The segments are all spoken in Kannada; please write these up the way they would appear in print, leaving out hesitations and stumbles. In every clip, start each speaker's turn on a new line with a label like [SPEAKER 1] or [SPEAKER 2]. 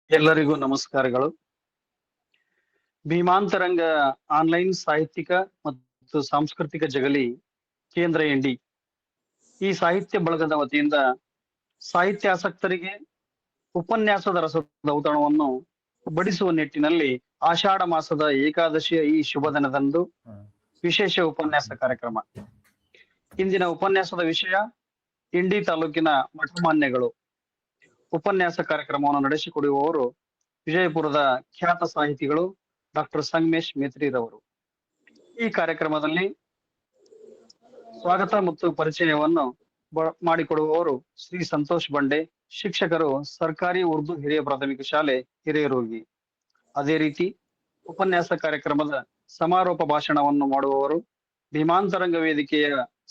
[SPEAKER 1] ಎಲ್ಲರಿಗೂ ನಮಸ್ಕಾರಗಳು. ಭೀಮಾಂತರಂಗ ಆನ್ಲೈನ್ ಸಾಹಿತ್ಯಿಕ ಮತ್ತು ಸಾಂಸ್ಕೃತಿಕ ಜಗಲಿ ಕೇಂದ್ರ ಎಂಡಿ ಈ ಸಾಹಿತ್ಯ ಬಳಗದ ವತಿಯಿಂದ ಸಾಹಿತ್ಯಾಸಕ್ತರಿಗೆ ಉಪನ್ಯಾಸದ ರಸದ ಔತಣವನ್ನು ಬಡಿಸುವ ನಿಟ್ಟಿನಲ್ಲಿ ಆಷಾಢ ಮಾಸದ ಏಕಾದಶಿಯ ಈ ಶುಭ ದಿನದಂದು ವಿಶೇಷ ಉಪನ್ಯಾಸ ಕಾರ್ಯಕ್ರಮ. ಇಂದಿನ ಉಪನ್ಯಾಸದ ವಿಷಯ ಇಂಡಿ ತಾಲೂಕಿನ ಮಠಮಾನ್ಯಗಳು. ಉಪನ್ಯಾಸ ಕಾರ್ಯಕ್ರಮವನ್ನು ನಡೆಸಿಕೊಡುವವರು ವಿಜಯಪುರದ ಖ್ಯಾತ ಸಾಹಿತಿಗಳು ಡಾಕ್ಟರ್ ಸಂಗಮೇಶ್ ಮೇತ್ರಿರವರು. ಈ ಕಾರ್ಯಕ್ರಮದಲ್ಲಿ ಸ್ವಾಗತ ಮತ್ತು ಪರಿಚಯವನ್ನು ಮಾಡಿಕೊಡುವವರು ಶ್ರೀ ಸಂತೋಷ್ ಬಂಡೆ, ಶಿಕ್ಷಕರು, ಸರ್ಕಾರಿ ಉರ್ದು ಹಿರಿಯ ಪ್ರಾಥಮಿಕ ಶಾಲೆ ಹಿರೇರೂಗಿ. ಅದೇ ರೀತಿ ಉಪನ್ಯಾಸ ಕಾರ್ಯಕ್ರಮದ ಸಮಾರೋಪ ಭಾಷಣವನ್ನು ಮಾಡುವವರು ಭೀಮಾಂತರಂಗ ವೇದಿಕೆಯ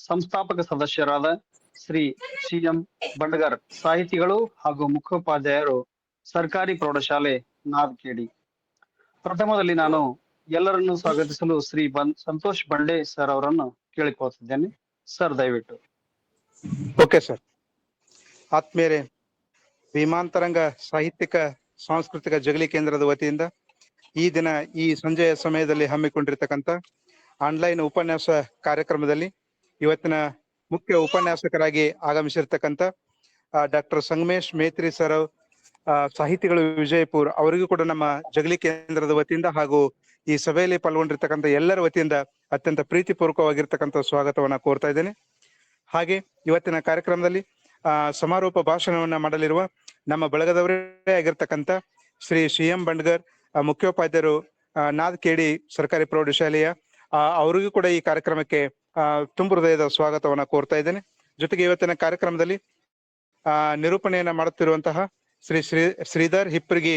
[SPEAKER 1] ಸಂಸ್ಥಾಪಕ ಸದಸ್ಯರಾದ ಶ್ರೀ ಸಿ.ಎಂ. ಬಂಡಗರ್, ಸಾಹಿತಿಗಳು ಹಾಗೂ ಮುಖ್ಯೋಪಾಧ್ಯಾಯರು, ಸರ್ಕಾರಿ ಪ್ರೌಢಶಾಲೆ ನಾದ್ಕೇಡಿ. ಪ್ರಥಮದಲ್ಲಿ ನಾನು ಎಲ್ಲರನ್ನೂ ಸ್ವಾಗತಿಸಲು ಶ್ರೀ ಸಂತೋಷ್ ಬಂಡೆ ಸರ್ ಅವರನ್ನು ಕೇಳಿಕೊಳ್ತಿದ್ದೇನೆ. ಸರ್, ದಯವಿಟ್ಟು.
[SPEAKER 2] Okay sir. ಆತ್ಮೀಯರೇ, ಭೀಮಾಂತರಂಗ ಸಾಹಿತ್ಯಿಕ ಸಾಂಸ್ಕೃತಿಕ ಜಗಲಿ ಕೇಂದ್ರದ ವತಿಯಿಂದ ಈ ದಿನ ಈ ಸಂಜೆಯ ಸಮಯದಲ್ಲಿ ಹಮ್ಮಿಕೊಂಡಿರ್ತಕ್ಕಂಥ ಆನ್ಲೈನ್ ಉಪನ್ಯಾಸ ಕಾರ್ಯಕ್ರಮದಲ್ಲಿ ಇವತ್ತಿನ ಮುಖ್ಯ ಉಪನ್ಯಾಸಕರಾಗಿ ಆಗಮಿಸಿರ್ತಕ್ಕಂಥ ಡಾಕ್ಟರ್ ಸಂಗಮೇಶ್ ಮೇತ್ರಿ ಸರ್, ಸಾಹಿತಿಗಳು ವಿಜಯಪುರ, ಅವರಿಗೂ ಕೂಡ ನಮ್ಮ ಜಗಲಿ ಕೇಂದ್ರದ ವತಿಯಿಂದ ಹಾಗೂ ಈ ಸಭೆಯಲ್ಲಿ ಪಾಲ್ಗೊಂಡಿರ್ತಕ್ಕಂಥ ಎಲ್ಲರ ವತಿಯಿಂದ ಅತ್ಯಂತ ಪ್ರೀತಿಪೂರ್ವಕವಾಗಿರ್ತಕ್ಕಂಥ ಸ್ವಾಗತವನ್ನ ಕೋರ್ತಾ ಇದ್ದೇನೆ. ಹಾಗೆ ಇವತ್ತಿನ ಕಾರ್ಯಕ್ರಮದಲ್ಲಿ ಸಮಾರೋಪ ಭಾಷಣವನ್ನ ಮಾಡಲಿರುವ ನಮ್ಮ ಬಳಗದವರೇ ಆಗಿರ್ತಕ್ಕಂಥ ಶ್ರೀ ಸಿ.ಎಂ. ಬಂಡ್ಗರ್, ಮುಖ್ಯೋಪಾಧ್ಯಾಯರು, ನಾದ್ಕೇಡಿ ಸರ್ಕಾರಿ ಪ್ರೌಢಶಾಲೆಯ, ಅವರಿಗೂ ಕೂಡ ಈ ಕಾರ್ಯಕ್ರಮಕ್ಕೆ ತುಂಬು ಹೃದಯದ ಸ್ವಾಗತವನ್ನ ಕೋರ್ತಾ ಇದ್ದೇನೆ. ಜೊತೆಗೆ ಇವತ್ತಿನ ಕಾರ್ಯಕ್ರಮದಲ್ಲಿ ನಿರೂಪಣೆಯನ್ನ ಮಾಡುತ್ತಿರುವಂತಹ ಶ್ರೀ ಶ್ರೀಧರ್ ಹಿಪ್ಪರಿಗಿ,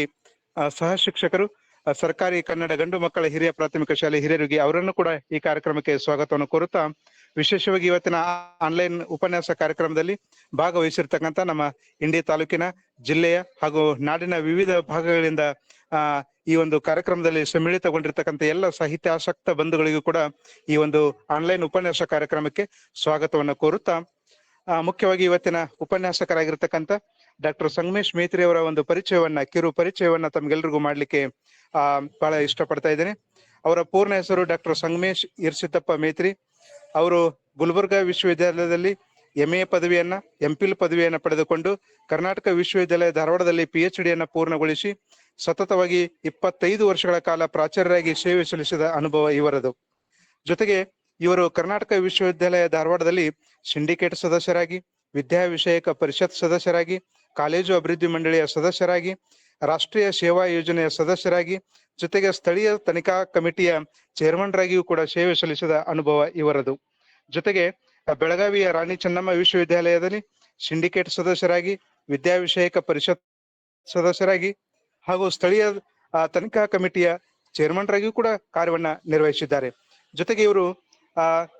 [SPEAKER 2] ಸಹ ಶಿಕ್ಷಕರು, ಸರ್ಕಾರಿ ಕನ್ನಡ ಗಂಡು ಮಕ್ಕಳ ಹಿರಿಯ ಪ್ರಾಥಮಿಕ ಶಾಲೆ ಹಿರೇರೂಗಿ, ಅವರನ್ನು ಕೂಡ ಈ ಕಾರ್ಯಕ್ರಮಕ್ಕೆ ಸ್ವಾಗತವನ್ನು ಕೋರುತ್ತಾ, ವಿಶೇಷವಾಗಿ ಇವತ್ತಿನ ಆನ್ಲೈನ್ ಉಪನ್ಯಾಸ ಕಾರ್ಯಕ್ರಮದಲ್ಲಿ ಭಾಗವಹಿಸಿರ್ತಕ್ಕಂಥ ನಮ್ಮ ಇಂಡಿ ತಾಲೂಕಿನ, ಜಿಲ್ಲೆಯ ಹಾಗೂ ನಾಡಿನ ವಿವಿಧ ಭಾಗಗಳಿಂದ ಈ ಒಂದು ಕಾರ್ಯಕ್ರಮದಲ್ಲಿ ಸಮ್ಮಿಳಿತಗೊಂಡಿರ್ತಕ್ಕಂಥ ಎಲ್ಲ ಸಾಹಿತ್ಯಾಸಕ್ತ ಬಂಧುಗಳಿಗೂ ಕೂಡ ಈ ಒಂದು ಆನ್ಲೈನ್ ಉಪನ್ಯಾಸ ಕಾರ್ಯಕ್ರಮಕ್ಕೆ ಸ್ವಾಗತವನ್ನು ಕೋರುತ್ತಾ, ಮುಖ್ಯವಾಗಿ ಇವತ್ತಿನ ಉಪನ್ಯಾಸಕರಾಗಿರ್ತಕ್ಕಂಥ ಡಾಕ್ಟರ್ ಸಂಗಮೇಶ್ ಮೇತ್ರಿ ಅವರ ಒಂದು ಕಿರು ಪರಿಚಯವನ್ನ ತಮ್ಗೆಲ್ರಿಗೂ ಮಾಡ್ಲಿಕ್ಕೆ ಬಹಳ ಇಷ್ಟಪಡ್ತಾ ಇದ್ದೇನೆ. ಅವರ ಪೂರ್ಣ ಹೆಸರು ಡಾಕ್ಟರ್ ಸಂಗಮೇಶ್ ಇರ್ಸಿದ್ದಪ್ಪ ಮೇತ್ರಿ. ಅವರು ಗುಲ್ಬರ್ಗಾ ವಿಶ್ವವಿದ್ಯಾಲಯದಲ್ಲಿ MA ಪದವಿಯನ್ನ, MPhil ಪದವಿಯನ್ನ ಪಡೆದುಕೊಂಡು ಕರ್ನಾಟಕ ವಿಶ್ವವಿದ್ಯಾಲಯ ಧಾರವಾಡದಲ್ಲಿ PhD ಯನ್ನ ಪೂರ್ಣಗೊಳಿಸಿ ಸತತವಾಗಿ 25 ವರ್ಷಗಳ ಕಾಲ ಪ್ರಾಚಾರ್ಯರಾಗಿ ಸೇವೆ ಸಲ್ಲಿಸಿದ ಅನುಭವ ಇವರದು. ಜೊತೆಗೆ ಇವರು ಕರ್ನಾಟಕ ವಿಶ್ವವಿದ್ಯಾಲಯ ಧಾರವಾಡದಲ್ಲಿ ಸಿಂಡಿಕೇಟ್ ಸದಸ್ಯರಾಗಿ, ವಿದ್ಯಾ ವಿಷಯಕ ಪರಿಷತ್ ಸದಸ್ಯರಾಗಿ, ಕಾಲೇಜು ಅಭಿವೃದ್ಧಿ ಮಂಡಳಿಯ ಸದಸ್ಯರಾಗಿ, ರಾಷ್ಟ್ರೀಯ ಸೇವಾ ಯೋಜನೆಯ ಸದಸ್ಯರಾಗಿ, ಜೊತೆಗೆ ಸ್ಥಳೀಯ ತನಿಖಾ ಕಮಿಟಿಯ ಚೇರ್ಮನ್ ರಾಗಿಯೂ ಕೂಡ ಸೇವೆ ಸಲ್ಲಿಸಿದ ಅನುಭವ ಇವರದು. ಜೊತೆಗೆ ಬೆಳಗಾವಿಯ ರಾಣಿ ಚೆನ್ನಮ್ಮ ವಿಶ್ವವಿದ್ಯಾಲಯದಲ್ಲಿ ಸಿಂಡಿಕೇಟ್ ಸದಸ್ಯರಾಗಿ, ವಿದ್ಯಾ ವಿಷಯಕ ಪರಿಷತ್ ಸದಸ್ಯರಾಗಿ ಹಾಗೂ ಸ್ಥಳೀಯ ತನಿಖಾ ಕಮಿಟಿಯ ಚೇರ್ಮನ್ ರಾಗಿಯೂ ಕೂಡ ಕಾರ್ಯವನ್ನ ನಿರ್ವಹಿಸಿದ್ದಾರೆ. ಜೊತೆಗೆ ಇವರು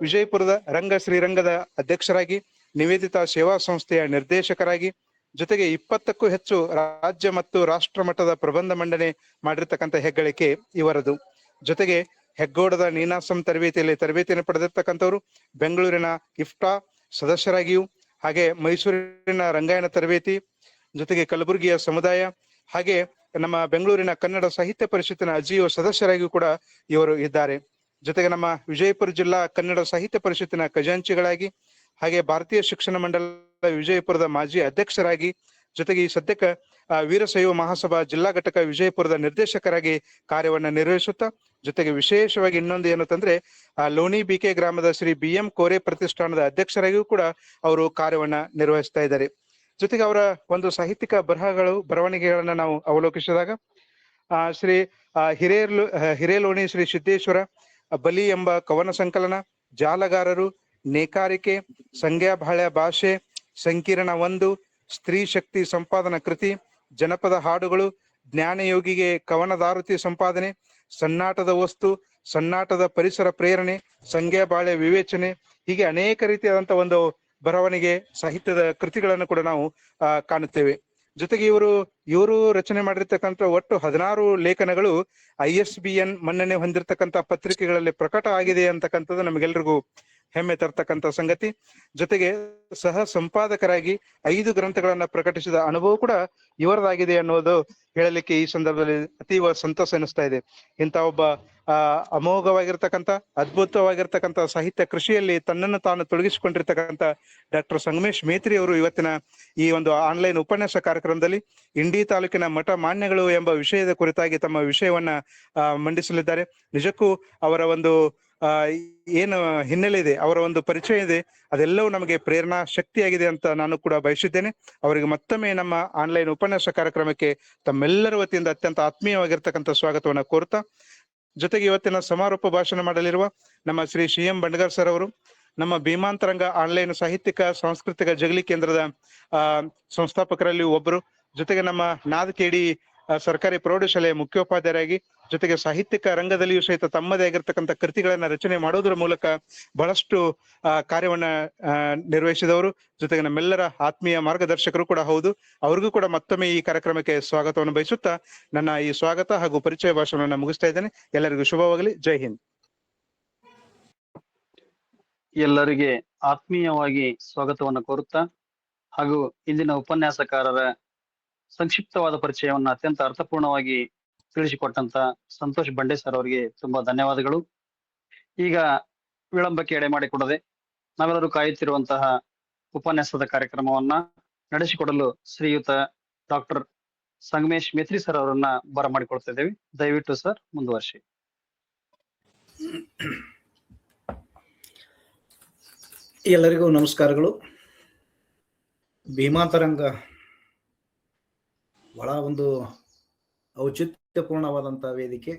[SPEAKER 2] ವಿಜಯಪುರದ ರಂಗ ಶ್ರೀರಂಗದ ಅಧ್ಯಕ್ಷರಾಗಿ, ನಿವೇದಿತಾ ಸೇವಾ ಸಂಸ್ಥೆಯ ನಿರ್ದೇಶಕರಾಗಿ, ಜೊತೆಗೆ 20ಕ್ಕೂ ಹೆಚ್ಚು ರಾಜ್ಯ ಮತ್ತು ರಾಷ್ಟ್ರ ಮಟ್ಟದ ಪ್ರಬಂಧ ಮಂಡನೆ ಮಾಡಿರ್ತಕ್ಕಂಥ ಹೆಗ್ಗಳಿಕೆ ಇವರದು. ಜೊತೆಗೆ ಹೆಗ್ಗೋಡದ ನೀನಾಸಂ ತರಬೇತಿಯನ್ನು ಪಡೆದಿರ್ತಕ್ಕಂಥವ್ರು, ಬೆಂಗಳೂರಿನ ಇಫ್ಟಾ ಸದಸ್ಯರಾಗಿಯೂ, ಹಾಗೆ ಮೈಸೂರಿನ ರಂಗಾಯಣ ತರಬೇತಿ, ಜೊತೆಗೆ ಕಲಬುರಗಿಯ ಸಮುದಾಯ, ಹಾಗೆ ನಮ್ಮ ಬೆಂಗಳೂರಿನ ಕನ್ನಡ ಸಾಹಿತ್ಯ ಪರಿಷತ್ತಿನ ಅಜಿಒ ಸದಸ್ಯರಾಗಿಯೂ ಕೂಡ ಇವರು ಇದ್ದಾರೆ. ಜೊತೆಗೆ ನಮ್ಮ ವಿಜಯಪುರ ಜಿಲ್ಲಾ ಕನ್ನಡ ಸಾಹಿತ್ಯ ಪರಿಷತ್ತಿನ ಖಜಾಂಚಿಗಳಾಗಿ, ಹಾಗೆ ಭಾರತೀಯ ಶಿಕ್ಷಣ ಮಂಡಲ ವಿಜಯಪುರದ ಮಾಜಿ ಅಧ್ಯಕ್ಷರಾಗಿ, ಜೊತೆಗೆ ಈ ಸದ್ಯಕ್ಕೆ ವೀರಶೈವ ಮಹಾಸಭಾ ಜಿಲ್ಲಾ ಘಟಕ ವಿಜಯಪುರದ ನಿರ್ದೇಶಕರಾಗಿ ಕಾರ್ಯವನ್ನ ನಿರ್ವಹಿಸುತ್ತಾ, ಜೊತೆಗೆ ವಿಶೇಷವಾಗಿ ಇನ್ನೊಂದು ಏನು ಅಂತಂದ್ರೆ ಲೋಣಿ BK ಗ್ರಾಮದ ಶ್ರೀ BM ಕೋರೆ ಪ್ರತಿಷ್ಠಾನದ ಅಧ್ಯಕ್ಷರಾಗಿಯೂ ಕೂಡ ಅವರು ಕಾರ್ಯವನ್ನ ನಿರ್ವಹಿಸ್ತಾ ಇದ್ದಾರೆ. ಜೊತೆಗೆ ಅವರ ಒಂದು ಸಾಹಿತ್ಯಿಕ ಬರವಣಿಗೆಗಳನ್ನ ನಾವು ಅವಲೋಕಿಸಿದಾಗ ಶ್ರೀ ಹಿರೇಲೋಣಿ ಶ್ರೀ ಸಿದ್ದೇಶ್ವರ ಬಲಿ ಎಂಬ ಕವನ ಸಂಕಲನ, ಜಾಲಗಾರರು, ನೇಕಾರಿಕೆ, ಸಂಗ್ಯಾಬಾಳ್ಯ ಭಾಷೆ, ಸಂಕೀರ್ಣ 1, ಸ್ತ್ರೀ ಶಕ್ತಿ ಸಂಪಾದನಾ ಕೃತಿ, ಜನಪದ ಹಾಡುಗಳು, ಜ್ಞಾನಯೋಗಿಗೆ ಕವನದಾರುತಿ ಸಂಪಾದನೆ, ಸನ್ನಾಟದ ವಸ್ತು, ಸನ್ನಾಟದ ಪರಿಸರ ಪ್ರೇರಣೆ, ಸಂಗ್ಯಾಬಾಳ್ಯ ವಿವೇಚನೆ, ಹೀಗೆ ಅನೇಕ ರೀತಿಯಾದಂತಹ ಒಂದು ಬರವಣಿಗೆ ಸಾಹಿತ್ಯದ ಕೃತಿಗಳನ್ನು ಕೂಡ ನಾವು ಕಾಣುತ್ತೇವೆ. ಜೊತೆಗೆ ಇವರು ರಚನೆ ಮಾಡಿರ್ತಕ್ಕಂಥ ಒಟ್ಟು 16 ಲೇಖನಗಳು ISBN ಮನ್ನಣೆ ಹೊಂದಿರತಕ್ಕಂಥ ಪತ್ರಿಕೆಗಳಲ್ಲಿ ಪ್ರಕಟ ಆಗಿದೆ ಅಂತಕ್ಕಂಥದ್ದು ನಮಗೆಲ್ರಿಗೂ ಹೆಮ್ಮೆ ತರ್ತಕ್ಕಂಥ ಸಂಗತಿ. ಜೊತೆಗೆ ಸಹ ಸಂಪಾದಕರಾಗಿ 5 ಗ್ರಂಥಗಳನ್ನ ಪ್ರಕಟಿಸಿದ ಅನುಭವ ಕೂಡ ಇವರದಾಗಿದೆ ಅನ್ನೋದು ಹೇಳಲಿಕ್ಕೆ ಈ ಸಂದರ್ಭದಲ್ಲಿ ಅತೀವ ಸಂತೋಷ ಎನಿಸ್ತಾ ಇದೆ. ಇಂಥ ಒಬ್ಬ ಅಮೋಘವಾಗಿರ್ತಕ್ಕಂಥ ಅದ್ಭುತವಾಗಿರ್ತಕ್ಕಂಥ ಸಾಹಿತ್ಯ ಕೃಷಿಯಲ್ಲಿ ತನ್ನನ್ನು ತಾನು ತೊಡಗಿಸಿಕೊಂಡಿರ್ತಕ್ಕಂಥ ಡಾಕ್ಟರ್ ಸಂಗಮೇಶ್ ಮೇತ್ರಿ ಅವರು ಇವತ್ತಿನ ಈ ಒಂದು ಆನ್ಲೈನ್ ಉಪನ್ಯಾಸ ಕಾರ್ಯಕ್ರಮದಲ್ಲಿ ಇಂಡಿ ತಾಲೂಕಿನ ಮಠ ಮಾನ್ಯಗಳು ಎಂಬ ವಿಷಯದ ಕುರಿತಾಗಿ ತಮ್ಮ ವಿಷಯವನ್ನ ಮಂಡಿಸಲಿದ್ದಾರೆ. ನಿಜಕ್ಕೂ ಅವರ ಒಂದು ಏನು ಹಿನ್ನೆಲೆ ಇದೆ, ಅವರ ಒಂದು ಪರಿಚಯ ಇದೆ, ಅದೆಲ್ಲವೂ ನಮಗೆ ಪ್ರೇರಣಾ ಶಕ್ತಿಯಾಗಿದೆ ಅಂತ ನಾನು ಕೂಡ ಬಯಸಿದ್ದೇನೆ. ಅವರಿಗೆ ಮತ್ತೊಮ್ಮೆ ನಮ್ಮ ಆನ್ಲೈನ್ ಉಪನ್ಯಾಸ ಕಾರ್ಯಕ್ರಮಕ್ಕೆ ತಮ್ಮೆಲ್ಲರ ವತಿಯಿಂದ ಅತ್ಯಂತ ಆತ್ಮೀಯವಾಗಿರ್ತಕ್ಕಂಥ ಸ್ವಾಗತವನ್ನ ಕೋರ್ತಾ, ಜೊತೆಗೆ ಇವತ್ತಿನ ಸಮಾರೋಪ ಭಾಷಣ ಮಾಡಲಿರುವ ನಮ್ಮ ಶ್ರೀ CM ಬಂಡಗಾರ್ ಸರ್ ಅವರು ನಮ್ಮ ಭೀಮಾಂತರಂಗ ಆನ್ಲೈನ್ ಸಾಹಿತ್ಯಿಕ ಸಾಂಸ್ಕೃತಿಕ ಜಗಲಿ ಕೇಂದ್ರದ ಸಂಸ್ಥಾಪಕರಲ್ಲಿ ಒಬ್ಬರು, ಜೊತೆಗೆ ನಮ್ಮ ನಾದಕೇಡಿ ಸರ್ಕಾರಿ ಪ್ರೌಢಶಾಲೆಯ ಮುಖ್ಯೋಪಾಧ್ಯಾಯರಾಗಿ, ಜೊತೆಗೆ ಸಾಹಿತ್ಯಿಕ ರಂಗದಲ್ಲಿಯೂ ಸಹಿತ ತಮ್ಮದೇ ಆಗಿರ್ತಕ್ಕಂಥ ಕೃತಿಗಳನ್ನ ರಚನೆ ಮಾಡೋದ್ರ ಮೂಲಕ ಬಹಳಷ್ಟು ಕಾರ್ಯವನ್ನ ನಿರ್ವಹಿಸಿದವರು, ಜೊತೆಗೆ ನಮ್ಮೆಲ್ಲರ ಆತ್ಮೀಯ ಮಾರ್ಗದರ್ಶಕರು ಕೂಡ ಹೌದು. ಅವ್ರಿಗೂ ಕೂಡ ಮತ್ತೊಮ್ಮೆ ಈ ಕಾರ್ಯಕ್ರಮಕ್ಕೆ ಸ್ವಾಗತವನ್ನು ಬಯಸುತ್ತಾ ನನ್ನ ಈ ಸ್ವಾಗತ ಹಾಗೂ ಪರಿಚಯ ಭಾಷಣವನ್ನು ಮುಗಿಸ್ತಾ ಇದ್ದೇನೆ. ಎಲ್ಲರಿಗೂ ಶುಭವಾಗಲಿ. ಜೈ ಹಿಂದ್.
[SPEAKER 1] ಎಲ್ಲರಿಗೆ ಆತ್ಮೀಯವಾಗಿ ಸ್ವಾಗತವನ್ನು ಕೋರುತ್ತಾ ಹಾಗೂ ಇಂದಿನ ಉಪನ್ಯಾಸಕಾರರ ಸಂಕ್ಷಿಪ್ತವಾದ ಪರಿಚಯವನ್ನ ಅತ್ಯಂತ ಅರ್ಥಪೂರ್ಣವಾಗಿ ತಿಳಿಸಿಕೊಟ್ಟಂತ ಸಂತೋಷ್ ಬಂಡೆ ಸರ್ ಅವರಿಗೆ ತುಂಬಾ ಧನ್ಯವಾದಗಳು. ಈಗ ವಿಳಂಬಕ್ಕೆ ಎಡೆ ಮಾಡಿಕೊಡದೆ ನಾವೆಲ್ಲರೂ ಕಾಯುತ್ತಿರುವಂತಹ ಉಪನ್ಯಾಸದ ಕಾರ್ಯಕ್ರಮವನ್ನ ನಡೆಸಿಕೊಡಲು ಶ್ರೀಯುತ ಡಾಕ್ಟರ್ ಸಂಗಮೇಶ್ ಮೇತ್ರಿ ಸರ್ ಅವರನ್ನ ಬರಮಾಡಿಕೊಳ್ತಾ ಇದ್ದೇವೆ. ದಯವಿಟ್ಟು ಸರ್ ಮುಂದುವರಿಸಿ.
[SPEAKER 3] ಎಲ್ಲರಿಗೂ ನಮಸ್ಕಾರಗಳು. ಭೀಮಾಂತರಂಗ ಬಹಳ ಒಂದು ಔಚಿತ್ಯಪೂರ್ಣವಾದಂಥ ವೇದಿಕೆ.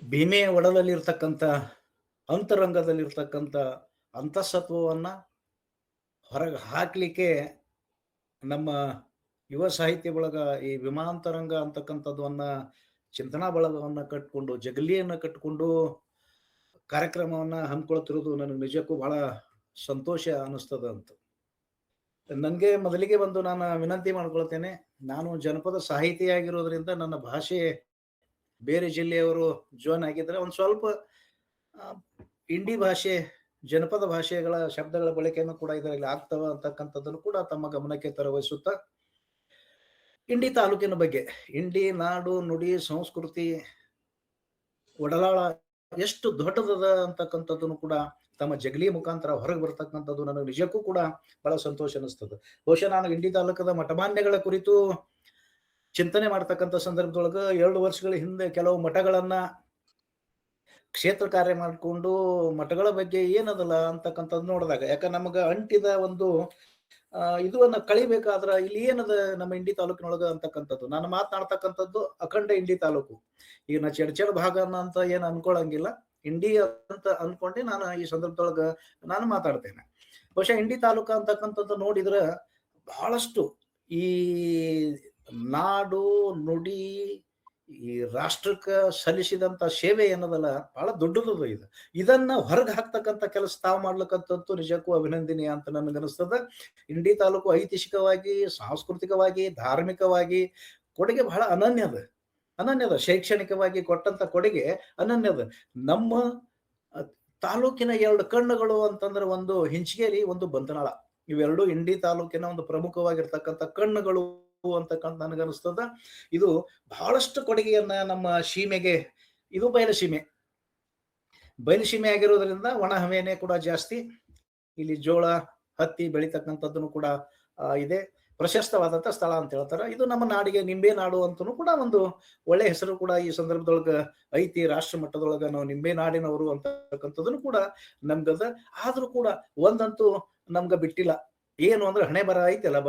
[SPEAKER 3] ಭೀಮೆ ಒಡಲಲ್ಲಿರ್ತಕ್ಕಂಥ ಅಂತರಂಗದಲ್ಲಿರ್ತಕ್ಕಂಥ ಅಂತಸತ್ವವನ್ನ ಹೊರಗೆ ಹಾಕ್ಲಿಕ್ಕೆ ನಮ್ಮ ಯುವ ಸಾಹಿತ್ಯ ಬಳಗ ಈ ಭೀಮಾಂತರಂಗ ಅಂತಕ್ಕಂಥದ್ದನ್ನ ಚಿಂತನಾ ಬಳಗವನ್ನ ಕಟ್ಕೊಂಡು ಜಗಲಿಯನ್ನ ಕಟ್ಕೊಂಡು ಕಾರ್ಯಕ್ರಮವನ್ನ ಹಮ್ಮಿಕೊಳ್ತಿರೋದು ನನಗೆ ನಿಜಕ್ಕೂ ಬಹಳ ಸಂತೋಷ ಅನಿಸ್ತದ ಅಂತ. ನನಗೆ ಮೊದಲಿಗೆ ಬಂದು ನಾನು ವಿನಂತಿ ಮಾಡ್ಕೊಳ್ತೇನೆ, ನಾನು ಜನಪದ ಸಾಹಿತಿಯಾಗಿರೋದ್ರಿಂದ ನನ್ನ ಭಾಷೆ ಬೇರೆ ಜಿಲ್ಲೆಯವರು ಜಾಯ್ನ್ ಆಗಿದ್ರೆ ಒಂದು ಸ್ವಲ್ಪ ಇಂಡಿ ಭಾಷೆ ಜನಪದ ಭಾಷೆಗಳ ಶಬ್ದಗಳ ಬಳಕೆಯನ್ನು ಕೂಡ ಇದರಲ್ಲಿ ಆಗ್ತವ ಅಂತಕ್ಕಂಥದ್ದನ್ನು ಕೂಡ ತಮ್ಮ ಗಮನಕ್ಕೆ ತರವಹಿಸುತ್ತಾ, ಇಂಡಿ ತಾಲೂಕಿನ ಬಗ್ಗೆ, ಇಂಡಿ ನಾಡು ನುಡಿ ಸಂಸ್ಕೃತಿ ಒಡಲಾಳ ಎಷ್ಟು ದೊಡ್ಡದದ ಅಂತಕ್ಕಂಥದ್ದನ್ನು ಕೂಡ ತಮ್ಮ ಜಗಲಿ ಮುಖಾಂತರ ಹೊರಗೆ ಬರ್ತಕ್ಕಂಥದ್ದು ನನಗೆ ನಿಜಕ್ಕೂ ಕೂಡ ಬಹಳ ಸಂತೋಷ ಅನಿಸ್ತದೆ. ಬಹುಶಃ ನಾನು ಇಂಡಿ ತಾಲೂಕದ ಮಠಮಾನ್ಯಗಳ ಕುರಿತು ಚಿಂತನೆ ಮಾಡ್ತಕ್ಕಂಥ ಸಂದರ್ಭದೊಳಗೆ 2 ವರ್ಷಗಳ ಹಿಂದೆ ಕೆಲವು ಮಠಗಳನ್ನ ಕ್ಷೇತ್ರ ಕಾರ್ಯ ಮಾಡಿಕೊಂಡು ಮಠಗಳ ಬಗ್ಗೆ ಏನದಲ್ಲ ಅಂತಕ್ಕಂಥದ್ದು ನೋಡಿದಾಗ, ಯಾಕಂದ್ರೆ ನಮಗ ಅಂಟಿದ ಒಂದು ಇದನ್ನ ಕಳಿಬೇಕಾದ್ರ ಇಲ್ಲಿ ಏನದ ನಮ್ಮ ಇಂಡಿ ತಾಲೂಕಿನೊಳಗ ಅಂತಕ್ಕಂಥದ್ದು, ನಾನು ಮಾತನಾಡ್ತಕ್ಕಂಥದ್ದು ಅಖಂಡ ಇಂಡಿ ತಾಲೂಕು. ಈಗ ನಾ ಚೆಡ್ ಭಾಗ ಅಂತ ಏನು ಅನ್ಕೊಳಂಗಿಲ್ಲ, ಇಂಡಿ ಅಂತ ಅನ್ಕೊಂಡು ನಾನು ಈ ಸಂದರ್ಭದೊಳಗ ನಾನು ಮಾತಾಡ್ತೇನೆ. ಬಹುಶಃ ಇಂಡಿ ತಾಲೂಕು ಅಂತಕ್ಕಂಥದ್ದು ನೋಡಿದ್ರೆ ಬಹಳಷ್ಟು ಈ ನಾಡು ನುಡಿ ಈ ರಾಷ್ಟ್ರಕ್ಕೆ ಸಲ್ಲಿಸಿದಂತ ಸೇವೆ ಏನದಲ್ಲ ಬಹಳ ದೊಡ್ಡದು. ಇದನ್ನ ಹೊರಗೆ ಹಾಕ್ತಕ್ಕಂಥ ಕೆಲಸ ತಾವು ಮಾಡ್ಲಿಕ್ಕಂತದ್ದು ನಿಜಕ್ಕೂ ಅಭಿನಂದನೀಯ ಅಂತ ನನಗನ್ನಿಸ್ತದ. ಇಂಡಿ ತಾಲೂಕು ಐತಿಹಾಸಿಕವಾಗಿ, ಸಾಂಸ್ಕೃತಿಕವಾಗಿ, ಧಾರ್ಮಿಕವಾಗಿ ಕೊಡುಗೆ ಬಹಳ ಅನನ್ಯದ ಶೈಕ್ಷಣಿಕವಾಗಿ ಕೊಟ್ಟಂತ ಕೊಡುಗೆ ಅನನ್ಯದ. ನಮ್ಮ ತಾಲೂಕಿನ 2 ಕಣ್ಣುಗಳು ಅಂತಂದ್ರೆ ಒಂದು ಹಿಂಚಗೇರಿ, ಒಂದು ಬಂತನಾಳ, ಇವೆರಡು ಇಂಡಿ ತಾಲೂಕಿನ ಒಂದು ಪ್ರಮುಖವಾಗಿರ್ತಕ್ಕಂಥ ಕಣ್ಣುಗಳು ಅಂತಕ್ಕಂಥ ನನಗನ್ನಿಸ್ತದ. ಇದು ಬಹಳಷ್ಟು ಕೊಡುಗೆಯನ್ನ ನಮ್ಮ ಸೀಮೆಗೆ, ಇದು ಬಯಲು ಸೀಮೆ ಆಗಿರೋದ್ರಿಂದ ಒಣ ಹವೆನೇ ಕೂಡ ಜಾಸ್ತಿ. ಇಲ್ಲಿ ಜೋಳ ಹತ್ತಿ ಬೆಳಿತಕ್ಕಂಥದ್ದನ್ನು ಕೂಡ ಇದೆ. ಪ್ರಶಸ್ತವಾದಂಥ ಸ್ಥಳ ಅಂತ ಹೇಳ್ತಾರೆ. ಇದು ನಮ್ಮ ನಾಡಿಗೆ ನಿಂಬೆ ನಾಡು ಅಂತನೂ ಕೂಡ ಒಂದು ಒಳ್ಳೆ ಹೆಸರು ಕೂಡ ಈ ಸಂದರ್ಭದೊಳಗ ಐತಿ. ರಾಷ್ಟ್ರ ಮಟ್ಟದೊಳಗ ನಾವು ನಿಂಬೆ ನಾಡಿನವರು ಅಂತಕ್ಕಂಥದ್ದನ್ನು ಕೂಡ ನಮ್ಗದ. ಆದ್ರೂ ಕೂಡ ಒಂದಂತೂ ನಮ್ಗ ಬಿಟ್ಟಿಲ್ಲ, ಏನು ಅಂದ್ರೆ ಹಣೆ ಬರ ಐತಲ್ಲ,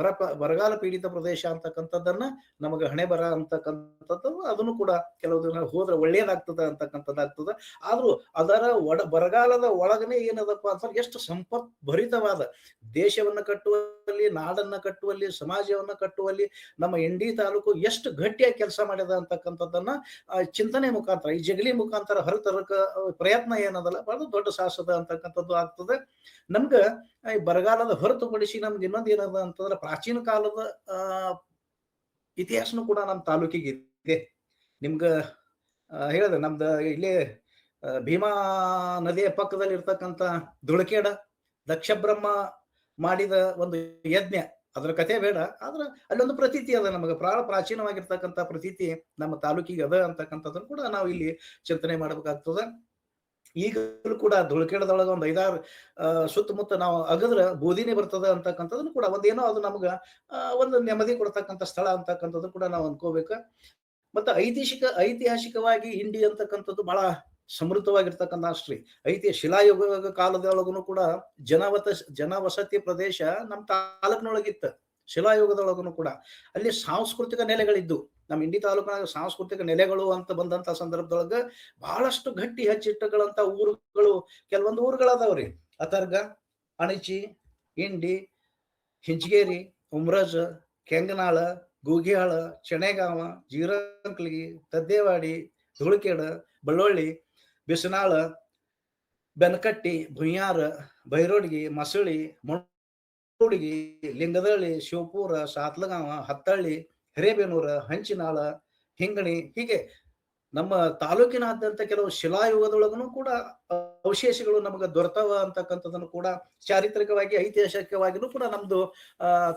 [SPEAKER 3] ಬರಗಾಲ ಪೀಡಿತ ಪ್ರದೇಶ ಅಂತಕ್ಕಂಥದ್ದನ್ನ ನಮಗೆ ಹಣೆ ಬರ ಅಂತಕ್ಕಂಥದ್ದು ಅದನ್ನು ಕೂಡ ಕೆಲವು ದಿನ ಹೋದ್ರೆ ಒಳ್ಳೇದಾಗ್ತದ ಅಂತಕ್ಕಂಥದ್ದಾಗ್ತದ. ಆದ್ರೂ ಅದರ ಬರಗಾಲದ ಒಳಗನೆ ಏನದಪ್ಪ ಅಂತಂದ್ರೆ ಎಷ್ಟು ಸಂಪತ್ ಭರಿತವಾದ ದೇಶವನ್ನ ಕಟ್ಟುವಲ್ಲಿ, ನಾಡನ್ನ ಕಟ್ಟುವಲ್ಲಿ, ಸಮಾಜವನ್ನ ಕಟ್ಟುವಲ್ಲಿ ನಮ್ಮ ಇಂಡಿ ತಾಲೂಕು ಎಷ್ಟು ಗಟ್ಟಿಯಾಗಿ ಕೆಲಸ ಮಾಡಿದ ಅಂತಕ್ಕಂಥದ್ದನ್ನ ಚಿಂತನೆ ಮುಖಾಂತರ, ಈ ಜಗಲಿ ಮುಖಾಂತರ ಹೊರತರಕ ಪ್ರಯತ್ನ ಏನದಲ್ಲ ಬಹಳ ದೊಡ್ಡ ಸಾಹಸದ ಅಂತಕ್ಕಂಥದ್ದು ಆಗ್ತದೆ. ನಮ್ಗ ಈ ಬರಗಾಲದ ಹೊರತುಪಡಿಸಿ ನಮ್ಗೆ ಇನ್ನೊಂದು ಏನದ ಅಂತಂದ್ರೆ ಪ್ರಾಚೀನ ಕಾಲದ ಇತಿಹಾಸನು ಕೂಡ ನಮ್ಮ ತಾಲೂಕಿಗೆ ಇದೆ. ನಿಮ್ಗ ಹೇಳಿದೆ, ನಮ್ದು ಇಲ್ಲೇ ಭೀಮಾ ನದಿಯ ಪಕ್ಕದಲ್ಲಿ ಇರ್ತಕ್ಕಂಥ ದುಳಕೇಡ ದಕ್ಷ ಬ್ರಹ್ಮ ಮಾಡಿದ ಒಂದು ಯಜ್ಞ, ಅದ್ರ ಕಥೆ ಬೇಡ. ಆದ್ರೆ ಅಲ್ಲೊಂದು ಪ್ರತೀತಿ ಅದ, ನಮಗೆ ಬಹಳ ಪ್ರಾಚೀನವಾಗಿರ್ತಕ್ಕಂಥ ಪ್ರತೀತಿ ನಮ್ಮ ತಾಲೂಕಿಗೆ ಅದ ಅಂತಕ್ಕಂಥದ್ದನ್ನು ಕೂಡ ನಾವು ಇಲ್ಲಿ ಚಿಂತನೆ ಮಾಡ್ಬೇಕಾಗ್ತದ. ಈಗಲೂ ಕೂಡ ಧುಳ್ಕೇಡದೊಳಗ ಒಂದ್ 5-6 ಸುತ್ತಮುತ್ತ ನಾವು ಅಗದ್ರ ಬೂದಿನೇ ಬರ್ತದ ಅಂತಕ್ಕಂಥದ್ದನ್ನು ಕೂಡ ಒಂದೇನೋ ಅದು ನಮ್ಗ ಒಂದು ನೆಮ್ಮದಿ ಕೊಡ್ತಕ್ಕಂಥ ಸ್ಥಳ ಅಂತಕ್ಕಂಥದ್ದು ಕೂಡ ನಾವು ಅನ್ಕೋಬೇಕು. ಮತ್ತೆ ಐತಿಹಾಸಿಕವಾಗಿ ಇಂಡಿ ಅಂತಕ್ಕಂಥದ್ದು ಬಹಳ ಸಮೃದ್ಧವಾಗಿರ್ತಕ್ಕಂಥ ಶ್ರೀ ಶಿಲಾಯುಗ ಕಾಲದೊಳಗೂ ಕೂಡ ಜನವಸತಿ ಪ್ರದೇಶ ನಮ್ಮ ತಾಲೂಕಿನೊಳಗಿತ್ತು. ಶಿಲಾಯುಗದೊಳಗೂ ಕೂಡ ಅಲ್ಲಿ ಸಾಂಸ್ಕೃತಿಕ ನೆಲೆಗಳಿದ್ದು, ನಮ್ಮ ಇಂಡಿ ತಾಲೂಕಿನಾಗ ಸಾಂಸ್ಕೃತಿಕ ನೆಲೆಗಳು ಅಂತ ಬಂದಂತ ಸಂದರ್ಭದೊಳಗ ಬಹಳಷ್ಟು ಗಟ್ಟಿ ಹಚ್ಚಿಟ್ಟಗಳಂತ ಊರುಗಳು, ಕೆಲವೊಂದು ಊರುಗಳದಾವ್ರಿ. ಅಥರ್ಗ, ಅಣಚಿ, ಇಂಡಿ, ಹಿಂಚಗೇರಿ, ಉಮ್ರಜ, ಕೆಂಗನಾಳ, ಗೂಗಿಯಾಳ, ಚೆಣೆಗಾವ, ಜೀರಂಕ್ಲಿಗಿ, ತದ್ದೇವಾಡಿ, ಧುಳಕೇಡ, ಬಳ್ಳೊಳ್ಳಿ, ಬಿಸನಾಳ, ಬೆನಕಟ್ಟಿ, ಭುಯ್ಯಾರ, ಬೈರೋಡ್ಗಿ, ಮಸಳಿ, ಹುಡುಗಿ, ಲಿಂಗದಳ್ಳಿ, ಶಿವಪುರ, ಸಾತ್ಲಗಾವ, ಹತ್ತಳ್ಳಿ, ಹಿರೇಬೇನೂರ, ಹಂಚಿನಾಳ, ಹಿಂಗಣಿ, ಹೀಗೆ ನಮ್ಮ ತಾಲೂಕಿನಾದ್ಯಂತ ಕೆಲವು ಶಿಲಾಯುಗದೊಳಗೂ ಕೂಡ ಅವಶೇಷಗಳು ನಮಗೆ ದೊರೆತವ ಅಂತಕ್ಕಂಥದ್ದನ್ನು ಕೂಡ ಚಾರಿತ್ರಿಕವಾಗಿ ಐತಿಹಾಸಿಕವಾಗಿನೂ ಕೂಡ ನಮ್ದು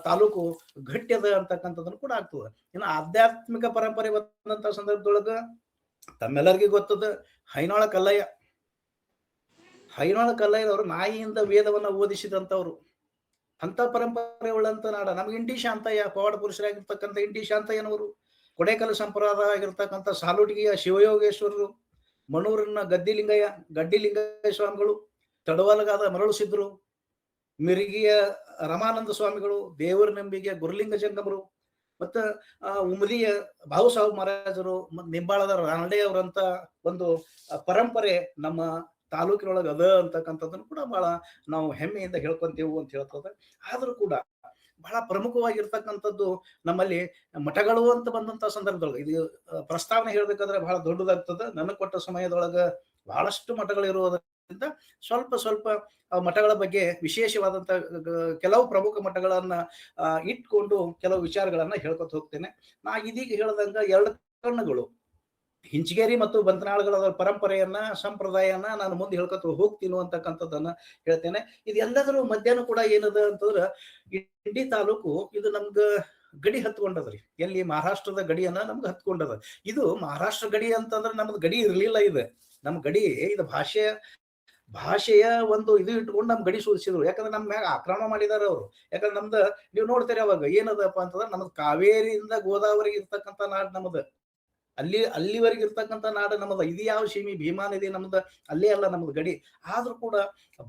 [SPEAKER 3] ತಾಲೂಕು ಗಟ್ಟ್ಯದ ಅಂತಕ್ಕಂಥದ್ದನ್ನು ಕೂಡ ಆಗ್ತದೆ. ಇನ್ನು ಆಧ್ಯಾತ್ಮಿಕ ಪರಂಪರೆ ಬಂದಂತ ಸಂದರ್ಭದೊಳಗ ತಮ್ಮೆಲ್ಲರಿಗೂ ಗೊತ್ತದ ಹೈನಾಳ ಕಲ್ಲಯ್ಯದವರು ನಾಯಿಯಿಂದ ವೇದವನ್ನ ಓದಿಸಿದಂಥವ್ರು. ಅಂತ ಪರಂಪರೆ ಉಳ್ಳಂತ ನಾಡ ನಮ್ಗೆ ಇಂಡಿ ಶಾಂತಯ್ಯ, ಪವಾಡ ಪುರುಷರಾಗಿರ್ತಕ್ಕಂಥ ಇಂಡಿ ಶಾಂತಯ್ಯನವರು, ಕೊಡೇಕಲ್ ಸಂಪ್ರದಾಯ ಆಗಿರ್ತಕ್ಕಂಥ ಸಾಲುಟಿಗಿಯ ಶಿವಯೋಗೇಶ್ವರರು, ಮಣೂರಿನ ಗಡ್ಡಿಲಿಂಗಯ್ಯ ಸ್ವಾಮಿಗಳು, ತಡವಲಗಾದ ಮರಳು ಸಿದ್ಧರು, ಮಿರಿಗಿಯ ರಮಾನಂದ ಸ್ವಾಮಿಗಳು, ದೇವರ ನಂಬಿಗೆ ಗುರುಲಿಂಗ ಜಂಗಮರು, ಮತ್ತ ಉಮದಿಯ ಬಾಹುಸಾಹೇಬ್ ಮಹಾರಾಜರು, ನಿಂಬಾಳದ ರಾನಡೆ ಅವರಂತ ಒಂದು ಪರಂಪರೆ ನಮ್ಮ ತಾಲೂಕಿನೊಳಗೆ ಅದ ಅಂತಕ್ಕಂಥದ್ದನ್ನು ಕೂಡ ಬಹಳ ನಾವು ಹೆಮ್ಮೆಯಿಂದ ಹೇಳ್ಕೊಂತೇವು ಅಂತ ಹೇಳ್ತದೆ. ಆದ್ರೂ ಕೂಡ ಬಹಳ ಪ್ರಮುಖವಾಗಿರ್ತಕ್ಕಂಥದ್ದು ನಮ್ಮಲ್ಲಿ ಮಠಗಳು ಅಂತ ಬಂದಂತ ಸಂದರ್ಭದೊಳಗೆ ಇದು ಪ್ರಸ್ತಾವನೆ ಹೇಳ್ಬೇಕಾದ್ರೆ ಬಹಳ ದೊಡ್ಡದಾಗ್ತದೆ. ನನಗೆ ಕೊಟ್ಟ ಸಮಯದೊಳಗ ಬಹಳಷ್ಟು ಮಠಗಳು ಇರುವುದರಿಂದ ಸ್ವಲ್ಪ ಮಠಗಳ ಬಗ್ಗೆ ವಿಶೇಷವಾದಂತ ಕೆಲವು ಪ್ರಮುಖ ಮಠಗಳನ್ನ ಇಟ್ಕೊಂಡು ಕೆಲವು ವಿಚಾರಗಳನ್ನ ಹೇಳ್ಕೊತ ಹೋಗ್ತೇನೆ. ನಾ ಇದೀಗ ಹೇಳ್ದಂಗ 2 ಕಣ್ಣುಗಳು ಹಿಂಚಗೇರಿ ಮತ್ತು ಬಂತನಾಳಗಳ ಪರಂಪರೆಯನ್ನ ಸಂಪ್ರದಾಯನ ನಾನು ಮುಂದೆ ಹೇಳ್ಕೊತ ಹೋಗ್ತೀನಿ ಅಂತಕ್ಕಂಥದ್ದನ್ನ ಹೇಳ್ತೇನೆ. ಇದೆಲ್ಲದರ ಮಧ್ಯಾಹ್ನ ಕೂಡ ಏನದ ಅಂತಂದ್ರ ಇಂಡಿ ತಾಲೂಕು ಇದು ನಮ್ಗ ಗಡಿ ಹತ್ಕೊಂಡದ್ರಿ. ಎಲ್ಲಿ ಮಹಾರಾಷ್ಟ್ರದ ಗಡಿಯನ್ನ ನಮ್ಗೆ ಹತ್ಕೊಂಡದ. ಇದು ಮಹಾರಾಷ್ಟ್ರ ಗಡಿ ಅಂತಂದ್ರೆ ನಮ್ದು ಗಡಿ ಇರ್ಲಿಲ್ಲ. ಇದು ನಮ್ ಗಡಿ ಇದು ಭಾಷೆಯ ಒಂದು ಇದು ಇಟ್ಕೊಂಡು ನಮ್ ಗಡಿ ಸೂಚಿಸಿದ್ರು. ಯಾಕಂದ್ರೆ ನಮ್ ಮ್ಯಾಗ ಆಕ್ರಮಣ ಮಾಡಿದಾರ ಅವ್ರು. ಯಾಕಂದ್ರೆ ನಮ್ದು ನೀವು ನೋಡ್ತೀರಿ ಅವಾಗ ಏನದಪ್ಪ ಅಂತಂದ್ರೆ ನಮ್ದು ಕಾವೇರಿಯಿಂದ ಗೋದಾವರಿಗೆ ಇರ್ತಕ್ಕಂಥ ನಾಡ್ ನಮ್ದು, ಅಲ್ಲಿವರೆಗೆ ಇರ್ತಕ್ಕಂಥ ನಾಡು ನಮ್ಮದು. ಇದು ಯಾವ ಸೀಮಿ ಭೀಮಾ ನದಿ ನಮ್ದು ಅಲ್ಲೇ ಅಲ್ಲ ನಮ್ದು ಗಡಿ. ಆದ್ರೂ ಕೂಡ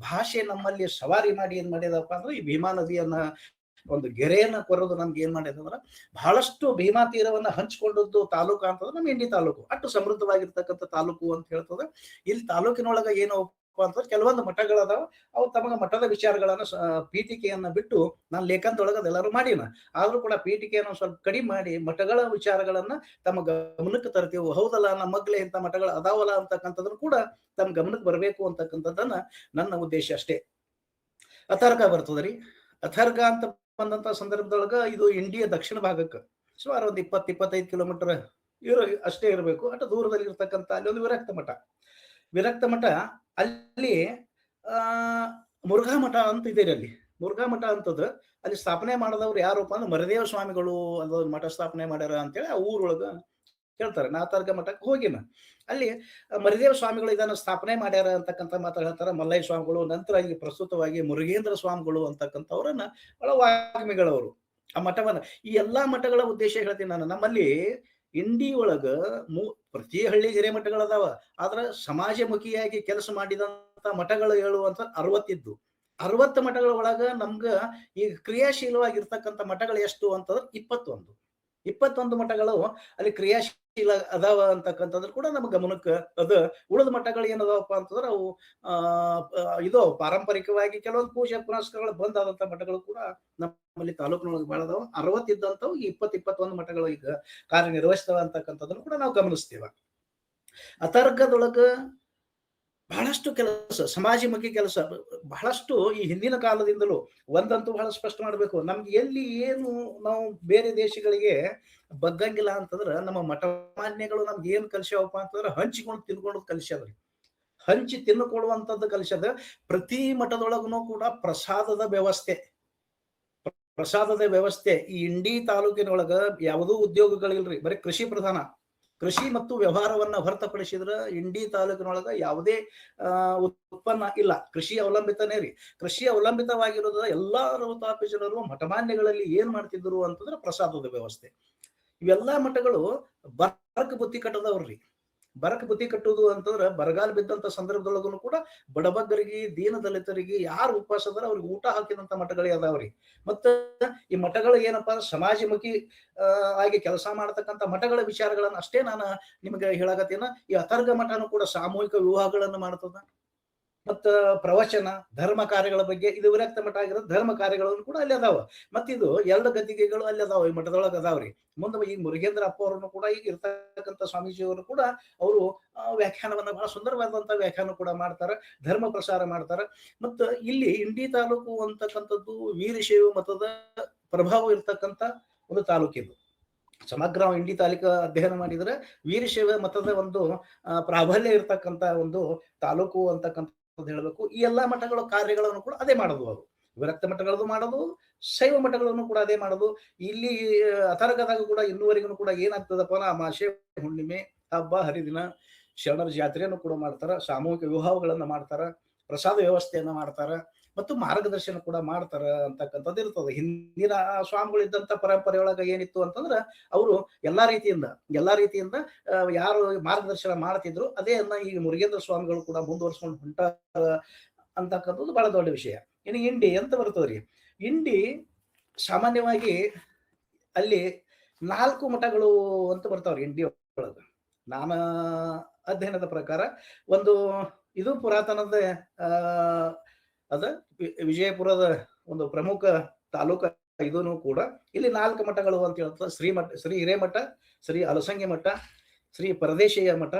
[SPEAKER 3] ಭಾಷೆ ನಮ್ಮಲ್ಲಿ ಸವಾರಿ ಮಾಡಿ ಏನ್ ಮಾಡಿದಪ್ಪ ಅಂದ್ರೆ ಈ ಭೀಮಾ ನದಿಯನ್ನ ಒಂದು ಗೆರೆಯನ್ನ ಕೊರೋದು ನಮ್ಗೆ ಏನ್ ಮಾಡಿದೆ ಅಂದ್ರೆ ಬಹಳಷ್ಟು ಭೀಮಾ ತೀರವನ್ನ ಹಂಚ್ಕೊಂಡದ್ದು ತಾಲೂಕು ಅಂತಂದ್ರೆ ನಮ್ಮ ಇಂಡಿ ತಾಲೂಕು ಅಷ್ಟು ಸಮೃದ್ಧವಾಗಿರ್ತಕ್ಕಂಥ ತಾಲೂಕು ಅಂತ ಹೇಳ್ತದೆ. ಇಲ್ಲಿ ತಾಲೂಕಿನೊಳಗ ಏನು ಅಂತಂದ್ರೆ ಕೆಲವೊಂದು ಮಠಗಳದಾವ. ಅವು ತಮಗೆ ಮಠದ ವಿಚಾರಗಳನ್ನ ಪೀಠಿಕೆಯನ್ನ ಬಿಟ್ಟು ನಾನು ಲೇಖನದೊಳಗ ಅದೆಲ್ಲರೂ ಮಾಡಿನ. ಆದ್ರೂ ಕೂಡ ಪೀಠಿಕೆಯನ್ನು ಸ್ವಲ್ಪ ಕಡಿಮೆ ಮಾಡಿ ಮಠಗಳ ವಿಚಾರಗಳನ್ನ ತಮ್ಮ ಗಮನಕ್ಕೆ ತರ್ತೀವಿ. ಹೌದಲ್ಲ, ನಮ್ಮ ಮಗ್ಲೆ ಇಂಥ ಮಠಗಳು ಅದಾವಲ್ಲ ಅಂತಕ್ಕಂಥದ್ದನ್ನು ಕೂಡ ತಮ್ಮ ಗಮನಕ್ಕೆ ಬರಬೇಕು ಅಂತಕ್ಕಂಥದ್ದನ್ನ ನನ್ನ ಉದ್ದೇಶ ಅಷ್ಟೇ. ಅಥರ್ಗ ಬರ್ತದ್ರಿ. ಅಥರ್ಗ ಅಂತ ಬಂದಂತ ಸಂದರ್ಭದೊಳಗ ಇದು ಇಂಡಿಯ ದಕ್ಷಿಣ ಭಾಗಕ್ಕೆ ಸುಮಾರು ಒಂದು 20-25 ಕಿಲೋಮೀಟರ್ ಅಷ್ಟೇ ಇರಬೇಕು. ಅಷ್ಟು ದೂರದಲ್ಲಿ ಇರ್ತಕ್ಕಂಥ ಅಲ್ಲಿ ಒಂದು ವಿರಕ್ತ ಮಠ ಅಲ್ಲಿ ಮುರುಘಾ ಮಠ ಅಂತ ಇದೆ. ಅಲ್ಲಿ ಮುರುಘಾ ಮಠ ಅಂತಂದ್ರೆ ಅಲ್ಲಿ ಸ್ಥಾಪನೆ ಮಾಡಿದವ್ರು ಯಾರಪ್ಪ ಅಂದ್ರೆ ಮರದೇವ ಸ್ವಾಮಿಗಳು ಅದೊಂದು ಮಠ ಸ್ಥಾಪನೆ ಮಾಡ್ಯಾರ ಅಂತೇಳಿ ಆ ಊರೊಳಗ ಹೇಳ್ತಾರೆ. ನಾ ಅಥರ್ಗ ಮಠಕ್ಕೆ ಹೋಗಿನ. ಅಲ್ಲಿ ಮರಿದೇವ ಸ್ವಾಮಿಗಳು ಇದನ್ನ ಸ್ಥಾಪನೆ ಮಾಡ್ಯಾರ ಅಂತಕ್ಕಂಥ ಮಾತು ಹೇಳ್ತಾರೆ. ಮಲ್ಲಯ್ಯ ಸ್ವಾಮಿಗಳು, ನಂತರ ಈಗ ಪ್ರಸ್ತುತವಾಗಿ ಮುರುಗೇಂದ್ರ ಸ್ವಾಮಿಗಳು ಅಂತಕ್ಕಂಥವ್ರನ್ನ ಬಹಳ ವಾಗ್ಮಿಗಳವರು. ಆ ಮಠವನ್ನ ಈ ಎಲ್ಲಾ ಮಠಗಳ ಉದ್ದೇಶ ಹೇಳ್ತೀನಿ ನಾನು. ನಮ್ಮಲ್ಲಿ ಇಂಡಿ ಒಳಗ ಪ್ರತಿ ಹಳ್ಳಿ ಹಿರೇ ಮಠಗಳದಾವ. ಆದ್ರ ಸಮಾಜಮುಖಿಯಾಗಿ ಕೆಲಸ ಮಾಡಿದಂತ ಮಠಗಳು ಹೇಳುವಂತ 60 ಮಠಗಳ ಒಳಗ ನಮ್ಗ ಈಗ ಕ್ರಿಯಾಶೀಲವಾಗಿರ್ತಕ್ಕಂಥ ಮಠಗಳು ಎಷ್ಟು ಅಂತಂದ್ರೆ 21 ಮಠಗಳು ಅಲ್ಲಿ ಕ್ರಿಯಾಶೀಲ ಅದಾವ ಅಂತಕ್ಕಂಥದ್ರ ಕೂಡ ನಮ್ಮ ಗಮನಕ್ಕೆ ಅದ. ಉಳಿದ ಮಠಗಳು ಏನದಾವಪ್ಪ ಅಂತಂದ್ರೆ ಅವು ಇದು ಪಾರಂಪರಿಕವಾಗಿ ಕೆಲವೊಂದು ಪೂಜೆ ಪುನಸ್ಕಾರಗಳು ಬಂದಾದಂತ ಮಠಗಳು ಕೂಡ ನಮ್ಮಲ್ಲಿ ತಾಲೂಕಿನೊಳಗೆ ಬಹಳ ಅದಾವ. 60 ಇದ್ದಂಥವು 20-21 ಮಠಗಳು ಈಗ ಕಾರ್ಯನಿರ್ವಹಿಸ್ತವ ಅಂತಕ್ಕಂಥದ್ದನ್ನು ಕೂಡ ನಾವು ಗಮನಿಸ್ತೇವೆ. ಅಥರ್ಗದೊಳಗ ಬಹಳಷ್ಟು ಕೆಲಸ, ಸಮಾಜಮುಖಿ ಕೆಲಸ ಬಹಳಷ್ಟು ಈ ಹಿಂದಿನ ಕಾಲದಿಂದಲೂ ಒಂದಂತೂ ಬಹಳ ಸ್ಪಷ್ಟ ಮಾಡ್ಬೇಕು. ನಮ್ಗೆ ಎಲ್ಲಿ ಏನು ನಾವು ಬೇರೆ ದೇಶಗಳಿಗೆ ಬಗ್ಗಂಗಿಲ್ಲ ಅಂತಂದ್ರ ನಮ್ಮ ಮಠಮಾನ್ಯಗಳು ನಮ್ಗೆ ಏನ್ ಕಲಿಸ್ಯಾವಪ್ಪ ಅಂತಂದ್ರೆ ಹಂಚಿಕೊಂಡು ತಿನ್ಕೊಂಡು ಕಲಿಸ್ಯಾವ್ರಿ. ಹಂಚಿ ತಿನ್ನುಕೊಡುವಂತದ್ದು ಕಲಿಸ್ಯದ. ಪ್ರತಿ ಮಠದೊಳಗೂ ಕೂಡ ಪ್ರಸಾದದ ವ್ಯವಸ್ಥೆ ಪ್ರಸಾದದ ವ್ಯವಸ್ಥೆ ಈ ಇಂಡಿ ತಾಲೂಕಿನೊಳಗ ಯಾವುದೂ ಉದ್ಯೋಗಗಳಿಲ್ರಿ, ಬರೀ ಕೃಷಿ ಪ್ರಧಾನ. ಕೃಷಿ ಮತ್ತು ವ್ಯವಹಾರವನ್ನ ಹೊರತುಪಡಿಸಿದ್ರ ಇಂಡಿ ತಾಲೂಕಿನೊಳಗ ಯಾವುದೇ ಉತ್ಪನ್ನ ಇಲ್ಲ, ಕೃಷಿ ಅವಲಂಬಿತನೇ ರೀ. ಕೃಷಿ ಅವಲಂಬಿತವಾಗಿರೋದ ಎಲ್ಲಾ ರೌತಾಪಿ ಜನರು ಮಠಮಾನ್ಯಗಳಲ್ಲಿ ಏನ್ ಮಾಡ್ತಿದ್ರು ಅಂತಂದ್ರೆ ಪ್ರಸಾದದ ವ್ಯವಸ್ಥೆ. ಇವೆಲ್ಲಾ ಮಠಗಳು ಬರಕ್ ಬುತ್ತಿ ಕಟ್ಟದವ್ರಿ. ಬರಕ್ ಬುತ್ತಿ ಕಟ್ಟುವುದು ಅಂತಂದ್ರ ಬರಗಾಲ ಬಿದ್ದಂತ ಸಂದರ್ಭದೊಳಗೂ ಕೂಡ ಬಡಬಗ್ಗರಿಗೆ, ದೀನ ದಲಿತರಿಗೆ ಯಾರು ಉಪವಾಸ ಅದಾರ ಅವ್ರಿಗೆ ಊಟ ಹಾಕಿದಂತ ಮಠಗಳೇ ಅದಾವ್ರಿ. ಮತ್ತ ಈ ಮಠಗಳು ಏನಪ್ಪಾ ಸಮಾಜಮುಖಿ ಆಗಿ ಕೆಲಸ ಮಾಡತಕ್ಕಂತ ಮಠಗಳ ವಿಚಾರಗಳನ್ನ ಅಷ್ಟೇ ನಾನು ನಿಮ್ಗೆ ಹೇಳಕತ್ತೀನ. ಈ ಅಥರ್ಗ ಮಠನು ಕೂಡ ಸಾಮೂಹಿಕ ವಿವಾಹಗಳನ್ನು ಮಾಡ್ತದ, ಮತ್ತ ಪ್ರವಚನ, ಧರ್ಮ ಕಾರ್ಯಗಳ ಬಗ್ಗೆ. ಇದು ವಿರಕ್ತ ಮಠ ಆಗಿರೋದು, ಧರ್ಮ ಕಾರ್ಯಗಳನ್ನು ಕೂಡ ಅಲ್ಲಿ ಅದಾವ. ಮತ್ತಿದು ಎರಡು ಗದ್ದಿಗೆಗಳು ಅಲ್ಲಿ ಅದಾವ, ಈ ಮಠದೊಳಗೆ ಅದಾವ್ರಿ. ಮುಂದೆ ಈಗ ಮುರುಗೇಂದ್ರ ಅಪ್ಪ ಅವರನ್ನು ಕೂಡ ಈಗ ಇರ್ತಕ್ಕಂಥ ಸ್ವಾಮೀಜಿಯವರು ಕೂಡ ಅವರು ವ್ಯಾಖ್ಯಾನವನ್ನ ಬಹಳ ಸುಂದರವಾದಂತ ವ್ಯಾಖ್ಯಾನ ಕೂಡ ಮಾಡ್ತಾರ, ಧರ್ಮ ಪ್ರಸಾರ ಮಾಡ್ತಾರ. ಮತ್ತ ಇಲ್ಲಿ ಇಂಡಿ ತಾಲೂಕು ಅಂತಕ್ಕಂಥದ್ದು ವೀರಶೈವ ಮತದ ಪ್ರಭಾವ ಇರ್ತಕ್ಕಂಥ ಒಂದು ತಾಲೂಕಿದು. ಸಮಗ್ರ ಇಂಡಿ ತಾಲೂಕು ಅಧ್ಯಯನ ಮಾಡಿದ್ರೆ ವೀರಶೈವ ಮತದ ಒಂದು ಪ್ರಾಬಲ್ಯ ಇರ್ತಕ್ಕಂಥ ಒಂದು ತಾಲೂಕು ಅಂತಕ್ಕಂಥ ಹೇಳ್ಬೇಕು. ಈ ಎಲ್ಲಾ ಮಠಗಳ ಕಾರ್ಯಗಳನ್ನು ಕೂಡ ಅದೇ ಮಾಡೋದು. ಅವರು ವಿರಕ್ತ ಮಠಗಳದ್ದು ಮಾಡೋದು, ಶೈವ ಮಠಗಳನ್ನು ಕೂಡ ಅದೇ ಮಾಡೋದು. ಇಲ್ಲಿ ಅಥರ್ಗದಾಗ ಕೂಡ ಇನ್ನುವರೆಗೂ ಕೂಡ ಏನಾಗ್ತದಪ್ಪ, ಅಮಾವಾಸ್ಯೆ, ಹುಣ್ಣಿಮೆ, ಹಬ್ಬ ಹರಿದಿನ, ಶರಣರ ಜಾತ್ರೆಯನ್ನು ಕೂಡ ಮಾಡ್ತಾರ, ಸಾಮೂಹಿಕ ವಿವಾಹಗಳನ್ನ ಮಾಡ್ತಾರ, ಪ್ರಸಾದ ವ್ಯವಸ್ಥೆಯನ್ನ ಮಾಡ್ತಾರ, ಮತ್ತು ಮಾರ್ಗದರ್ಶನ ಕೂಡ ಮಾಡ್ತಾರ ಅಂತಕ್ಕಂಥದ್ದು ಇರ್ತದೆ. ಹಿಂದಿನ ಸ್ವಾಮಿಗಳಿದ್ದಂತ ಪರಂಪರೆಯೊಳಗ ಏನಿತ್ತು ಅಂತಂದ್ರ ಅವರು ಎಲ್ಲಾ ರೀತಿಯಿಂದ ಯಾರು ಮಾರ್ಗದರ್ಶನ ಮಾಡ್ತಿದ್ರು ಅದೇ ಈ ಮುರುಗೇಂದ್ರ ಸ್ವಾಮಿಗಳು ಕೂಡ ಮುಂದುವರ್ಸ್ಕೊಂಡು ಹೊಂಟಾರ ಅಂತಕ್ಕಂಥದ್ದು ಬಹಳ ದೊಡ್ಡ ವಿಷಯ. ಇನ್ನು ಇಂಡಿ ಅಂತ ಬರ್ತದ್ರಿ. ಇಂಡಿ ಸಾಮಾನ್ಯವಾಗಿ ಅಲ್ಲಿ 4 ಮಠಗಳು ಅಂತ ಬರ್ತಾವ್ರಿ ಇಂಡಿ ಒಳಗ. ನಾನು ಅಧ್ಯಯನದ ಪ್ರಕಾರ ಒಂದು ಇದು ಪುರಾತನದ ಅದ ವಿಜಯಪುರದ ಒಂದು ಪ್ರಮುಖ ತಾಲೂಕ ಇದೂ ಕೂಡ. ಇಲ್ಲಿ 4 ಮಠಗಳು ಅಂತ ಹೇಳ್ತಾರೆ. ಶ್ರೀ ಹಿರೇಮಠ, ಶ್ರೀ ಅಲಸಂಗಿ ಮಠ, ಶ್ರೀ ಪರದೇಶಿಯ ಮಠ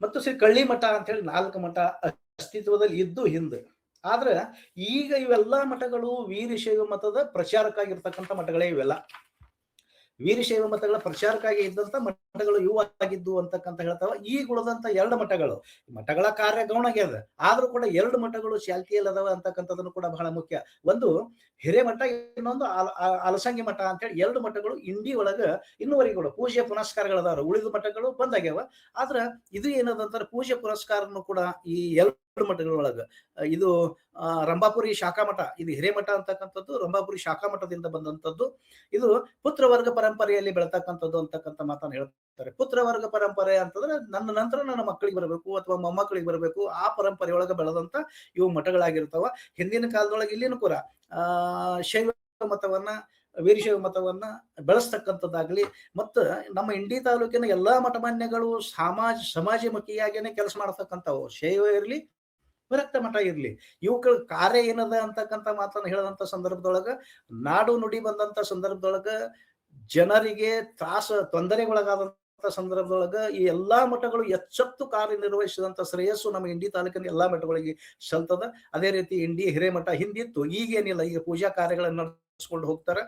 [SPEAKER 3] ಮತ್ತು ಶ್ರೀ ಕಳ್ಳಿ ಮಠ ಅಂತ ಹೇಳಿ 4 ಮಠ ಅಸ್ತಿತ್ವದಲ್ಲಿ ಇದ್ದು ಹಿಂದೆ. ಆದ್ರೆ ಈಗ ಇವೆಲ್ಲಾ ಮಠಗಳು ವೀರಶೈವ ಮತದ ಪ್ರಚಾರಕ್ಕಾಗಿರ್ತಕ್ಕಂಥ ಮಠಗಳೇ ಇವೆಲ್ಲ. ವೀರಶೈವ ಮತಗಳ ಪ್ರಚಾರಕ್ಕಾಗಿ ಇದ್ದಂತ ಮಠಗಳು ಇವು ಆಗಿದ್ದು ಅಂತಕ್ಕಂತ ಹೇಳ್ತಾವ. ಈಗ ಉಳಿದಂತ 2 ಮಠಗಳು, ಮಠಗಳ ಕಾರ್ಯ ಗೌಣಾಗ್ಯದ, ಆದ್ರೂ ಕೂಡ 2 ಮಠಗಳು ಚಾಲ್ತಿಯಲ್ಲಿ ಅದಾವ ಅಂತಕ್ಕಂಥದನ್ನು ಕೂಡ ಬಹಳ ಮುಖ್ಯ. ಒಂದು ಹಿರೇಮಠ, ಇನ್ನೊಂದು ಅಲಸಂಗಿ ಮಠ ಅಂತ ಹೇಳಿ 2 ಮಠಗಳು ಇಂಡಿ ಒಳಗ ಇನ್ನುವರೆಗೂ ಕೂಡ ಪೂಜೆ ಪುನಸ್ಕಾರಗಳದಾವ. ಉಳಿದ ಮಠಗಳು ಬಂದಾಗ್ಯಾವ. ಆದ್ರ ಇದು ಏನದಂತಾರೆ, ಪೂಜೆ ಪುರಸ್ಕಾರನು ಕೂಡ ಈ 2 ಮಠಗಳೊಳಗ. ಇದು ರಂಭಾಪುರಿ ಶಾಖಾ ಮಠ, ಇದು ಹಿರೇಮಠ ಅಂತಕ್ಕಂಥದ್ದು ರಂಭಾಪುರಿ ಶಾಖಾ ಮಠದಿಂದ ಬಂದಂತದ್ದು. ಇದು ಪುತ್ರವರ್ಗ ಪರಂಪರೆಯಲ್ಲಿ ಬೆಳತಕ್ಕಂಥದ್ದು ಅಂತಕ್ಕಂಥ ಮಾತನ್ನ ಹೇಳ್ತಾರೆ. ಪುತ್ರವರ್ಗ ಪರಂಪರೆ ಅಂತಂದ್ರೆ ನನ್ನ ನಂತರ ನನ್ನ ಮಕ್ಕಳಿಗೆ ಬರಬೇಕು ಅಥವಾ ಮೊಮ್ಮಕ್ಕಳಿಗೆ ಬರಬೇಕು, ಆ ಪರಂಪರೆಯೊಳಗ ಬೆಳೆದಂತ ಇವು ಮಠಗಳಾಗಿರ್ತಾವ. ಹಿಂದಿನ ಕಾಲದೊಳಗೆ ಇಲ್ಲಿನೂ ಕೂಡ ಶೈವ ಮತವನ್ನ, ವೀರಶೈವ ಮತವನ್ನ ಬೆಳೆಸ್ತಕ್ಕಂಥದ್ದಾಗ್ಲಿ, ಮತ್ತು ನಮ್ಮ ಇಂಡಿ ತಾಲೂಕಿನ ಎಲ್ಲಾ ಮಠಮಾನ್ಯಗಳು ಸಮಾಜಮುಖಿಯಾಗೇನೆ ಕೆಲಸ ಮಾಡತಕ್ಕಂಥವು. ಶೈವ ಇರ್ಲಿ, ವಿರಕ್ತ ಮಠ ಇರ್ಲಿ, ಇವುಗಳ ಕಾರ್ಯ ಏನದ ಅಂತಕ್ಕಂಥ ಮಾತನ್ನ ಹೇಳದಂತ ಸಂದರ್ಭದೊಳಗ, ನಾಡು ನುಡಿ ಬಂದಂತ ಸಂದರ್ಭದೊಳಗ, ಜನರಿಗೆ ತೊಂದರೆಗೊಳಗಾದಂತ ಸಂದರ್ಭದೊಳಗ ಈ ಎಲ್ಲಾ ಮಠಗಳು ಎಚ್ಚೆತ್ತು ಕಾರ್ಯನಿರ್ವಹಿಸಿದಂತ ಶ್ರೇಯಸ್ಸು ನಮ್ಮ ಇಂಡಿ ತಾಲೂಕಿನ ಎಲ್ಲಾ ಮಠಗಳಿಗೆ ಸಲ್ತದ. ಅದೇ ರೀತಿ ಇಂಡಿ ಹಿರೇಮಠ ಹಿಂದಿತ್ತು, ಈಗೇನಿಲ್ಲ. ಈಗ ಪೂಜಾ ಕಾರ್ಯಗಳನ್ನ ನಡೆಸ್ಕೊಂಡು ಹೋಗ್ತಾರ.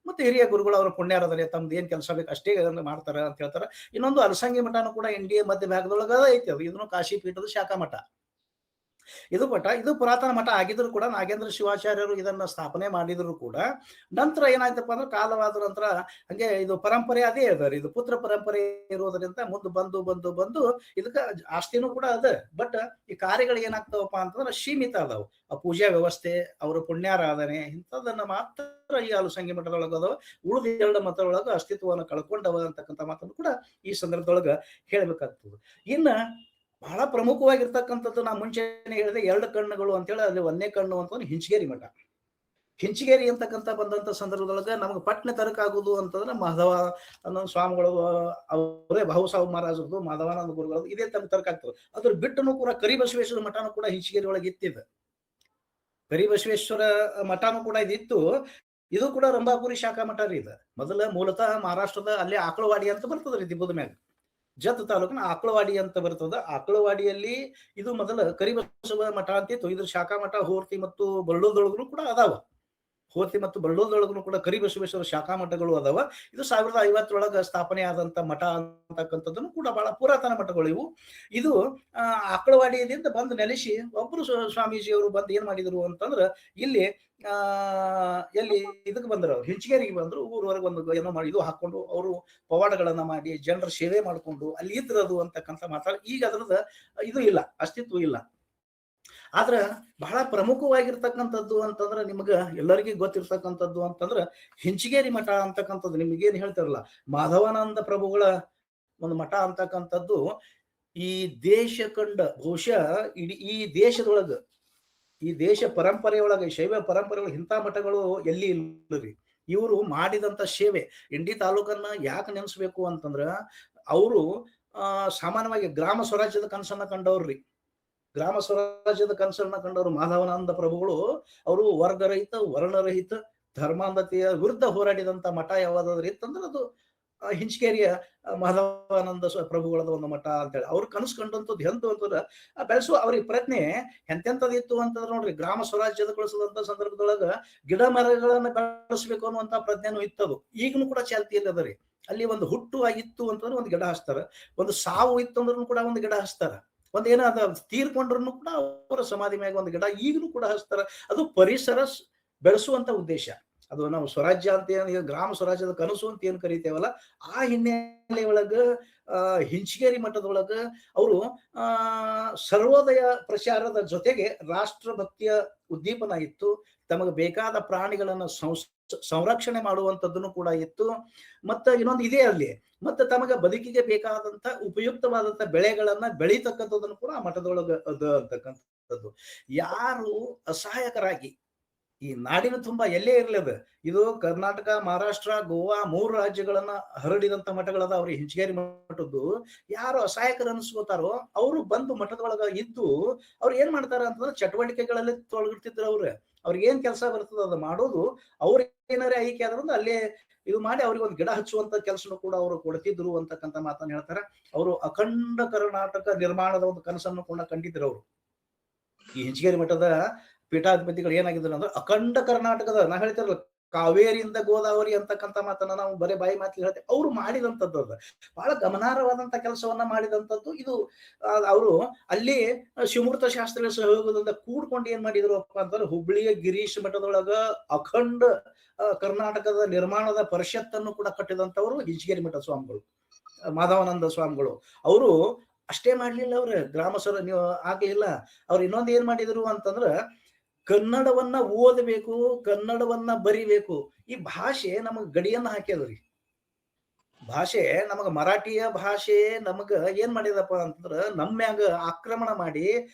[SPEAKER 3] ಮತ್ತೆ ಹಿರಿಯ ಗುರುಗಳು ಅವರ ಪುಣ್ಯಾರಾಧನೆ ತಮ್ದು ಏನ್ ಕೆಲಸ ಬೇಕು ಅಷ್ಟೇ ಮಾಡ್ತಾರ ಅಂತ ಹೇಳ್ತಾರ. ಇನ್ನೊಂದು ಅಲಸಂಗಿ ಮಠನೂ ಕೂಡ ಇಂಡಿಯ ಮಧ್ಯ ಭಾಗದೊಳಗ ಐತಿ. ಅದು ಇದನ್ನು ಕಾಶಿ ಪೀಠದ ಶಾಖಾ ಮಠ. ಇದು ಪುರಾತನ ಮಠ ಆಗಿದ್ರು ಕೂಡ ನಾಗೇಂದ್ರ ಶಿವಾಚಾರ್ಯರು ಇದನ್ನ ಸ್ಥಾಪನೆ ಮಾಡಿದ್ರು ಕೂಡ ನಂತರ ಏನಾಯ್ತಪ್ಪ ಅಂದ್ರೆ ಕಾಲವಾದ ನಂತರ ಹಂಗೆ ಇದು ಪರಂಪರೆ ಅದೇ ಅದ. ಇದು ಪುತ್ರ ಪರಂಪರೆ ಇರೋದ್ರಿಂದ ಮುಂದೆ ಬಂದು ಇದಕ್ಕ ಆಸ್ತಿನೂ ಕೂಡ ಅದ. ಬಟ್ ಈ ಕಾರ್ಯಗಳು ಏನಾಗ್ತಾವಪ್ಪ ಅಂತಂದ್ರೆ ಸೀಮಿತ ಅದಾವ. ಆ ಪೂಜಾ ವ್ಯವಸ್ಥೆ, ಅವರ ಪುಣ್ಯಾರಾಧನೆ ಇಂಥದನ್ನ ಮಾತ್ರ ಈ ಅಲಸಂಗಿ ಮಠದೊಳಗ ಅದಾವ. ಉಳಿದ 2 ಮಠದೊಳಗ ಅಸ್ತಿತ್ವವನ್ನು ಕಳ್ಕೊಂಡವ ಅಂತಕ್ಕಂಥ ಮಾತನ್ನು ಕೂಡ ಈ ಸಂದರ್ಭದೊಳಗ ಹೇಳ್ಬೇಕಾಗ್ತದೆ. ಇನ್ನ ಬಹಳ ಪ್ರಮುಖವಾಗಿರ್ತಕ್ಕಂಥದ್ದು ನಾ ಮುಂಚೆನೆ ಹೇಳಿದೆ, 2 ಕಣ್ಣುಗಳು ಅಂತೇಳಿ. ಅಲ್ಲಿ 1ನೇ ಕಣ್ಣು ಅಂತ ಹಿಂಚಗೇರಿ ಮಠ. ಹಿಂಚಗೇರಿ ಅಂತಕ್ಕಂಥ ಬಂದಂತ ಸಂದರ್ಭದೊಳಗ ನಮ್ಗೆ ಪಟ್ನೆ ತರಕಾಗುದು ಅಂತಂದ್ರೆ ಮಾಧವ ಅನ್ನೋ ಸ್ವಾಮಿಗಳು, ಅವರೇ ಬಹುಸಾವು ಮಹಾರಾಜರದು, ಮಾಧವಾನಂದ ಗುರುಗಳದ್ದು ಇದೇ ತರಕಾಗ್ತದೆ. ಅದ್ರ ಬಿಟ್ಟನು ಕೂಡ ಕರಿಬಸವೇಶ್ವರ ಮಠನೂ ಕೂಡ ಹಿಂಚಗೇರಿ ಒಳಗೆ ಇತ್ತಿದೆ. ಕರಿಬಸವೇಶ್ವರ ಮಠನೂ ಕೂಡ ಇದಿತ್ತು. ಇದು ಕೂಡ ರಂಭಾಪುರಿ ಶಾಖಾ ಮಠ ರೀ. ಇದು ಮೊದಲ ಮೂಲತಃ ಮಹಾರಾಷ್ಟ್ರದ ಅಲ್ಲೇ ಆಕಳವಾಡಿ ಅಂತ ಬರ್ತದ್ರಿ, ದಿಬ್ಬದ ಮ್ಯಾಗ ಜತ್ ತಾಲೂಕಿನ ಆಕಳವಾಡಿ ಅಂತ ಬರ್ತದ. ಆಕಳವಾಡಿಯಲ್ಲಿ ಇದು ಮೊದಲ ಕರಿಬಸವ ಮಠ ಅಂತಿತ್ತು. ಇದ್ರ ಶಾಖಾ ಮಠ ಹೋರ್ತಿ ಮತ್ತು ಬರಡೂದೊಳಗೂ ಕೂಡ ಅದಾವ. ಹೋತಿ ಮತ್ತು ಬಳ್ಳೂರದೊಳಗೂ ಕೂಡ ಕರಿಬಸವೇಶ್ವರ ಶಾಖಾ ಮಠಗಳು ಅದಾವ. ಇದು 1050 ಸ್ಥಾಪನೆ ಆದಂತ ಮಠ ಅಂತಕ್ಕಂಥದ್ದನ್ನು ಕೂಡ ಬಹಳ ಪುರಾತನ ಮಠಗಳು ಇವು. ಇದು ಆಕಳವಾಡಿಯಿಂದ ಬಂದು ನೆಲೆಸಿ ಒಬ್ರು ಸ್ವಾಮೀಜಿಯವರು ಬಂದು ಏನ್ ಮಾಡಿದ್ರು ಅಂತಂದ್ರ ಇಲ್ಲಿ ಎಲ್ಲಿ ಇದಕ್ಕೆ ಬಂದ್ರು, ಅವ್ರು ಹಿಂಚಗೇರಿಗೆ ಬಂದ್ರು. ಊರವರೆಗೆ ಒಂದು ಏನೋ ಮಾಡಿ ಇದು ಹಾಕೊಂಡು ಅವರು ಪವಾಡಗಳನ್ನ ಮಾಡಿ ಜನರ ಸೇವೆ ಮಾಡ್ಕೊಂಡು ಅಲ್ಲಿ ಇದ್ರದು ಅಂತಕ್ಕಂಥ ಮಾತಾಡಿ ಈಗ ಅದ್ರದ ಇದು ಇಲ್ಲ, ಅಸ್ತಿತ್ವ ಇಲ್ಲ. ಆದ್ರ ಬಹಳ ಪ್ರಮುಖವಾಗಿರ್ತಕ್ಕಂಥದ್ದು ಅಂತಂದ್ರ ನಿಮ್ಗ ಎಲ್ಲರಿಗೂ ಗೊತ್ತಿರ್ತಕ್ಕಂಥದ್ದು ಅಂತಂದ್ರ ಹಿಂಚಗೇರಿ ಮಠ ಅಂತಕ್ಕಂಥದ್ದು. ನಿಮ್ಗೇನ್ ಹೇಳ್ತಾರಲ್ಲ ಮಾಧವಾನಂದ ಪ್ರಭುಗಳ ಒಂದು ಮಠ ಅಂತಕ್ಕಂಥದ್ದು ಈ ದೇಶ ಕಂಡ ಬಹುಶಃ ಈ ದೇಶದೊಳಗ, ಈ ದೇಶ ಪರಂಪರೆಯೊಳಗೆ, ಶೈವ ಪರಂಪರೆಯೊಳಗೆ ಇಂಥ ಮಠಗಳು ಎಲ್ಲಿ ಇಲ್ಲರಿ. ಇವರು ಮಾಡಿದಂತ ಸೇವೆ. ಇಂಡಿ ತಾಲೂಕನ್ನ ಯಾಕೆ ನೆನೆಸ್ಬೇಕು ಅಂತಂದ್ರ ಅವರು ಸಾಮಾನ್ಯವಾಗಿ ಗ್ರಾಮ ಸ್ವರಾಜ್ಯದ ಕನಸನ್ನ ಕಂಡವ್ರಿ. ಗ್ರಾಮ ಸ್ವರಾಜ್ಯದ ಕನಸನ್ನ ಕಂಡವರು ಮಾಧವಾನಂದ ಪ್ರಭುಗಳು. ಅವರು ವರ್ಗರಹಿತ, ವರ್ಣರಹಿತ, ಧರ್ಮಾಂಧತೆಯ ವಿರುದ್ಧ ಹೋರಾಡಿದಂತ ಮಠ ಯಾವ್ದಾದ್ರು ಇತ್ತಂದ್ರೆ ಅದು ಹಿಂಚಗೇರಿಯ ಮಾಧವಾನಂದ ಪ್ರಭುಗಳದ ಒಂದು ಮಠ ಅಂತೇಳಿ ಅವ್ರು ಕನಸು ಕಂಡಂತದ್ದು ಎಂತು ಅಂತಂದ್ರ ಬೆಳೆಸುವ ಅವ್ರಿಗೆ ಪ್ರಜ್ಞೆ ಎಂತೆಂತದಿತ್ತು ಅಂತಂದ್ರೆ ನೋಡ್ರಿ, ಗ್ರಾಮ ಸ್ವರಾಜ್ಯದ ಕಳಿಸದಂತ ಸಂದರ್ಭದೊಳಗ ಗಿಡ ಮರಗಳನ್ನ ಬೆಳೆಸ್ಬೇಕು ಅನ್ನುವಂತ ಪ್ರಜ್ಞೆನೂ ಇತ್ತದು. ಈಗಲೂ ಕೂಡ ಚಾಲ್ತಿಯಲ್ಲಿ ಅದರಿ. ಅಲ್ಲಿ ಒಂದು ಹುಟ್ಟು ಆಗಿತ್ತು ಅಂತಂದ್ರೆ ಒಂದು ಗಿಡ ಹಚ್ತಾರ, ಒಂದು ಸಾವು ಇತ್ತು ಅಂದ್ರೂ ಕೂಡ ಒಂದು ಗಿಡ ಹಚ್ತಾರ, ಒಂದ್ ಏನಾದ ತೀರ್ಕೊಂಡ್ರು ಕೂಡ ಅವರ ಸಮಾಧಿ ಮ್ಯಾಗ ಒಂದು ಗಿಡ ಈಗಲೂ ಕೂಡ ಹಚ್ತಾರ. ಅದು ಪರಿಸರ ಬೆಳೆಸುವಂತ ಉದ್ದೇಶ. ಅದು ನಾವು ಸ್ವರಾಜ್ಯ ಅಂತ ಏನ್ ಗ್ರಾಮ ಸ್ವರಾಜ್ಯದ ಕನಸು ಅಂತ ಏನ್ ಕರಿತೇವಲ್ಲ, ಆ ಹಿನ್ನೆಲೆ ಒಳಗ ಹಿಂಚಗೇರಿ ಮಠದೊಳಗ ಅವರು ಸರ್ವೋದಯ ಪ್ರಚಾರದ ಜೊತೆಗೆ ರಾಷ್ಟ್ರಭಕ್ತಿಯ ಉದ್ದೀಪನ ಇತ್ತು. ತಮಗೆ ಬೇಕಾದ ಪ್ರಾಣಿಗಳನ್ನ ಸಂರಕ್ಷಣೆ ಮಾಡುವಂತದ್ದನ್ನು ಕೂಡ ಇತ್ತು. ಮತ್ತ ಇನ್ನೊಂದು ಇದೆ ಅಲ್ಲಿ, ಮತ್ತೆ ತಮಗೆ ಬದುಕಿಗೆ ಬೇಕಾದಂತ ಉಪಯುಕ್ತವಾದಂತ ಬೆಳೆಗಳನ್ನ ಬೆಳೀತಕ್ಕಂಥದ್ದನ್ನು ಕೂಡ ಆ ಮಠದೊಳಗ ಅದ ಅಂತಕ್ಕಂಥದ್ದು. ಯಾರು ಅಸಹಾಯಕರಾಗಿ ಈ ನಾಡಿನ ತುಂಬಾ ಎಲ್ಲೇ ಇರ್ಲದ, ಇದು ಕರ್ನಾಟಕ, ಮಹಾರಾಷ್ಟ್ರ, ಗೋವಾ 3 ರಾಜ್ಯಗಳನ್ನ ಹರಡಿದಂತ ಮಠಗಳದ ಅವ್ರ ಹಿಂಚಗೇರಿ ಮಠದ್ದು. ಯಾರು ಅಸಹಾಯಕರು ಅನಿಸ್ಕೋತಾರೋ ಅವರು ಬಂದು ಮಠದೊಳಗ ಇದ್ದು ಅವ್ರು ಏನ್ ಮಾಡ್ತಾರ ಅಂತಂದ್ರೆ ಚಟುವಟಿಕೆಗಳಲ್ಲಿ ತೊಳಗಿರ್ತಿದ್ರು. ಅವ್ರಿಗೆ ಏನ್ ಕೆಲಸ ಬರ್ತದ ಅದು ಮಾಡೋದು. ಅವ್ರ ಏನಾರೇ ಆಯ್ಕೆ ಆದ್ರಿಂದ ಅಲ್ಲೇ ಇದು ಮಾಡಿ ಅವ್ರಿಗೆ ಒಂದು ಗಿಡ ಹಚ್ಚುವಂತ ಕೆಲಸನೂ ಕೂಡ ಅವರು ಕೊಡ್ತಿದ್ರು ಅಂತಕ್ಕಂಥ ಮಾತನ್ನ ಹೇಳ್ತಾರೆ. ಅವರು ಅಖಂಡ ಕರ್ನಾಟಕ ನಿರ್ಮಾಣದ ಒಂದು ಕನಸನ್ನು ಕೂಡ ಕಂಡಿದ್ರು. ಅವರು ಈ ಹಿಂಚಗೇರಿ ಮಠದ ಪೀಠಾಧಿಪತಿಗಳು ಏನಾಗಿದ್ರು ಅಂದ್ರೆ ಅಖಂಡ ಕರ್ನಾಟಕದ, ನಾ ಹೇಳ್ತಿರಲ್ಲ ಕಾವೇರಿಯಿಂದ ಗೋದಾವರಿ ಅಂತಕ್ಕಂಥ ಮಾತನ್ನ ನಾವು ಬರೇ ಬಾಯಿ ಮಾತಲ್ಲಿ ಹೇಳ್ತೇವೆ. ಅವ್ರು ಮಾಡಿದಂಥದ್ದು ಅದು ಬಹಳ ಗಮನಾರ್ಹವಾದಂತ ಕೆಲಸವನ್ನ ಮಾಡಿದಂಥದ್ದು. ಇದು ಅವರು ಅಲ್ಲಿ ಶಿವಮೂರ್ತ ಶಾಸ್ತ್ರಿಗಳ ಸಹಯೋಗದಿಂದ ಕೂಡ್ಕೊಂಡು ಏನ್ ಮಾಡಿದ್ರಪ್ಪ ಅಂತಂದ್ರೆ ಹುಬ್ಳಿಯ ಗಿರೀಶ್ ಮಠದೊಳಗ ಅಖಂಡ ಕರ್ನಾಟಕದ ನಿರ್ಮಾಣದ ಪರಿಷತ್ತನ್ನು ಕೂಡ ಕಟ್ಟಿದಂಥವ್ರು ಹಿಂಚಗೇರಿ ಮಠ ಸ್ವಾಮಿಗಳು, ಮಾಧವಾನಂದ ಸ್ವಾಮಿಗಳು. ಅವರು ಅಷ್ಟೇ ಮಾಡ್ಲಿಲ್ಲ, ಅವ್ರ ಗ್ರಾಮಸ್ಥರ ನೀವು ಆಗ್ಲಿಲ್ಲ. ಅವ್ರು ಇನ್ನೊಂದು ಏನ್ ಮಾಡಿದ್ರು ಅಂತಂದ್ರ ಕನ್ನಡವನ್ನ ಓದಬೇಕು, ಕನ್ನಡವನ್ನ ಬರಿಬೇಕು. ಈ ಭಾಷೆ ನಮಗ್ ಗಡಿಯನ್ನ ಹಾಕ್ಯದ್ರಿ. ಭಾಷೆ ನಮಗ ಮರಾಠಿಯ ಭಾಷೆ ನಮಗ ಏನ್ ಮಾಡಿದಪ್ಪ ಅಂತಂದ್ರ ನಮ್ಮ್ಯಾಗ ಆಕ್ರಮಣ ಮಾಡಿ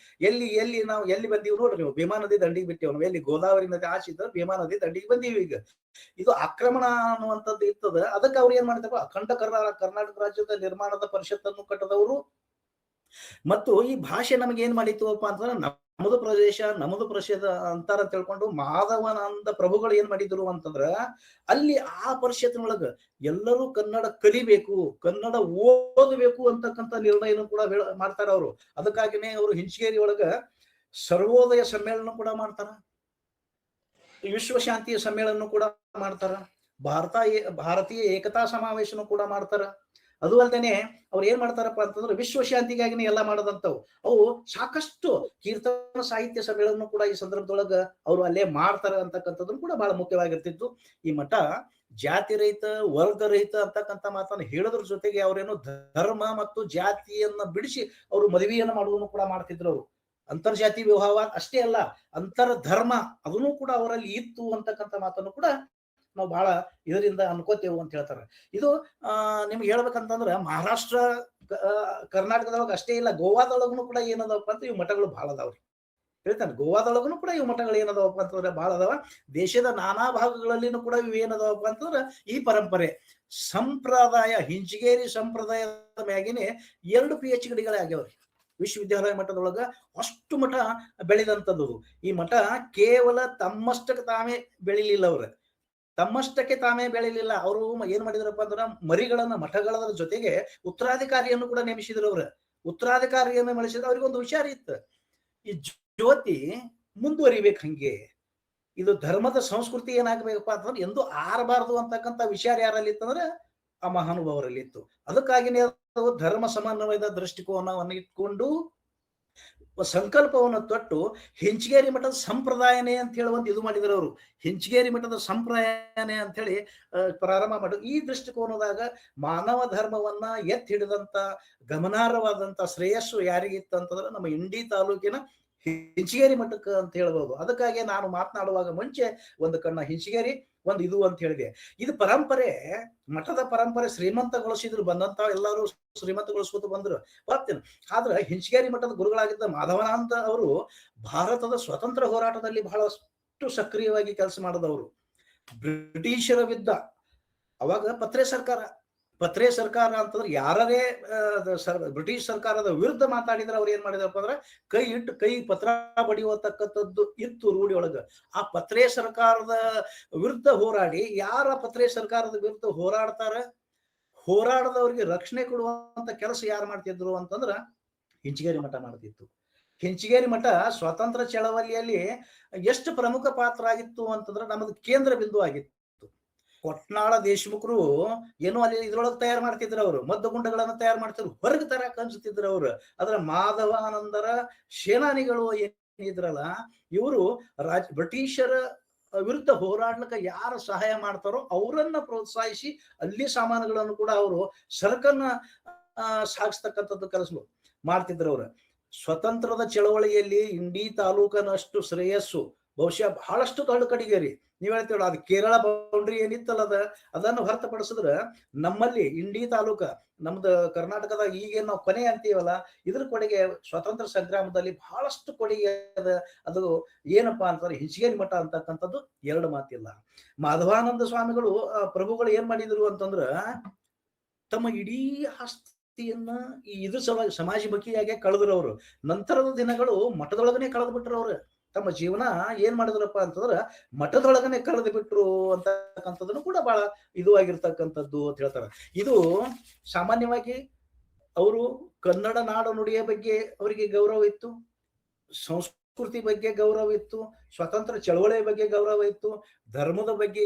[SPEAKER 3] ಎಲ್ಲಿ ನಾವು ಎಲ್ಲಿ ಬಂದೀವಿ ನೋಡ್ರಿ, ನೀವು ಭೀಮಾ ನದಿ ದಂಡಿಗೆ ಬಿಟ್ಟೇವ್ ನಾವು. ಎಲ್ಲಿ ಗೋದಾವರಿ ನದಿ ಆಚಿದ ಭೀಮಾ ನದಿ ದಂಡಿಗೆ ಬಂದೀವಿ. ಈಗ ಇದು ಆಕ್ರಮಣ ಅನ್ನುವಂಥದ್ದು ಇರ್ತದ. ಅದಕ್ಕೆ ಅವ್ರು ಏನ್ ಮಾಡಿದಪ್ಪ, ಅಖಂಡ ಕರ್ನಾಟಕ ರಾಜ್ಯದ ನಿರ್ಮಾಣದ ಪರಿಷತ್ತನ್ನು ಕಟ್ಟದವರು. ಮತ್ತು ಈ ಭಾಷೆ ನಮಗೆ ಏನ್ ಮಾಡಿತ್ತು ಅಂತಂದ್ರೆ ನಮ್ಮದು ಪ್ರದೇಶ ಅಂತಾರ ತಿಳ್ಕೊಂಡು ಮಾಧವಾನಂದ ಪ್ರಭುಗಳು ಏನ್ ಮಾಡಿದ್ರು ಅಂತಂದ್ರ ಅಲ್ಲಿ ಆ ಪರಿಷತ್ತಿನೊಳಗ ಎಲ್ಲರೂ ಕನ್ನಡ ಕಲಿಬೇಕು, ಕನ್ನಡ ಓದಬೇಕು ಅಂತಕ್ಕಂಥ ನಿರ್ಣಯನೂ ಕೂಡ ಮಾಡ್ತಾರ ಅವರು. ಅದಕ್ಕಾಗಿನೇ ಅವರು ಹಿಂಚಗೇರಿ ಒಳಗ ಸರ್ವೋದಯ ಸಮ್ಮೇಳನ ಕೂಡ ಮಾಡ್ತಾರ, ವಿಶ್ವಶಾಂತಿಯ ಸಮ್ಮೇಳನ ಕೂಡ ಮಾಡ್ತಾರ, ಭಾರತೀಯ ಏಕತಾ ಸಮಾವೇಶನೂ ಕೂಡ ಮಾಡ್ತಾರ. ಅದು ಅಲ್ದೇನೆ ಅವ್ರು ಏನ್ ಮಾಡ್ತಾರಪ್ಪ ಅಂತಂದ್ರೆ ವಿಶ್ವಶಾಂತಿಗಾಗಿನೇ ಎಲ್ಲ ಮಾಡದಂತವು. ಅವು ಸಾಕಷ್ಟು ಕೀರ್ತನ ಸಾಹಿತ್ಯ ಸಭೆಗಳನ್ನು ಕೂಡ ಈ ಸಂದರ್ಭದೊಳಗ ಅವರು ಅಲ್ಲೇ ಮಾಡ್ತಾರೆ ಅಂತಕ್ಕಂಥದ್ದನ್ನು ಕೂಡ ಬಹಳ ಮುಖ್ಯವಾಗಿರ್ತಿತ್ತು. ಈ ಮಠ ಜಾತಿ ರಹಿತ, ವರ್ಗ ರಹಿತ ಅಂತಕ್ಕಂಥ ಮಾತನ್ನು ಹೇಳೋದ್ರ ಜೊತೆಗೆ ಅವ್ರೇನು ಧರ್ಮ ಮತ್ತು ಜಾತಿಯನ್ನ ಬಿಡಿಸಿ ಅವರು ಮದುವೆಯನ್ನ ಮಾಡುವುದನ್ನು ಕೂಡ ಮಾಡ್ತಿದ್ರು. ಅವರು ಅಂತರ್ಜಾತಿ ವಿವಾಹ ಅಷ್ಟೇ ಅಲ್ಲ, ಅಂತರ ಧರ್ಮ ಅದನ್ನು ಕೂಡ ಅವರಲ್ಲಿ ಇತ್ತು ಅಂತಕ್ಕಂಥ ಮಾತನ್ನು ಕೂಡ ನಾವು ಬಹಳ ಇದರಿಂದ ಅನ್ಕೋತೇವು ಅಂತ ಹೇಳ್ತಾರೆ. ಇದು ನಿಮ್ಗೆ ಹೇಳ್ಬೇಕಂತಂದ್ರ ಮಹಾರಾಷ್ಟ್ರ ಕರ್ನಾಟಕದೊಳಗ ಅಷ್ಟೇ ಇಲ್ಲ, ಗೋವಾದೊಳಗೂ ಕೂಡ ಏನದವಪ್ಪ ಅಂತ ಇವು ಮಠಗಳು ಬಹಳ ಅದಾವ್ರಿ. ಹೇಳ್ತಾನೆ ಗೋವಾದೊಳಗೂ ಕೂಡ ಇವು ಮಠಗಳು ಏನದವಪ್ಪ ಅಂತಂದ್ರೆ ಬಹಳ ಅದಾವ. ದೇಶದ ನಾನಾ ಭಾಗಗಳಲ್ಲಿನೂ ಕೂಡ ಇವು ಏನದವಪ್ಪ ಅಂತಂದ್ರೆ ಈ ಪರಂಪರೆ ಸಂಪ್ರದಾಯ, ಹಿಂಚಗೇರಿ ಸಂಪ್ರದಾಯದ ಮ್ಯಾಗಿನೇ 2 PhD ಆಗ್ಯಾವ್ರಿ. ವಿಶ್ವವಿದ್ಯಾಲಯ ಮಠದೊಳಗ ಅಷ್ಟು ಮಠ ಬೆಳೆದಂಥದ್ದು. ಈ ಮಠ ಕೇವಲ ತಮ್ಮಷ್ಟಕ್ಕೆ ತಾವೇ ಬೆಳಿಲಿಲ್ಲ, ಅವ್ರ ತಮ್ಮಷ್ಟಕ್ಕೆ ತಾವೇ ಬೆಳಿಲಿಲ್ಲ. ಅವರು ಏನ್ ಮಾಡಿದ್ರಪ್ಪ ಅಂದ್ರ ಮರಿಗಳನ್ನ ಮಠಗಳ ಜೊತೆಗೆ ಉತ್ತರಾಧಿಕಾರಿಯನ್ನು ಕೂಡ ನೇಮಿಸಿದ್ರು. ಅವ್ರ ಉತ್ತರಾಧಿಕಾರಿಯನ್ನು ನೇಮಿಸಿದ್ರೆ ಅವ್ರಿಗೆ ಒಂದು ಹುಷಾರಿ ಇತ್ತು, ಈ ಜ್ಯೋತಿ ಮುಂದುವರಿಬೇಕು, ಹಂಗೆ ಇದು ಧರ್ಮದ ಸಂಸ್ಕೃತಿ ಏನಾಗಬೇಕಪ್ಪ ಅಂತಂದ್ರೆ ಎಂದು ಆರಬಾರದು ಅಂತಕ್ಕಂಥ ವಿಚಾರ ಯಾರಲ್ಲಿ ಇತ್ತಂದ್ರೆ ಆ ಮಹಾನುಭಾವರಲ್ಲಿ ಇತ್ತು. ಅದಕ್ಕಾಗಿನೇ ಧರ್ಮ ಸಮನ್ವಯದ ದೃಷ್ಟಿಕೋನವನ್ನು ಇಟ್ಕೊಂಡು ಸಂಕಲ್ಪವನ್ನು ತೊಟ್ಟು ಹೆಂಚಗೇರಿ ಮಠದ ಸಂಪ್ರದಾಯನೇ ಅಂತ ಹೇಳಿ ಒಂದು ಇದು ಮಾಡಿದ್ರು ಅವರು. ಹೆಂಚಗೇರಿ ಮಠದ ಸಂಪ್ರದಾಯನೇ ಅಂತ ಹೇಳಿ ಪ್ರಾರಂಭ ಮಾಡಿದ್ರು. ಈ ದೃಷ್ಟಿಕೋನದಾಗ ಮಾನವ ಧರ್ಮವನ್ನ ಎತ್ತಿ ಹಿಡಿದಂತ ಗಮನಾರ್ಹವಾದಂತ ಶ್ರೇಯಸ್ಸು ಯಾರಿಗಿತ್ತು ಅಂತಂದ್ರೆ ನಮ್ಮ ಇಂಡಿ ತಾಲೂಕಿನ ಹೆಂಚಗೇರಿ ಮಠಕ್ಕೆ ಅಂತ ಹೇಳ್ಬೋದು. ಅದಕ್ಕಾಗಿ ನಾನು ಮಾತನಾಡುವಾಗ ಮುಂಚೆ ಒಂದು ಕಣ್ಣ ಹೆಂಚಗೇರಿ ಒಂದು ಇದು ಅಂತ ಹೇಳಿದೆ. ಇದು ಪರಂಪರೆ, ಮಠದ ಪರಂಪರೆ ಶ್ರೀಮಂತಗೊಳಿಸಿದ್ರು, ಬಂದಂತ ಎಲ್ಲರೂ ಶ್ರೀಮಂತಗೊಳಿಸ್ಕೊತ ಬಂದ್ರು ಬರ್ತೀನಿ. ಆದ್ರೆ ಹೆಂಚಗೇರಿ ಮಠದ ಗುರುಗಳಾಗಿದ್ದ ಮಾಧವಾನಂದ ಅವರು ಭಾರತದ ಸ್ವತಂತ್ರ ಹೋರಾಟದಲ್ಲಿ ಬಹಳಷ್ಟು ಸಕ್ರಿಯವಾಗಿ ಕೆಲಸ ಮಾಡಿದವರು. ಬ್ರಿಟಿಷರ ವಿರುದ್ಧ ಅವಾಗ ಪತ್ರೆ ಸರ್ಕಾರ ಅಂತಂದ್ರೆ ಯಾರೇ ಬ್ರಿಟಿಷ್ ಸರ್ಕಾರದ ವಿರುದ್ಧ ಮಾತಾಡಿದ್ರೆ ಅವ್ರು ಏನ್ ಮಾಡಿದ್ರಪ್ಪ ಅಂದ್ರೆ ಕೈ ಪತ್ರ ಬಡಿಯತಕ್ಕಂಥದ್ದು ಇತ್ತು ರೂಢಿ ಒಳಗ. ಆ ಪತ್ರೆ ಸರ್ಕಾರದ ವಿರುದ್ಧ ಹೋರಾಡಿ, ಯಾರ ಪತ್ರೆ ಸರ್ಕಾರದ ವಿರುದ್ಧ ಹೋರಾಡದವ್ರಿಗೆ ರಕ್ಷಣೆ ಕೊಡುವಂತ ಕೆಲಸ ಯಾರು ಮಾಡ್ತಿದ್ರು ಅಂತಂದ್ರ ಹೆಂಚಗೇರಿ ಮಠ ಮಾಡ್ತಿತ್ತು. ಹೆಂಚಗೇರಿ ಮಠ ಸ್ವಾತಂತ್ರ್ಯ ಚಳವಳಿಯಲ್ಲಿ ಎಷ್ಟು ಪ್ರಮುಖ ಪಾತ್ರ ಆಗಿತ್ತು ಅಂತಂದ್ರೆ ನಮ್ಮದು ಕೇಂದ್ರ ಬಿಂದು ಆಗಿತ್ತು. ಕೊಟ್ನಾಳ ದೇಶಮುಖರು ಏನೋ ಅಲ್ಲಿ ಇದ್ರೊಳಗೆ ತಯಾರು ಮಾಡ್ತಿದ್ರು, ಅವರು ಮದ್ದುಗುಂಡಗಳನ್ನು ತಯಾರು ಮಾಡ್ತಿದ್ರು, ಹೊರಗೆ ತರಕ್ ಅನ್ಸುತ್ತಿದ್ರು ಅವರು. ಆದ್ರೆ ಮಾಧವಾನಂದರ ಸೇನಾನಿಗಳು ಏನಿದ್ರಲ್ಲ, ಇವರು ಬ್ರಿಟಿಷರ ವಿರುದ್ಧ ಹೋರಾಡ್ಲಿಕ್ಕೆ ಯಾರು ಸಹಾಯ ಮಾಡ್ತಾರೋ ಅವರನ್ನ ಪ್ರೋತ್ಸಾಹಿಸಿ ಅಲ್ಲಿ ಸಾಮಾನುಗಳನ್ನು ಕೂಡ ಅವರು ಸರಕನ್ನ ಸಾಗಿಸ್ತಕ್ಕಂಥದ್ದು ಕೆಲಸ ಮಾಡ್ತಿದ್ರು ಅವರು. ಸ್ವತಂತ್ರದ ಚಳವಳಿಯಲ್ಲಿ ಇಂಡಿ ತಾಲೂಕನಷ್ಟು ಶ್ರೇಯಸ್ಸು ಬಹುಶಃ ಬಹಳಷ್ಟು ದೊಡ್ಡ ಕಡಿಗೆರಿ. ನೀವ್ ಹೇಳ್ತೀವಲ್ಲ, ಅದು ಕೇರಳ ಬೌಂಡ್ರಿ ಏನಿತ್ತಲ್ಲ ಅದನ್ನು ಹೊರತುಪಡಿಸಿದ್ರ ನಮ್ಮಲ್ಲಿ ಇಂಡಿ ತಾಲೂಕ, ನಮ್ದು ಕರ್ನಾಟಕದ ಈಗೇನು ನಾವು ಕೊನೆ ಅಂತೀವಲ್ಲ, ಇದ್ರ ಕೊಡುಗೆ ಸ್ವಾತಂತ್ರ್ಯ ಸಂಗ್ರಾಮದಲ್ಲಿ ಬಹಳಷ್ಟು ಕೊಡುಗೆ ಅದ. ಅದು ಏನಪ್ಪಾ ಅಂತಂದ್ರೆ ಹೆಂಚಗೇರಿ ಮಠ ಅಂತಕ್ಕಂಥದ್ದು ಎರಡು ಮಾತಿಲ್ಲ. ಮಾಧವಾನಂದ ಸ್ವಾಮಿಗಳು ಪ್ರಭುಗಳು ಏನ್ ಮಾಡಿದ್ರು ಅಂತಂದ್ರ ತಮ್ಮ ಇಡೀ ಆಸ್ತಿಯನ್ನ ಈ ಇದ್ರ ಸಲುವಾಗಿ ಸಮಾಜಮುಖಿಯಾಗಿ ಕಳೆದ್ರು ಅವರು. ನಂತರದ ದಿನಗಳು ಮಠದೊಳಗನೆ ಕಳೆದು ಬಿಟ್ರು ಅವ್ರು. ತಮ್ಮ ಜೀವನ ಏನ್ ಮಾಡಿದ್ರಪ್ಪ ಅಂತಂದ್ರ ಮಠದೊಳಗನೆ ಕಳೆದು ಬಿಟ್ರು ಅಂತಕ್ಕಂಥದ್ದನ್ನು ಕೂಡ ಬಹಳ ಇದು ಆಗಿರ್ತಕ್ಕಂಥದ್ದು ಅಂತ ಹೇಳ್ತಾರೆ. ಇದು ಸಾಮಾನ್ಯವಾಗಿ ಅವರು ಕನ್ನಡ ನಾಡು ನುಡಿಯ ಬಗ್ಗೆ ಅವರಿಗೆ ಗೌರವ ಇತ್ತು, ಸಂಸ್ಕೃತಿ ಬಗ್ಗೆ ಗೌರವ ಇತ್ತು, ಸ್ವತಂತ್ರ ಚಳವಳಿಯ ಬಗ್ಗೆ ಗೌರವ ಇತ್ತು, ಧರ್ಮದ ಬಗ್ಗೆ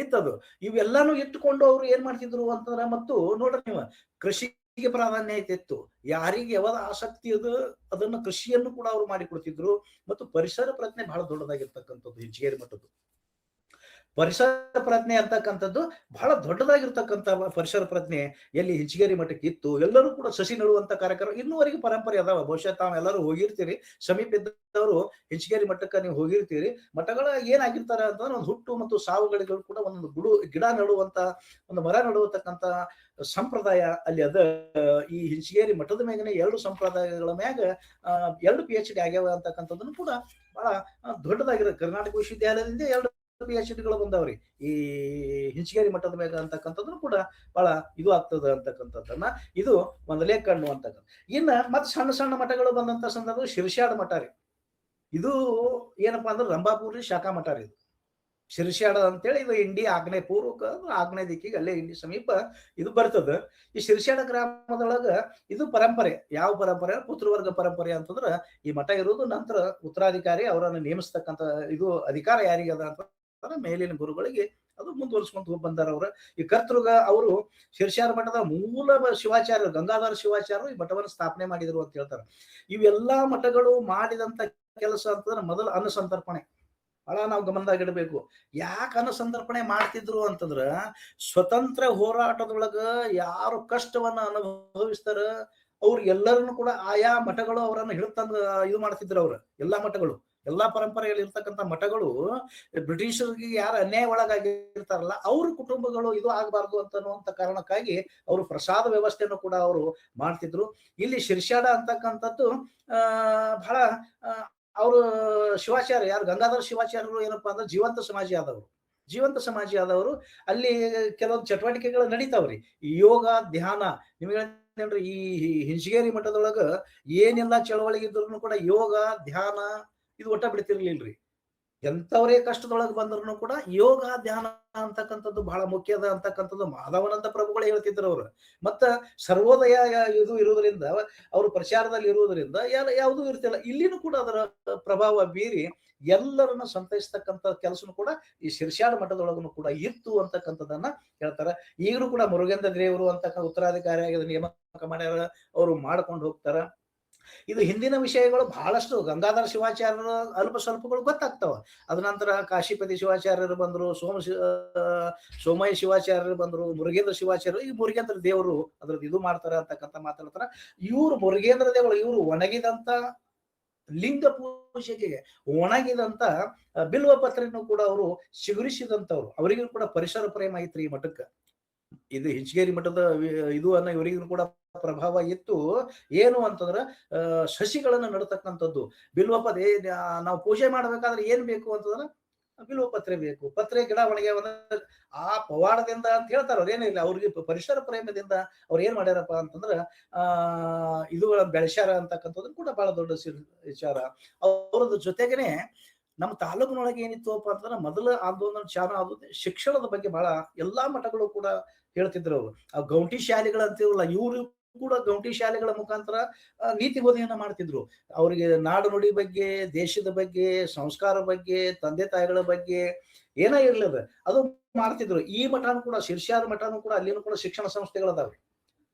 [SPEAKER 3] ಇತ್ತದು. ಇವೆಲ್ಲಾನು ಇಟ್ಟುಕೊಂಡು ಅವ್ರು ಏನ್ ಮಾಡ್ತಿದ್ರು ಅಂತಂದ್ರ, ಮತ್ತು ನೋಡ್ರಿ ನೀವು ಕೃಷಿಗೆ ಪ್ರಾಧಾನ್ಯತೆ ಇತ್ತು. ಯಾರಿಗೆ ಯಾವಾಗ ಆಸಕ್ತಿ ಅದು ಅದನ್ನ ಕೃಷಿಯನ್ನು ಕೂಡ ಅವರು ಮಾಡಿಕೊಡ್ತಿದ್ರು. ಮತ್ತು ಪರಿಸರ ಪ್ರಜ್ಞೆ ಬಹಳ ದೊಡ್ಡದಾಗಿರ್ತಕ್ಕಂಥದ್ದು ಹೆಂಚಗೇರಿ ಮಠದ್ದು. ಪರಿಸರ ಪ್ರಜ್ಞೆ ಅಂತಕ್ಕಂಥದ್ದು ಬಹಳ ದೊಡ್ಡದಾಗಿರ್ತಕ್ಕಂಥ ಪರಿಸರ ಪ್ರಜ್ಞೆ ಎಲ್ಲಿ ಹೆಂಚಗೇರಿ ಮಠಕ್ಕೆ ಇತ್ತು. ಎಲ್ಲರೂ ಕೂಡ ಸಸಿ ನೆಡುವಂತ ಕಾರ್ಯಕ್ರಮ ಇನ್ನೂವರೆಗೆ ಪರಂಪರೆ ಅದಾವ. ಬಹುಶಃ ತಾವೆಲ್ಲರೂ ಹೋಗಿರ್ತೀರಿ, ಸಮೀಪ ಇದ್ದವರು ಹೆಂಚಗೇರಿ ಮಠಕ್ಕೆ ನೀವು ಹೋಗಿರ್ತೀರಿ. ಮಠಗಳ ಏನಾಗಿರ್ತಾರ ಅಂತಂದ್ರೆ ಒಂದು ಹುಟ್ಟು ಮತ್ತು ಸಾವುಗಳಿಗೂ ಕೂಡ ಒಂದೊಂದು ಗಿಡ ನೆಡುವಂತ, ಒಂದು ಮರ ನೆಡುವತಕ್ಕಂತ ಸಂಪ್ರದಾಯ ಅಲ್ಲಿ ಅದ. ಈ ಹೆಂಚಗೇರಿ ಮಠದ ಮ್ಯಾಗನೆ ಎರಡು ಸಂಪ್ರದಾಯಗಳ ಮ್ಯಾಗ 2 PhD ಆಗ್ಯಾವ ಅಂತಕ್ಕಂಥದ್ದನ್ನು ಕೂಡ ಬಹಳ ದೊಡ್ಡದಾಗಿರೋ ಕರ್ನಾಟಕ ವಿಶ್ವವಿದ್ಯಾಲಯದಿಂದ 2 PhDಗಳು ಬಂದವ್ರಿ ಈ ಹೆಂಚಗೇರಿ ಮಠದ ಮ್ಯಾಗ ಅಂತಕ್ಕಂಥದ್ದನ್ನು ಕೂಡ ಬಹಳ ಇದು ಆಗ್ತದ ಅಂತಕ್ಕಂಥದ್ದನ್ನ ಇದು ಮೊದಲೇ ಕಣ್ಣು ಅಂತಕ್ಕಂಥ. ಇನ್ನ ಮತ್ತೆ ಸಣ್ಣ ಸಣ್ಣ ಮಠಗಳು ಬಂದಂತ ಸಂದರ್ಭ ಶಿರ್ಷಾಡ ಮಠ ರೀ. ಇದು ಏನಪ್ಪಾ ಅಂದ್ರೆ ರಂಭಾಪುರಿ ಶಾಖಾ ಮಠ ರೀ. ಇದು ಶಿರ್ಷಾಡ ಅಂತೇಳಿ ಇದು ಇಂಡಿ ಆಗ್ನೇಯ ಪೂರ್ವಕ ಆಗ್ನೇಯ ದಿಕ್ಕಿಗೆ ಅಲ್ಲೇ ಇಂಡಿ ಸಮೀಪ ಇದು ಬರ್ತದ. ಈ ಶಿರ್ಷಾಡ ಗ್ರಾಮದೊಳಗ ಇದು ಪರಂಪರೆ. ಯಾವ ಪರಂಪರೆ? ಪುತ್ರವರ್ಗ ಪರಂಪರೆ ಅಂತಂದ್ರ ಈ ಮಠ ಇರುವುದು. ನಂತರ ಉತ್ತರಾಧಿಕಾರಿ ಅವರನ್ನು ನೇಮಿಸ್ತಕ್ಕಂಥ ಇದು ಅಧಿಕಾರ ಯಾರಿಗದ ಅಂತ ಮೇಲಿನ ಗುರುಗಳಿಗೆ ಅದು ಮುಂದುವರ್ಸ್ಕೊಂತ ಬಂದಾರ ಅವ್ರ. ಈ ಕರ್ತೃಗ ಅವರು ಶಿರ್ಷಾಡ ಮಠದ ಮೂಲ ಶಿವಾಚಾರ್ಯರು, ಗಂಗಾಧರ ಶಿವಾಚಾರ್ಯರು ಈ ಮಠವನ್ನು ಸ್ಥಾಪನೆ ಮಾಡಿದ್ರು ಅಂತ ಹೇಳ್ತಾರೆ. ಇವೆಲ್ಲಾ ಮಠಗಳು ಮಾಡಿದಂತ ಕೆಲಸ ಅಂತಂದ್ರೆ ಮೊದಲು ಅನ್ನಸಂತರ್ಪಣೆ ಬಹಳ ನಾವು ಗಮನದಾಗಿಡಬೇಕು. ಯಾಕೆ ಅನ್ನಸಂತರ್ಪಣೆ ಮಾಡ್ತಿದ್ರು ಅಂತಂದ್ರ ಸ್ವತಂತ್ರ ಹೋರಾಟದೊಳಗ ಯಾರು ಕಷ್ಟವನ್ನ ಅನುಭವಿಸ್ತಾರ ಅವ್ರಿಗೆಲ್ಲರನ್ನು ಕೂಡ ಆಯಾ ಮಠಗಳು ಅವರನ್ನು ಹಿಡಿತಂದು ಇದು ಮಾಡ್ತಿದ್ರು. ಅವ್ರು ಎಲ್ಲಾ ಮಠಗಳು, ಎಲ್ಲಾ ಪರಂಪರೆಯಲ್ಲಿ ಇರ್ತಕ್ಕಂಥ ಮಠಗಳು ಬ್ರಿಟಿಷರಿಗೆ ಯಾರು ಅನ್ಯಾಯ ಒಳಗಾಗಿರ್ತಾರಲ್ಲ ಅವ್ರ ಕುಟುಂಬಗಳು ಇದು ಆಗಬಾರ್ದು ಅನ್ನುವಂತ ಕಾರಣಕ್ಕಾಗಿ ಅವರು ಪ್ರಸಾದ ವ್ಯವಸ್ಥೆಯನ್ನು ಕೂಡ ಅವರು ಮಾಡ್ತಿದ್ರು. ಇಲ್ಲಿ ಶಿರ್ಷಾಡ ಅಂತಕ್ಕಂಥದ್ದು ಬಹಳ ಅವರು ಶಿವಾಚಾರ್ಯ ಯಾರು ಗಂಗಾಧರ ಶಿವಾಚಾರ್ಯರು ಏನಪ್ಪಾ ಅಂದ್ರೆ ಜೀವಂತ ಸಮಾಜಿ ಆದವರು. ಅಲ್ಲಿ ಕೆಲವೊಂದು ಚಟುವಟಿಕೆಗಳು ನಡೀತಾವ್ರಿ. ಯೋಗ ಧ್ಯಾನ, ನಿಮ್ಗೆ ಹೇಳ್ರಿ ಈ ಹೆಂಚಗೇರಿ ಮಠದೊಳಗ ಏನೆಲ್ಲಾ ಚಳವಳಿಗೆ ಇದ್ರು ಕೂಡ ಯೋಗ ಧ್ಯಾನ ಇದು ಒಟ್ಟ ಬಿಡ್ತಿರ್ಲಿಲ್ರಿ. ಎಂಥವರೇ ಕಷ್ಟದೊಳಗೆ ಬಂದ್ರು ಕೂಡ ಯೋಗ ಧ್ಯಾನ ಅಂತಕ್ಕಂಥದ್ದು ಬಹಳ ಮುಖ್ಯದ ಅಂತಕ್ಕಂಥದ್ದು ಮಾಧವನಂದ ಪ್ರಭುಗಳೇ ಹೇಳ್ತಿದ್ರು ಅವರು. ಮತ್ತ ಸರ್ವೋದಯ ಇದು ಇರುವುದರಿಂದ, ಅವರು ಪ್ರಚಾರದಲ್ಲಿ ಇರುವುದರಿಂದ ಯಾವುದೂ ಇರ್ತಿಲ್ಲ. ಇಲ್ಲಿನೂ ಕೂಡ ಅದರ ಪ್ರಭಾವ ಬೀರಿ ಎಲ್ಲರನ್ನ ಸಂತೈಸ್ತಕ್ಕಂಥ ಕೆಲಸನು ಕೂಡ ಈ ಶಿರ್ಷಾಡ ಮಠದೊಳಗನು ಕೂಡ ಇತ್ತು ಅಂತಕ್ಕಂಥದ್ದನ್ನ ಹೇಳ್ತಾರ. ಈಗಲೂ ಕೂಡ ಮುರುಗೇಂದ್ರ ದೇವರು ಅಂತಕ್ಕ ಉತ್ತರಾಧಿಕಾರಿಯಾಗಿ ನೇಮಕ ಮಾಡ್ಯಾರ, ಅವರು ಮಾಡ್ಕೊಂಡು ಹೋಗ್ತಾರ. ಇದು ಹಿಂದಿನ ವಿಷಯಗಳು ಬಹಳಷ್ಟು ಗಂಗಾಧರ ಶಿವಾಚಾರ್ಯರು ಅಲ್ಪ ಸ್ವಲ್ಪಗಳು ಗೊತ್ತಾಗ್ತಾವ. ಅದ ನಂತರ ಕಾಶಿಪತಿ ಶಿವಾಚಾರ್ಯರು ಬಂದ್ರು, ಸೋಮಯ್ಯ ಶಿವಾಚಾರ್ಯರು ಬಂದ್ರು, ಮುರುಗೇಂದ್ರ ಶಿವಾಚಾರ್ಯರು, ಈ ಮುರುಗೇಂದ್ರ ದೇವರು ಅದ್ರದ್ದು ಇದು ಮಾಡ್ತಾರ ಅಂತಕ್ಕಂಥ ಮಾತಾಡ್ತಾರ. ಇವರು ಮುರುಗೇಂದ್ರ ದೇವರು ಇವರು ಒಣಗಿದಂತ ಲಿಂಗ ಪೂಜೆಗೆ ಒಣಗಿದಂತ ಬಿಲ್ವ ಪತ್ರೆಯನ್ನು ಕೂಡ ಅವರು ಚಿಗುರಿಸಿದಂತವ್ರು. ಅವರಿಗೂ ಕೂಡ ಪರಿಸರ ಪ್ರೇಮ ಐತ್ರಿ ಈ ಮಠಕ್ಕೆ. ಇದು ಹಿಚಗೇರಿ ಮಠದ ಇದು ಅನ್ನ ಇವರಿಗೂ ಕೂಡ ಪ್ರಭಾವ ಇತ್ತು. ಏನು ಅಂತಂದ್ರ ಸಸಿಗಳನ್ನ ನಡತಕ್ಕಂಥದ್ದು. ಬಿಲ್ವಪದೆ ನಾವು ಪೂಜೆ ಮಾಡ್ಬೇಕಾದ್ರೆ ಏನ್ ಬೇಕು ಅಂತಂದ್ರ ಬಿಲ್ವ ಪತ್ರೆ ಬೇಕು. ಪತ್ರೆ ಗಿಡ ಒಣಗ್ಯಾವ ಆ ಪವಾಡದಿಂದ ಅಂತ ಹೇಳ್ತಾರ. ಅವ್ರ ಏನಿಲ್ಲ, ಅವ್ರಿಗೆ ಪರಿಸರ ಪ್ರೇಮದಿಂದ ಅವ್ರು ಏನ್ ಮಾಡ್ಯಾರಪ್ಪ ಅಂತಂದ್ರ ಇದುಗಳ ಬೆಳೆಸ್ಯಾರ ಅಂತಕ್ಕಂಥದ್ದು ಕೂಡ ಬಹಳ ದೊಡ್ಡ ವಿಚಾರ. ಅವ್ರದ ಜೊತೆಗೇನೆ ನಮ್ಮ ತಾಲೂಕಿನೊಳಗೆ ಏನಿತ್ತುಪ್ಪ ಅಂತಂದ್ರೆ ಮೊದಲ ಆಂದೋಲನ ಚಾರ ಆದ ಶಿಕ್ಷಣದ ಬಗ್ಗೆ ಬಹಳ ಎಲ್ಲಾ ಮಠಗಳು ಕೂಡ ಹೇಳ್ತಿದ್ರು. ಅವರು ಆ ಗೌಂಟಿ ಶಾಲೆಗಳು ಅಂತಿರಲ್ಲ, ಇವರು ಕೂಡ ಗೌಂಟಿ ಶಾಲೆಗಳ ಮುಖಾಂತರ ನೀತಿ ಬೋಧನೆಯನ್ನ ಮಾಡ್ತಿದ್ರು. ಅವರಿಗೆ ನಾಡು ನುಡಿ ಬಗ್ಗೆ, ದೇಶದ ಬಗ್ಗೆ, ಸಂಸ್ಕಾರ ಬಗ್ಗೆ, ತಂದೆ ತಾಯಿಗಳ ಬಗ್ಗೆ ಏನ ಇರ್ಲಿಲ್ಲ ಅದು ಮಾಡ್ತಿದ್ರು. ಈ ಮಠನೂ ಕೂಡ, ಶಿರ್ಷಾದ ಮಠನೂ ಕೂಡ ಅಲ್ಲಿನೂ ಕೂಡ ಶಿಕ್ಷಣ ಸಂಸ್ಥೆಗಳದಾವ್ರಿ.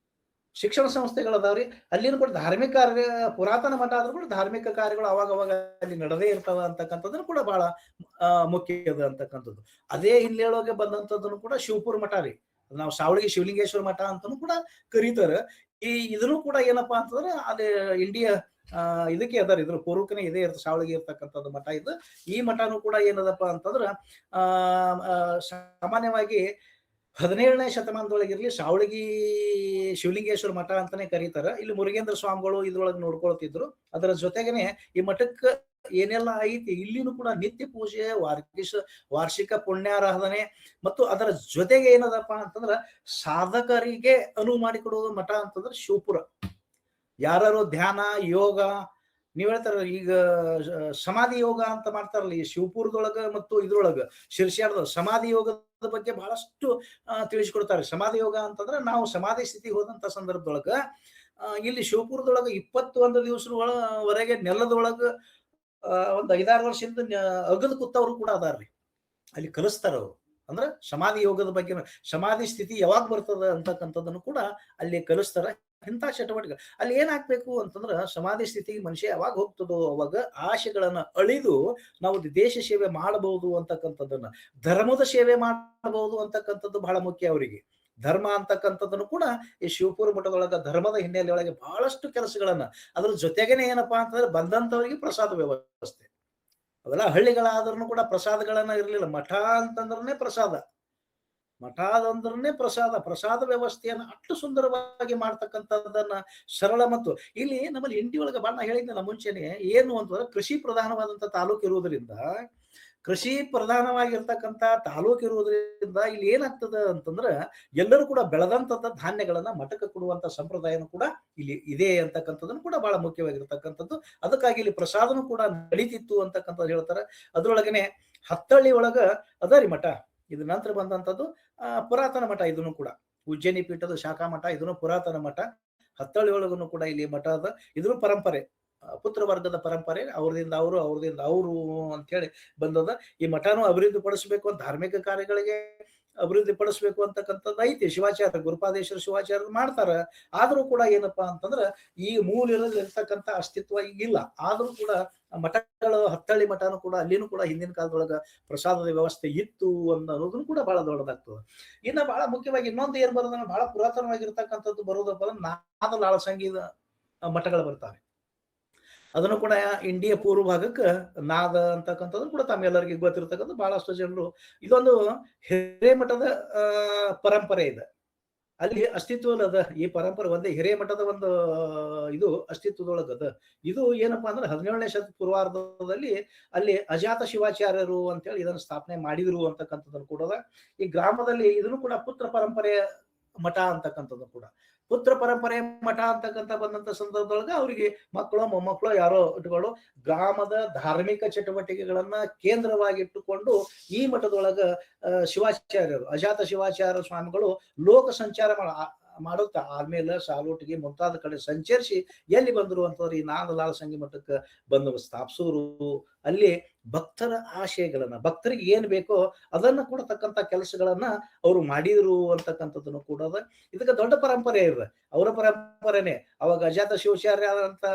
[SPEAKER 3] ಶಿಕ್ಷಣ ಸಂಸ್ಥೆಗಳದಾವ್ರಿ. ಅಲ್ಲಿನೂ ಕೂಡ ಧಾರ್ಮಿಕ ಕಾರ್ಯ, ಪುರಾತನ ಮಠ ಆದ್ರೂ ಕೂಡ ಧಾರ್ಮಿಕ ಕಾರ್ಯಗಳು ಅವಾಗ ಅಲ್ಲಿ ನಡೆದೇ ಇರ್ತಾವ ಅಂತಕ್ಕಂಥದ್ದನ್ನು ಕೂಡ ಬಹಳ ಮುಖ್ಯದ ಅಂತಕ್ಕಂಥದ್ದು. ಅದೇ ಹಿನ್ನೆಲೆಯೊಳಗೆ ಬಂದಂಥದ್ದನ್ನು ಕೂಡ ಶಿವಪುರ ಮಠ ರೀ. ನಾವು ಸಾವಳಗಿ ಶಿವಲಿಂಗೇಶ್ವರ ಮಠ ಅಂತಾನು ಕೂಡ ಕರೀತಾರ. ಇದನ್ನು ಕೂಡ ಏನಪ್ಪಾ ಅಂತಂದ್ರೆ ಅದೇ ಇಂಡಿಯಾ ಇದಕ್ಕೆ ಅದಾರ, ಇದ್ರ ಪೂರ್ವಕನೇ ಇದೇ ಇರ್ತದೆ, ಸಾವಳಗಿ ಇರ್ತಕ್ಕಂಥದ್ದು ಮಠ ಇದು. ಈ ಮಠನೂ ಕೂಡ ಏನದಪ್ಪ ಅಂತಂದ್ರ ಸಾಮಾನ್ಯವಾಗಿ 17ನೇ ಶತಮಾನದೊಳಗಿರ್ಲಿ ಸಾವಳಗಿ ಶಿವಲಿಂಗೇಶ್ವರ ಮಠ ಅಂತಾನೆ ಕರೀತಾರ. ಇಲ್ಲಿ ಮುರುಗೇಂದ್ರ ಸ್ವಾಮಿಗಳು ಇದ್ರೊಳಗೆ ನೋಡ್ಕೊಳ್ತಿದ್ರು. ಅದರ ಜೊತೆಗೇನೆ ಈ ಮಠಕ್ಕೆ ಏನೆಲ್ಲ ಐತಿ, ಇಲ್ಲಿನೂ ಕೂಡ ನಿತ್ಯ ಪೂಜೆ, ವಾರ್ಷಿಕ ಪುಣ್ಯಾರಾಧನೆ ಮತ್ತು ಅದರ ಜೊತೆಗೆ ಏನದಪ್ಪ ಅಂತಂದ್ರ ಸಾಧಕರಿಗೆ ಅನುವು ಮಾಡಿಕೊಡುವುದು ಮಠ ಅಂತಂದ್ರೆ ಶಿವಪುರ. ಯಾರು ಧ್ಯಾನ ಯೋಗ ನೀವ್ ಹೇಳ್ತಾರ, ಈಗ ಸಮಾಧಿ ಯೋಗ ಅಂತ ಮಾಡ್ತಾರಲ್ಲ ಈ ಶಿವಪುರದೊಳಗ ಮತ್ತು ಇದ್ರೊಳಗ ಶಿರ್ಷಾದ ಸಮಾಧಿ ಯೋಗದ ಬಗ್ಗೆ ಬಹಳಷ್ಟು ತಿಳಿಸ್ಕೊಡ್ತಾರೆ. ಸಮಾಧಿ ಯೋಗ ಅಂತಂದ್ರೆ ನಾವು ಸಮಾಧಿ ಸ್ಥಿತಿಗೆ ಹೋದಂತ ಸಂದರ್ಭದೊಳಗ ಇಲ್ಲಿ ಶಿವಪುರದೊಳಗ 21 ದಿವಸದವರೆಗೆ ನೆಲದೊಳಗ ಒಂದ್ 5-6 ವರ್ಷದಿಂದ ಅಗದು ಕೂತವ್ರು ಕೂಡ ಅದಾರ್ರಿ. ಅಲ್ಲಿ ಕಲಿಸ್ತಾರ ಅವರು. ಅಂದ್ರೆ ಸಮಾಧಿ ಯೋಗದ ಬಗ್ಗೆ, ಸಮಾಧಿ ಸ್ಥಿತಿ ಯಾವಾಗ ಬರ್ತದ ಅಂತಕ್ಕಂಥದ್ದನ್ನು ಕೂಡ ಅಲ್ಲಿ ಕಲಿಸ್ತಾರ. ಇಂಥ ಚಟುವಟಿಕೆ ಅಲ್ಲಿ ಏನಾಗ್ಬೇಕು ಅಂತಂದ್ರ ಸಮಾಧಿ ಸ್ಥಿತಿಗೆ ಮನುಷ್ಯ ಯಾವಾಗ ಹೋಗ್ತದೋ ಅವಾಗ ಆಶೆಗಳನ್ನ ಅಳಿದು ನಾವು ದೇಶ ಸೇವೆ ಮಾಡಬಹುದು ಅಂತಕ್ಕಂಥದ್ದನ್ನ, ಧರ್ಮದ ಸೇವೆ ಮಾಡಬಹುದು ಅಂತಕ್ಕಂಥದ್ದು ಬಹಳ ಮುಖ್ಯ ಅವರಿಗೆ. ಧರ್ಮ ಅಂತಕ್ಕಂಥದ್ದನ್ನು ಕೂಡ ಈ ಶಿವಪುರ ಮಠದೊಳಗ ಧರ್ಮದ ಹಿನ್ನೆಲೆಯೊಳಗೆ ಬಹಳಷ್ಟು ಕೆಲಸಗಳನ್ನ, ಅದ್ರ ಜೊತೆಗೇನೆ ಏನಪ್ಪಾ ಅಂತಂದ್ರೆ ಬಂದಂತವರಿಗೆ ಪ್ರಸಾದ ವ್ಯವಸ್ಥೆ. ಅವೆಲ್ಲ ಹಳ್ಳಿಗಳಾದ್ರೂ ಕೂಡ ಪ್ರಸಾದಗಳನ್ನ ಇರ್ಲಿಲ್ಲ. ಮಠ ಅಂತಂದ್ರೆ ಪ್ರಸಾದ, ಮಠ ಅಂದ್ರೆ ಪ್ರಸಾದ ವ್ಯವಸ್ಥೆಯನ್ನ ಅಷ್ಟು ಸುಂದರವಾಗಿ ಮಾಡ್ತಕ್ಕಂಥದ್ದನ್ನ ಸರಳ. ಮತ್ತು ಇಲ್ಲಿ ನಮ್ಮಲ್ಲಿ ಇಂಡಿ ಒಳಗೆ ಬಣ್ಣ ಹೇಳಿದ್ನಲ್ಲ ಮುಂಚೆನೆ, ಏನು ಅಂತಂದ್ರೆ ಕೃಷಿ ಪ್ರಧಾನವಾದಂತ ತಾಲೂಕು ಇರುವುದರಿಂದ, ಕೃಷಿ ಪ್ರಧಾನವಾಗಿರ್ತಕ್ಕಂಥ ತಾಲೂಕು ಇರುವುದರಿಂದ ಇಲ್ಲಿ ಏನಾಗ್ತದ ಅಂತಂದ್ರ ಎಲ್ಲರೂ ಕೂಡ ಬೆಳೆದಂತ ಧಾನ್ಯಗಳನ್ನ ಮಠಕ್ಕೆ ಕೊಡುವಂತ ಸಂಪ್ರದಾಯನೂ ಕೂಡ ಇಲ್ಲಿ ಇದೆ ಅಂತಕ್ಕಂಥದ್ದನ್ನು ಕೂಡ ಬಹಳ ಮುಖ್ಯವಾಗಿರ್ತಕ್ಕಂಥದ್ದು. ಅದಕ್ಕಾಗಿ ಇಲ್ಲಿ ಪ್ರಸಾದನೂ ಕೂಡ ನಡೀತಿತ್ತು ಅಂತಕ್ಕಂಥದ್ದು ಹೇಳ್ತಾರೆ. ಅದ್ರೊಳಗನೆ ಹತ್ತಳ್ಳಿ ಒಳಗ ಅದರಿ ಮಠ, ಇದ್ರ ನಂತರ ಬಂದಂಥದ್ದು ಪುರಾತನ ಮಠ. ಇದನ್ನು ಕೂಡ ಉಜ್ಜಯಿನಿ ಪೀಠದ ಶಾಖಾ ಮಠ, ಇದನ್ನು ಪುರಾತನ ಮಠ. ಹತ್ತಳ್ಳಿ ಒಳಗೂ ಕೂಡ ಇಲ್ಲಿ ಮಠ ಅದ. ಇದ್ರ ಪರಂಪರೆ, ಪುತ್ರ ವರ್ಗದ ಪರಂಪರೆ, ಅವ್ರದಿಂದ ಅವರು ಅಂತ ಹೇಳಿ ಬಂದದ. ಈ ಮಠನೂ ಅಭಿವೃದ್ಧಿ ಪಡಿಸಬೇಕು ಅಂತ, ಧಾರ್ಮಿಕ ಕಾರ್ಯಗಳಿಗೆ ಅಭಿವೃದ್ಧಿ ಪಡಿಸ್ಬೇಕು ಅಂತಕ್ಕಂಥದ್ದು ಐತಿ. ಶಿವಾಚಾರ್ಯ ಗುರುಪಾದೇಶ್ವರ ಶಿವಾಚಾರ್ಯರು ಮಾಡ್ತಾರ. ಆದ್ರೂ ಕೂಡ ಏನಪ್ಪಾ ಅಂತಂದ್ರ ಈ ಇರ್ತಕ್ಕಂಥ ಅಸ್ತಿತ್ವ ಈಗಿಲ್ಲ. ಆದ್ರೂ ಕೂಡ ಮಠಗಳು, ಹತ್ತಳ್ಳಿ ಮಠನೂ ಕೂಡ ಅಲ್ಲಿನೂ ಕೂಡ ಹಿಂದಿನ ಕಾಲದೊಳಗ ಪ್ರಸಾದದ ವ್ಯವಸ್ಥೆ ಇತ್ತು ಅನ್ನೋದನ್ನು ಕೂಡ ಬಹಳ ದೊಡ್ಡದಾಗ್ತದೆ. ಇನ್ನ ಬಹಳ ಮುಖ್ಯವಾಗಿ ಇನ್ನೊಂದು ಏನ್ ಬರೋದನ್ನ ಬಹಳ ಪುರಾತನವಾಗಿರ್ತಕ್ಕಂಥದ್ದು ಬರೋದಪ್ಪ ಅಂದ್ರೆ ನಾದ ಲಾಳ ಸಂಗೀತ ಮಠಗಳು ಬರ್ತಾವೆ. ಅದನ್ನು ಕೂಡ ಇಂಡಿಯಾ ಪೂರ್ವ ಭಾಗಕ್ಕೆ ನಾದ ಅಂತಕ್ಕಂಥದ್ದು ಕೂಡ ತಮ್ಮೆಲ್ಲರಿಗೆ ಗೊತ್ತಿರ್ತಕ್ಕಂಥ ಬಹಳಷ್ಟು ಜನರು. ಇದೊಂದು ಹಿರೇಮಠದ ಪರಂಪರೆ ಇದೆ, ಅಲ್ಲಿ ಅಸ್ತಿತ್ವದ ಈ ಪರಂಪರೆ ಒಂದೇ ಹಿರೇಮಠದ ಒಂದು ಇದು ಅಸ್ತಿತ್ವದೊಳಗದ. ಇದು ಏನಪ್ಪಾ ಅಂದ್ರೆ 17ನೇ ಶತಕ ಪೂರ್ವಾರ್ಧದಲ್ಲಿ ಅಲ್ಲಿ ಅಜಾತ ಶಿವಾಚಾರ್ಯರು ಅಂತೇಳಿ ಇದನ್ನು ಸ್ಥಾಪನೆ ಮಾಡಿದ್ರು ಅಂತಕ್ಕಂಥದ್ದನ್ನು ಕೂಡ. ಈ ಗ್ರಾಮದಲ್ಲಿ ಇದನ್ನು ಕೂಡ ಪುತ್ರ ಪರಂಪರೆ ಮಠ ಅಂತಕ್ಕಂಥದ್ದು ಕೂಡ. ಪುತ್ರ ಪರಂಪರೆ ಮಠ ಅಂತಕ್ಕಂಥ ಬಂದಂತ ಸಂದರ್ಭದೊಳಗ ಅವರಿಗೆ ಮಕ್ಕಳು ಮೊಮ್ಮಕ್ಕಳು ಯಾರೋ ಇಟ್ಕೊಂಡು ಗ್ರಾಮದ ಧಾರ್ಮಿಕ ಚಟುವಟಿಕೆಗಳನ್ನ ಕೇಂದ್ರವಾಗಿಟ್ಟುಕೊಂಡು ಈ ಮಠದೊಳಗ ಶಿವಾಚಾರ್ಯರು ಅಜಾತ ಶಿವಾಚಾರ್ಯ ಸ್ವಾಮಿಗಳು ಲೋಕ ಸಂಚಾರ ಮಾಡುತ್ತಾ ಆದ್ಮೇಲೆ ಸಾಲೋಟಿಗೆ ಮುಂತಾದ ಕಡೆ ಸಂಚರಿಸಿ ಎಲ್ಲಿ ಬಂದ್ರು ಅಂತಂದ್ರೆ ಈ ನಾಗಲಾಲ ಸಂಗಿ ಮಠಕ್ಕೆ ಬಂದು ಸ್ಥಾಪಿಸಿದ್ರು. ಅಲ್ಲಿ ಭಕ್ತರ ಆಶಯಗಳನ್ನ, ಭಕ್ತರಿಗೆ ಏನ್ ಬೇಕೋ ಅದನ್ನ ಕೊಡತಕ್ಕಂತ ಕೆಲಸಗಳನ್ನ ಅವರು ಮಾಡಿದ್ರು ಅಂತಕ್ಕಂಥದ್ದನ್ನು ಕೂಡ ಅದ. ಇದಕ್ಕೆ ದೊಡ್ಡ ಪರಂಪರೆ ಇದೆ, ಅವರ ಪರಂಪರೆನೆ. ಅವಾಗ ಅಜಾತ ಶಿವಾಚಾರ್ಯ ಆದಂತ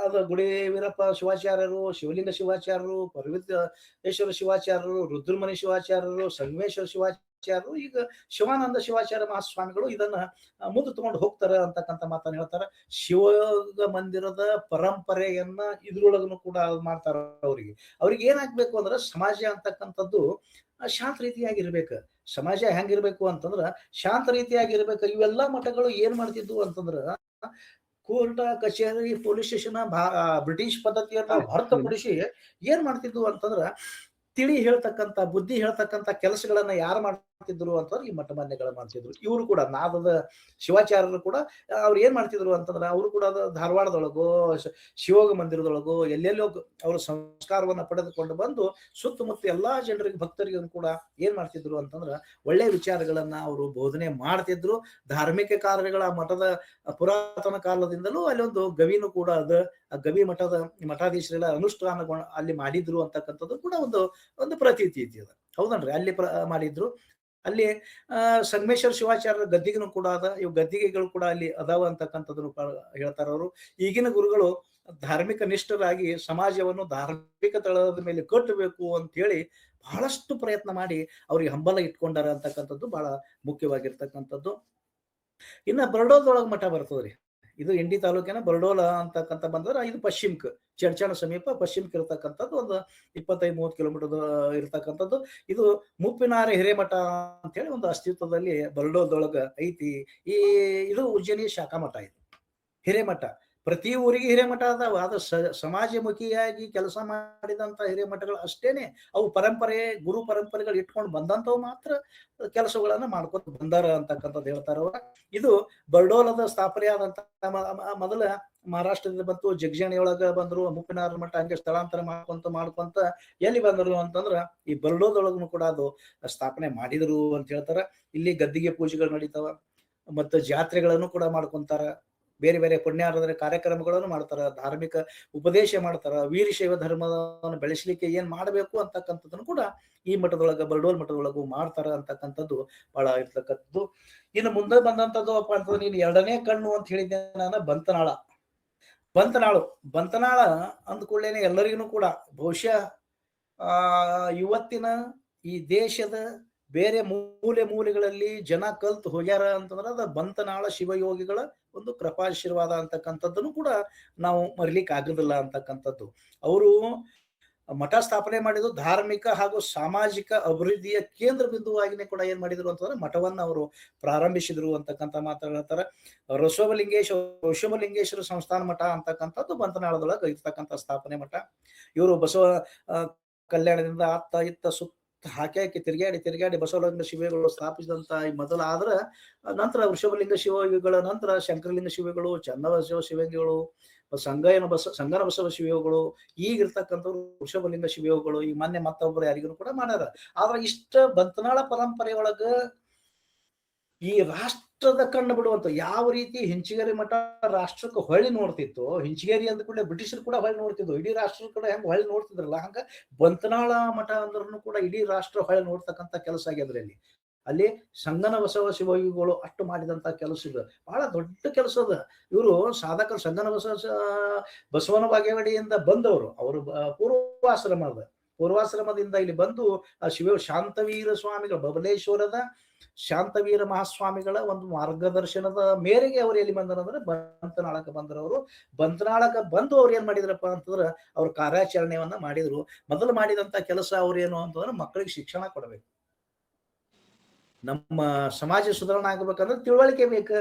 [SPEAKER 3] ಅದು ಗುಡಿ ವೀರಪ್ಪ ಶಿವಾಚಾರ್ಯರು, ಶಿವಲಿಂಗ ಶಿವಾಚಾರ್ಯರು, ಪರ್ವತೇಶ್ವರ ಶಿವಾಚಾರ್ಯರು, ರುದ್ರಮಣಿ ಶಿವಾಚಾರ್ಯರು, ಸಂಗಮೇಶ್ವರ ಶಿವಾಚಾರ್ಯರು, ಈಗ ಶಿವಾನಂದ ಶಿವಾಚಾರ್ಯ ಮಹಾಸ್ವಾಮಿಗಳು ಇದನ್ನ ಮುಂದೆ ತಗೊಂಡು ಹೋಗ್ತಾರ ಅಂತಕ್ಕಂಥ ಮಾತನ್ನ ಹೇಳ್ತಾರ. ಶಿವ ಮಂದಿರದ ಪರಂಪರೆಯನ್ನ ಇದ್ರೊಳಗನು ಕೂಡ ಮಾಡ್ತಾರ. ಅವ್ರಿಗೆ ಏನಾಗ್ಬೇಕು ಅಂದ್ರೆ ಸಮಾಜ ಅಂತಕ್ಕಂಥದ್ದು ಶಾಂತ ರೀತಿಯಾಗಿರ್ಬೇಕು. ಸಮಾಜ ಹೆಂಗಿರ್ಬೇಕು ಅಂತಂದ್ರ ಶಾಂತ ರೀತಿಯಾಗಿರ್ಬೇಕು. ಇವೆಲ್ಲಾ ಮಠಗಳು ಏನ್ ಮಾಡ್ತಿದ್ವು ಅಂತಂದ್ರ ಕೋರ್ಟ ಕಚೇರಿ ಪೊಲೀಸ್ ಸ್ಟೇಷನ್ ಬ್ರಿಟಿಷ್ ಪದ್ಧತಿಯನ್ನ ಹೊರತುಪಡಿಸಿ ಏನ್ ಮಾಡ್ತಿದ್ವು ಅಂತಂದ್ರ ತಿಳಿ ಹೇಳ್ತಕ್ಕಂಥ, ಬುದ್ಧಿ ಹೇಳ್ತಕ್ಕಂಥ ಕೆಲಸಗಳನ್ನ ಯಾರು ಮಾಡ್ತಿದ್ರು ಅಂತಂದ್ರೆ ಈ ಮಠ ಮಾನ್ಯಗಳು ಮಾಡ್ತಿದ್ರು. ಇವರು ಕೂಡ ನಾದದ ಶಿವಾಚಾರ್ಯರು ಕೂಡ ಅವ್ರು ಏನ್ ಮಾಡ್ತಿದ್ರು ಅಂತಂದ್ರೆ ಅವರು ಕೂಡ ಧಾರವಾಡದೊಳಗೋ ಶಿವೋಗ ಮಂದಿರದೊಳಗೋ ಎಲ್ಲೆಲ್ಲೋ ಅವ್ರ ಸಂಸ್ಕಾರವನ್ನ ಪಡೆದುಕೊಂಡು ಬಂದು ಸುತ್ತಮುತ್ತ ಎಲ್ಲಾ ಜನರಿಗೆ ಭಕ್ತರಿಗೂ ಕೂಡ ಏನ್ ಮಾಡ್ತಿದ್ರು ಅಂತಂದ್ರ ಒಳ್ಳೆ ವಿಚಾರಗಳನ್ನ ಅವರು ಬೋಧನೆ ಮಾಡ್ತಿದ್ರು. ಧಾರ್ಮಿಕ ಕಾರ್ಯಗಳ ಮಠದ ಪುರಾತನ ಕಾಲದಿಂದಲೂ ಅಲ್ಲಿ ಒಂದು ಗವಿನೂ ಕೂಡ ಅದ. ಆ ಗವಿ ಮಠದ ಮಠಾಧೀಶರೆಲ್ಲ ಅನುಷ್ಠಾನಗೊಂಡು ಅಲ್ಲಿ ಮಾಡಿದ್ರು ಅಂತಕ್ಕಂಥದ್ದು ಕೂಡ ಒಂದು ಪ್ರತೀತಿ ಇದೆ. ಹೌದನ್ರಿ, ಅಲ್ಲಿ ಮಾಡಿದ್ರು. ಅಲ್ಲಿ ಸಂಗಮೇಶ್ವರ ಶಿವಾಚಾರ್ಯರ ಗದ್ದಿಗೆನೂ ಕೂಡ ಅದ. ಇವು ಗದ್ದಿಗೆಗಳು ಕೂಡ ಅಲ್ಲಿ ಅದಾವ ಅಂತಕ್ಕಂಥದ್ದನ್ನು ಹೇಳ್ತಾರ ಅವರು. ಈಗಿನ ಗುರುಗಳು ಧಾರ್ಮಿಕ ನಿಷ್ಠರಾಗಿ ಸಮಾಜವನ್ನು ಧಾರ್ಮಿಕ ತಳದ ಮೇಲೆ ಕಟ್ಟಬೇಕು ಅಂತ ಹೇಳಿ ಬಹಳಷ್ಟು ಪ್ರಯತ್ನ ಮಾಡಿ ಅವ್ರಿಗೆ ಹಂಬಲ ಇಟ್ಕೊಂಡಾರ ಅಂತಕ್ಕಂಥದ್ದು ಬಹಳ ಮುಖ್ಯವಾಗಿರ್ತಕ್ಕಂಥದ್ದು. ಇನ್ನ ಬರಡೋಲದೊಳಗ ಮಠ ಬರ್ತದ್ರಿ. ಇದು ಇಂಡಿ ತಾಲೂಕಿನ ಬರಡೋಲ ಅಂತಕ್ಕಂಥ ಬಂದ್ರೆ ಇದು ಪಶ್ಚಿಮಕ್ಕೆ, ಚಡ್ಚಣ ಸಮೀಪ ಪಶ್ಚಿಮಕ್ಕೆ ಇರತಕ್ಕಂಥದ್ದು, ಒಂದು 25-30 ಕಿಲೋಮೀಟರ್ ಇರತಕ್ಕಂಥದ್ದು. ಇದು ಮುಪ್ಪಿನಾರೆ ಹಿರೇಮಠ ಅಂತ ಹೇಳಿ ಒಂದು ಅಸ್ತಿತ್ವದಲ್ಲಿ ಬರಡೋಲದೊಳಗ ಐತಿ. ಇದು ಉಜ್ಜಯಿನಿ ಶಾಖಾ ಮಠ. ಇದು ಹಿರೇಮಠ. ಪ್ರತಿ ಊರಿಗೆ ಹಿರೇಮಠ ಅದಾವ. ಅದು ಸಮಾಜಮುಖಿಯಾಗಿ ಕೆಲಸ ಮಾಡಿದಂತ ಹಿರೇಮಠಗಳು ಅಷ್ಟೇನೆ. ಅವು ಪರಂಪರೆ, ಗುರು ಪರಂಪರೆಗಳು ಇಟ್ಕೊಂಡು ಬಂದಂತವು ಮಾತ್ರ ಕೆಲಸಗಳನ್ನ ಮಾಡ್ಕೊತ ಬಂದಾರ ಅಂತಕ್ಕಂಥದ್ದು ಹೇಳ್ತಾರ ಅವ್ರ. ಇದು ಬರ್ಡೋಲದ ಸ್ಥಾಪನೆ ಆದಂತ ಮೊದಲ ಮಹಾರಾಷ್ಟ್ರದಿಂದ ಬಂತು, ಜಗಜಾಣಿಯೊಳಗ ಬಂದ್ರು, ಮುಪ್ಪಿನಾರ ಮಠ ಹಂಗೆ ಸ್ಥಳಾಂತರ ಮಾಡ್ಕೊಂತ ಎಲ್ಲಿ ಬಂದರು ಅಂತಂದ್ರ ಈ ಬರ್ಡೋದೊಳಗೂ ಕೂಡ ಅದು ಸ್ಥಾಪನೆ ಮಾಡಿದ್ರು ಅಂತ ಹೇಳ್ತಾರ. ಇಲ್ಲಿ ಗದ್ದಿಗೆ ಪೂಜೆಗಳು ನಡೀತಾವ, ಮತ್ತು ಜಾತ್ರೆಗಳನ್ನು ಕೂಡ ಮಾಡ್ಕೊಂತಾರ, ಬೇರೆ ಬೇರೆ ಪುಣ್ಯಾರಾಧನೆ ಕಾರ್ಯಕ್ರಮಗಳನ್ನು ಮಾಡ್ತಾರ, ಧಾರ್ಮಿಕ ಉಪದೇಶ ಮಾಡ್ತಾರ, ವೀರಶೈವ ಧರ್ಮವನ್ನು ಬೆಳೆಸಲಿಕ್ಕೆ ಏನ್ ಮಾಡ್ಬೇಕು ಅಂತಕ್ಕಂಥದ್ದನ್ನು ಕೂಡ ಈ ಮಠದೊಳಗ, ಬರಡೋಲ್ ಮಠದೊಳಗೂ ಮಾಡ್ತಾರ ಅಂತಕ್ಕಂಥದ್ದು ಬಹಳ ಇರ್ತಕ್ಕಂಥದ್ದು. ಇನ್ನು ಮುಂದೆ ಬಂದಂಥದ್ದು ಅಪ್ಪ ಅಂತಂದ್ರೆ ನೀನು ಎರಡನೇ ಕಣ್ಣು ಅಂತ ಹೇಳಿದ್ದೆ ನಾನು, ಬಂತನಾಳ ಅಂದ್ಕೊಳ್ಳೇನೆ ಎಲ್ಲರಿಗೂ ಕೂಡ ಬಹುಶಃ ಇವತ್ತಿನ ಈ ದೇಶದ ಬೇರೆ ಮೂಲೆಗಳಲ್ಲಿ ಜನ ಕಲ್ತು ಹೋಗ್ಯಾರ ಅಂತಂದ್ರೆ ಅದು ಬಂತನಾಳ ಶಿವಯೋಗಿಗಳ ಒಂದು ಕೃಪಾಶೀರ್ವಾದ ಅಂತಕ್ಕಂಥದ್ದನ್ನು ಕೂಡ ನಾವು ಮರಿಲಿಕ್ಕೆ ಆಗುದಿಲ್ಲ ಅಂತಕ್ಕಂಥದ್ದು. ಅವರು ಮಠ ಸ್ಥಾಪನೆ ಮಾಡಿದ್ರು ಧಾರ್ಮಿಕ ಹಾಗೂ ಸಾಮಾಜಿಕ ಅಭಿವೃದ್ಧಿಯ ಕೇಂದ್ರ ಬಿಂದುವಾಗಿನೇ ಕೂಡ ಏನ್ ಮಾಡಿದ್ರು ಅಂತಂದ್ರೆ ಮಠವನ್ನ ಅವರು ಪ್ರಾರಂಭಿಸಿದ್ರು ಅಂತಕ್ಕಂಥ ಮಾತಾಡ್ತಾರೆ. ಋಷಭಲಿಂಗೇಶ್ವರ ಸಂಸ್ಥಾನ ಮಠ ಅಂತಕ್ಕಂಥದ್ದು ಬಂತನಾಳದೊಳಗೆ ಇರ್ತಕ್ಕಂಥ ಸ್ಥಾಪನೆ ಮಠ. ಇವರು ಬಸವ ಕಲ್ಯಾಣದಿಂದ ಅತ್ತ ಇತ್ತ ಸುತ್ತ ಹಾಕಿ ತಿರುಗಾಡಿ ಬಸವಲಿಂಗ ಶಿವಗಳು ಸ್ಥಾಪಿಸಿದಂತ ಮೊದಲ ಆದ್ರ ನಂತರ ವೃಷಭಲಿಂಗ ಶಿವಗಳ ನಂತರ ಶಂಕರಲಿಂಗ ಶಿವಗಳು, ಚನ್ನಬಸವ ಶಿವಗಳು, ಸಂಗನ ಬಸವ ಶಿವಗಳು, ಈಗಿರ್ತಕ್ಕಂಥವ್ರು ವೃಷಭಲಿಂಗ ಶಿವಗಳು, ಈ ಮೊನ್ನೆ ಮತ್ತೊಬ್ಬರು ಯಾರಿಗೂ ಕೂಡ ಮಾಡ್ಯಾರ. ಆದ್ರೆ ಇಷ್ಟ ಬಂತನಾಳ ಪರಂಪರೆಯೊಳಗ ಈ ರಾಷ್ಟ್ರದ ಕಣ್ಣು ಬಿಡುವಂತ ಯಾವ ರೀತಿ ಹಿಂಚಿಗೇರಿ ಮಠ ರಾಷ್ಟ್ರಕ್ಕೆ ಹೊಳ್ಳಿ ನೋಡ್ತಿತ್ತು, ಹಿಂಚಿಗೇರಿ ಅಂದ ಕೂಡ ಬ್ರಿಟಿಷರು ಕೂಡ ಹೊಳ್ಳಿ ನೋಡ್ತಿದ್ರು, ಇಡೀ ರಾಷ್ಟ್ರದ ಕಡೆ ಹೆಂಗ್ ಹೊಳ್ಳಿ ನೋಡ್ತಿದ್ರಲ್ಲ ಹಂಗ ಬಂತನಾಳ ಮಠ ಅಂದ್ರೂ ಕೂಡ ಇಡೀ ರಾಷ್ಟ್ರ ಹೊಳ್ಳಿ ನೋಡ್ತಕ್ಕಂಥ ಕೆಲಸ ಆಗ್ಯದ್ರಿ. ಅಲ್ಲಿ ಸಂಗನ ಬಸವ ಶಿವಯೋಗಿಗಳು ಅಷ್ಟು ಮಾಡಿದಂತ ಕೆಲಸ ಇದೆ, ಬಹಳ ದೊಡ್ಡ ಕೆಲಸ ಅದ. ಇವರು ಸಾಧಕರು ಸಂಗನ ಬಸವನ ಬಾಗೇವಾಡಿಯಿಂದ ಬಂದವರು. ಅವರು ಪೂರ್ವಾಶ್ರಮದಿಂದ ಇಲ್ಲಿ ಬಂದು ಆ ಶಾಂತವೀರ ಸ್ವಾಮಿಗಳು, ಬಬಲೇಶ್ವರದ ಶಾಂತವೀರ ಮಹಾಸ್ವಾಮಿಗಳ ಒಂದು ಮಾರ್ಗದರ್ಶನದ ಮೇರೆಗೆ ಅವ್ರು ಎಲ್ಲಿ ಬಂದರಂದ್ರೆ ಬಂತನಾಳಕ್ಕೆ ಬಂದರವರು. ಬಂತನಾಳಕ್ಕೆ ಬಂದು ಅವ್ರು ಏನ್ ಮಾಡಿದ್ರಪ್ಪ ಅಂತಂದ್ರೆ ಅವ್ರ ಕಾರ್ಯಾಚರಣೆಯನ್ನ ಮಾಡಿದ್ರು. ಮೊದಲು ಮಾಡಿದಂತ ಕೆಲಸ ಅವ್ರೇನು ಅಂತಂದ್ರೆ ಮಕ್ಕಳಿಗೆ ಶಿಕ್ಷಣ ಕೊಡಬೇಕು. ನಮ್ಮ ಸಮಾಜ ಸುಧಾರಣೆ ಆಗ್ಬೇಕಂದ್ರೆ ತಿಳುವಳಿಕೆ ಬೇಕು.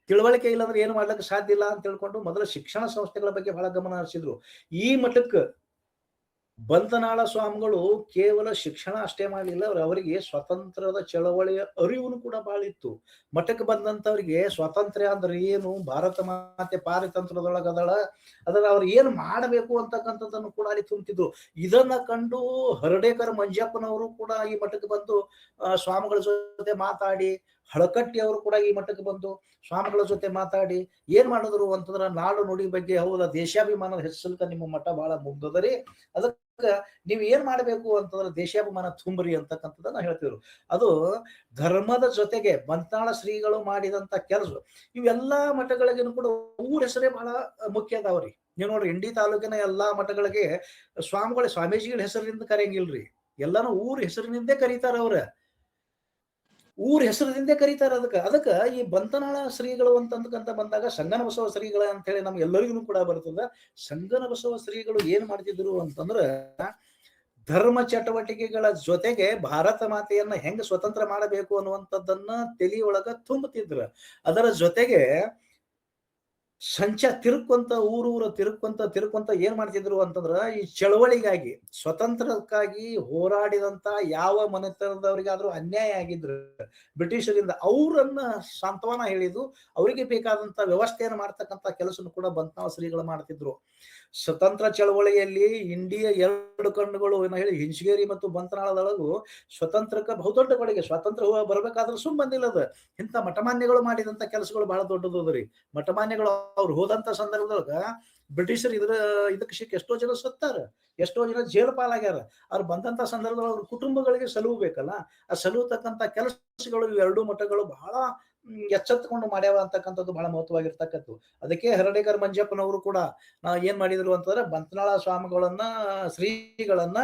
[SPEAKER 3] ತಿಳುವಳಿಕೆ ಇಲ್ಲಾಂದ್ರೆ ಏನು ಮಾಡ್ಲಿಕ್ಕೆ ಸಾಧ್ಯ ಇಲ್ಲ ಅಂತ ತಿಳ್ಕೊಂಡು ಮೊದಲು ಶಿಕ್ಷಣ ಸಂಸ್ಥೆಗಳ ಬಗ್ಗೆ ಬಹಳ ಗಮನ ಹರಿಸಿದ್ರು. ಈ ಮಠಕ್ಕೆ ಬಂತನಾಳ ಸ್ವಾಮಿಗಳು ಕೇವಲ ಶಿಕ್ಷಣ ಅಷ್ಟೇ ಮಾಡಲಿಲ್ಲ, ಅವರಿಗೆ ಸ್ವತಂತ್ರದ ಚಳವಳಿಯ ಅರಿವು ಕೂಡ ಬಹಳ ಇತ್ತು. ಮಠಕ್ಕೆ ಬಂದಂತವ್ರಿಗೆ ಸ್ವಾತಂತ್ರ್ಯ ಅಂದ್ರೆ ಏನು, ಭಾರತ ಮಾತೆ ಪಾರಿತಂತ್ರದೊಳಗದಳ, ಅದರ ಅವ್ರು ಏನು ಮಾಡಬೇಕು ಅಂತಕ್ಕಂಥದ್ದನ್ನು ಕೂಡ ಅಲ್ಲಿ ತುಂಬಿದ್ರು. ಇದನ್ನ ಕಂಡು ಹರ್ಡೇಕರ್ ಮಂಜಪ್ಪನವರು ಕೂಡ ಈ ಮಠಕ್ಕೆ ಬಂದು ಸ್ವಾಮಿಗಳ ಜೊತೆ ಮಾತಾಡಿ, ಹಳಕಟ್ಟಿ ಅವರು ಕೂಡ ಈ ಮಠಕ್ಕೆ ಬಂದು ಸ್ವಾಮಿಗಳ ಜೊತೆ ಮಾತಾಡಿ ಏನ್ ಮಾಡಿದ್ರು ಅಂತಂದ್ರ ನಾಡು ನುಡಿ ಬಗ್ಗೆ, ಹೌದಾ ದೇಶಾಭಿಮಾನದ ಹೆಚ್ಚಲ್ಕ ನಿಮ್ಮ ಮಠ ಬಹಳ ಮುಗ್ದದರಿ, ಅದಕ್ಕ ನೀವ್ ಏನ್ ಮಾಡ್ಬೇಕು ಅಂತಂದ್ರೆ ದೇಶಾಭಿಮಾನ ತುಂಬ್ರಿ ಅಂತಕ್ಕಂಥದ್ದನ್ನ ಹೇಳ್ತಿದ್ರು. ಅದು ಧರ್ಮದ ಜೊತೆಗೆ ಬಂತಾಳ ಶ್ರೀಗಳು ಮಾಡಿದಂತ ಕೆಲಸ, ಇವೆಲ್ಲಾ ಮಠಗಳಿಗೂ ಕೂಡ ಊರ ಹೆಸರೇ ಬಹಳ ಮುಖ್ಯ ಅದಾವ್ರಿ. ನೀವು ನೋಡ್ರಿ, ಇಂಡಿ ತಾಲೂಕಿನ ಎಲ್ಲಾ ಮಠಗಳಿಗೆ ಸ್ವಾಮಿಗಳ ಸ್ವಾಮೀಜಿಗಳ ಹೆಸರಿನಿಂದ ಕರೆಯಂಗಿಲ್ರಿ, ಎಲ್ಲಾನು ಊರ ಹೆಸರಿನಿಂದೇ ಕರೀತಾರ. ಅವ್ರ ಊರ ಹೆಸರಿನಿಂದ ಕರೀತಾರ. ಅದಕ್ಕ ಈ ಬಂತನಾಳ ಶ್ರೀಗಳು ಅಂತಂದಕಂತ ಬಂದಾಗ ಸಂಗನ ಬಸವ ಶ್ರೀಗಳ ಅಂತ ಹೇಳಿ ನಮ್ಗೆ ಎಲ್ಲರಿಗೂ ಕೂಡ ಬರ್ತದ. ಸಂಗನ ಬಸವ ಶ್ರೀಗಳು ಏನ್ ಮಾಡ್ತಿದ್ರು ಅಂತಂದ್ರ ಧರ್ಮ ಚಟುವಟಿಕೆಗಳ ಜೊತೆಗೆ ಭಾರತ ಮಾತೆಯನ್ನ ಹೆಂಗ ಸ್ವತಂತ್ರ ಮಾಡಬೇಕು ಅನ್ನುವಂಥದ್ದನ್ನ ತಲೆಯೊಳಗ ತುಂಬುತ್ತಿದ್ರ. ಅದರ ಜೊತೆಗೆ ತಿರುಕೊಂತ ಊರೂರ ತಿರುಕೊಂತ ಏನ್ ಮಾಡ್ತಿದ್ರು ಅಂತಂದ್ರ ಈ ಚಳವಳಿಗಾಗಿ, ಸ್ವತಂತ್ರಕ್ಕಾಗಿ ಹೋರಾಡಿದಂತ ಯಾವ ಮನೆತನದವರಿಗಾದ್ರೂ ಅನ್ಯಾಯ ಆಗಿದ್ರು ಬ್ರಿಟಿಷರಿಂದ ಅವರನ್ನ ಸಾಂತ್ವನ ಹೇಳಿದ್ದು, ಅವರಿಗೆ ಬೇಕಾದಂತ ವ್ಯವಸ್ಥೆಯನ್ನು ಮಾಡ್ತಕ್ಕಂತ ಕೆಲಸ ಕೂಡ ಬಂತನಾಳ ಶ್ರೀಗಳು ಮಾಡ್ತಿದ್ರು. ಸ್ವತಂತ್ರ ಚಳವಳಿಯಲ್ಲಿ ಇಂಡಿಯ ಎರಡು ಕಣ್ಣುಗಳು ಹೇಳಿ ಹಿಂಚಗೇರಿ ಮತ್ತು ಬಂತನಾಳದೊಳಗು ಸ್ವತಂತ್ರಕ್ಕೆ ಬಹುದೊಡ್ಡ ಕೊಡುಗೆ. ಸ್ವಾತಂತ್ರ್ಯ ಬರ್ಬೇಕಾದ್ರೂ ಸುಮ್ ಬಂದಿಲ್ಲದ, ಇಂಥ ಮಠಮಾನ್ಯಗಳು ಮಾಡಿದಂತ ಕೆಲಸಗಳು ಬಹಳ ದೊಡ್ಡದದ್ರಿ. ಮಠಮಾನ್ಯಗಳು ಅವ್ರು ಹೋದಂತ ಸಂದರ್ಭದೊಳಗ ಬ್ರಿಟಿಷರು ಇದಕ್ಕೆ ಸಿಕ್ಕ ಎಷ್ಟೋ ಜನ ಸತ್ತಾರ, ಎಷ್ಟೋ ಜನ ಜೈಲು ಪಾಲಾಗ್ಯಾರ. ಅವ್ರು ಬಂದಂತ ಸಂದರ್ಭದಲ್ಲಿ ಅವ್ರ ಕುಟುಂಬಗಳಿಗೆ ಸಲುವು ಬೇಕಲ್ಲ, ಆ ಸಲುವತಕ್ಕಂತ ಕೆಲಸಗಳು ಇವೆರಡೂ ಮಠಗಳು ಬಹಳ ಎಚ್ಚೆತ್ತುಕೊಂಡು ಮಾಡ್ಯಾವ ಅಂತಕ್ಕಂಥದ್ದು ಬಹಳ ಮಹತ್ವವಾಗಿರ್ತಕ್ಕದ್ದು. ಅದಕ್ಕೆ ಹರಡೇಕರ್ ಮಂಜಪ್ಪನವರು ಕೂಡ ಏನ್ ಮಾಡಿದ್ರು ಅಂತಂದ್ರೆ ಬಂತನಾಳ ಸ್ವಾಮಿಗಳನ್ನ ಶ್ರೀಗಳನ್ನ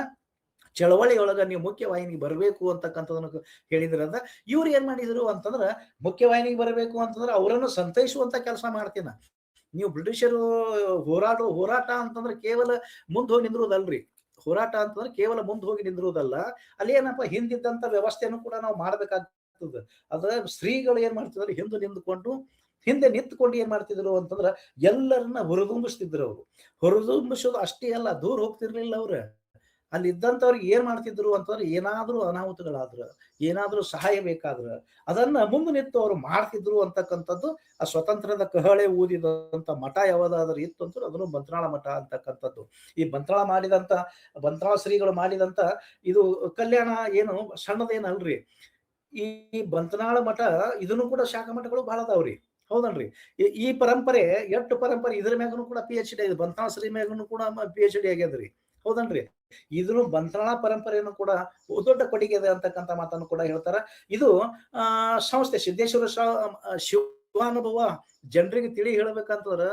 [SPEAKER 3] ಚಳವಳಿಯೊಳಗ ನೀವು ಮುಖ್ಯವಾಹಿನಿಗೆ ಬರಬೇಕು ಅಂತಕ್ಕಂಥದನ್ನ ಹೇಳಿದ್ರಂದ. ಇವ್ರು ಏನ್ ಮಾಡಿದ್ರು ಅಂತಂದ್ರ ಮುಖ್ಯವಾಹಿನಿಗೆ ಬರಬೇಕು ಅಂತಂದ್ರೆ ಅವರನ್ನು ಸಂತೈಸುವಂತ ಕೆಲಸ ಮಾಡ್ತೀನ. ನೀವು ಬ್ರಿಟಿಷರು ಹೋರಾಟ ಅಂತಂದ್ರೆ ಕೇವಲ ಮುಂದ್ ಹೋಗಿ ನಿಂದ್ರುದಲ್ರಿ. ಹೋರಾಟ ಅಂತಂದ್ರೆ ಕೇವಲ ಮುಂದ್ ಹೋಗಿ ನಿಂದ್ರುವುದಲ್ಲ, ಅಲ್ಲಿ ಏನಪ್ಪ ಹಿಂದಿದ್ದಂತ ವ್ಯವಸ್ಥೆಯನ್ನು ಕೂಡ ನಾವು ಮಾಡ್ಬೇಕಾಗ್ತದೆ. ಅದ್ರ ಶ್ರೀಗಳು ಏನ್ ಮಾಡ್ತಿದ್ರು, ಹಿಂದೆ ನಿಂತ್ಕೊಂಡು ಏನ್ ಮಾಡ್ತಿದ್ರು ಅಂತಂದ್ರ ಎಲ್ಲರನ್ನ ಹೊರದುಂಬಿಸ್ತಿದ್ರು. ಅವರು ಹೊರದುಂಬಿಸೋದು ಅಷ್ಟೇ ಅಲ್ಲ, ದೂರ ಹೋಗ್ತಿರ್ಲಿಲ್ಲ ಅವ್ರ. ಅಲ್ಲಿ ಇದ್ದಂಥವ್ರಿಗೆ ಏನ್ ಮಾಡ್ತಿದ್ರು ಅಂತಂದ್ರೆ ಏನಾದ್ರೂ ಅನಾಹುತಗಳಾದ್ರ, ಏನಾದ್ರೂ ಸಹಾಯ ಬೇಕಾದ್ರ ಅದನ್ನ ಮುಂದೆ ನಿಂತು ಅವ್ರು ಮಾಡ್ತಿದ್ರು ಅಂತಕ್ಕಂಥದ್ದು. ಆ ಸ್ವತಂತ್ರದ ಕಹಳೆ ಊದಿದಂತ ಮಠ ಯಾವ್ದಾದ್ರು ಇತ್ತು ಅಂತ ಅದನ್ನು ಬಂತನಾಳ ಮಠ ಅಂತಕ್ಕಂಥದ್ದು. ಈ ಬಂತನಾಳ ಶ್ರೀಗಳು ಮಾಡಿದಂತ ಇದು ಕಲ್ಯಾಣ ಏನು ಸಣ್ಣದೇನಲ್ರಿ. ಈ ಬಂತನಾಳ ಮಠ ಇದನ್ನು ಕೂಡ ಶಾಖಾ ಮಠಗಳು ಬಹಳ ಅದಾವ್ರಿ, ಹೌದಲ್ರಿ. ಈ ಪರಂಪರೆ ಇದ್ರ ಮ್ಯಾಗನು ಕೂಡ PhD ಆಗಿದೆ, ಬಂತನಾಳ ಶ್ರೀ ಮ್ಯಾಗನು ಕೂಡ PhD ಆಗ್ಯದ್ರಿ, ಹೌದನ್ರಿ. ಇದನ್ನು ಬಂತನಾಳ ಪರಂಪರೆಯನ್ನು ಕೂಡ ದೊಡ್ಡ ಕೊಡುಗೆ ಇದೆ ಅಂತಕ್ಕಂಥ ಮಾತನ್ನು ಕೂಡ ಹೇಳ್ತಾರ. ಇದು ಸಂಸ್ಥೆ ಸಿದ್ದೇಶ್ವರ ಶಿವಾನುಭವ ಜನರಿಗೆ ತಿಳಿ ಹೇಳ್ಬೇಕಂತಂದ್ರ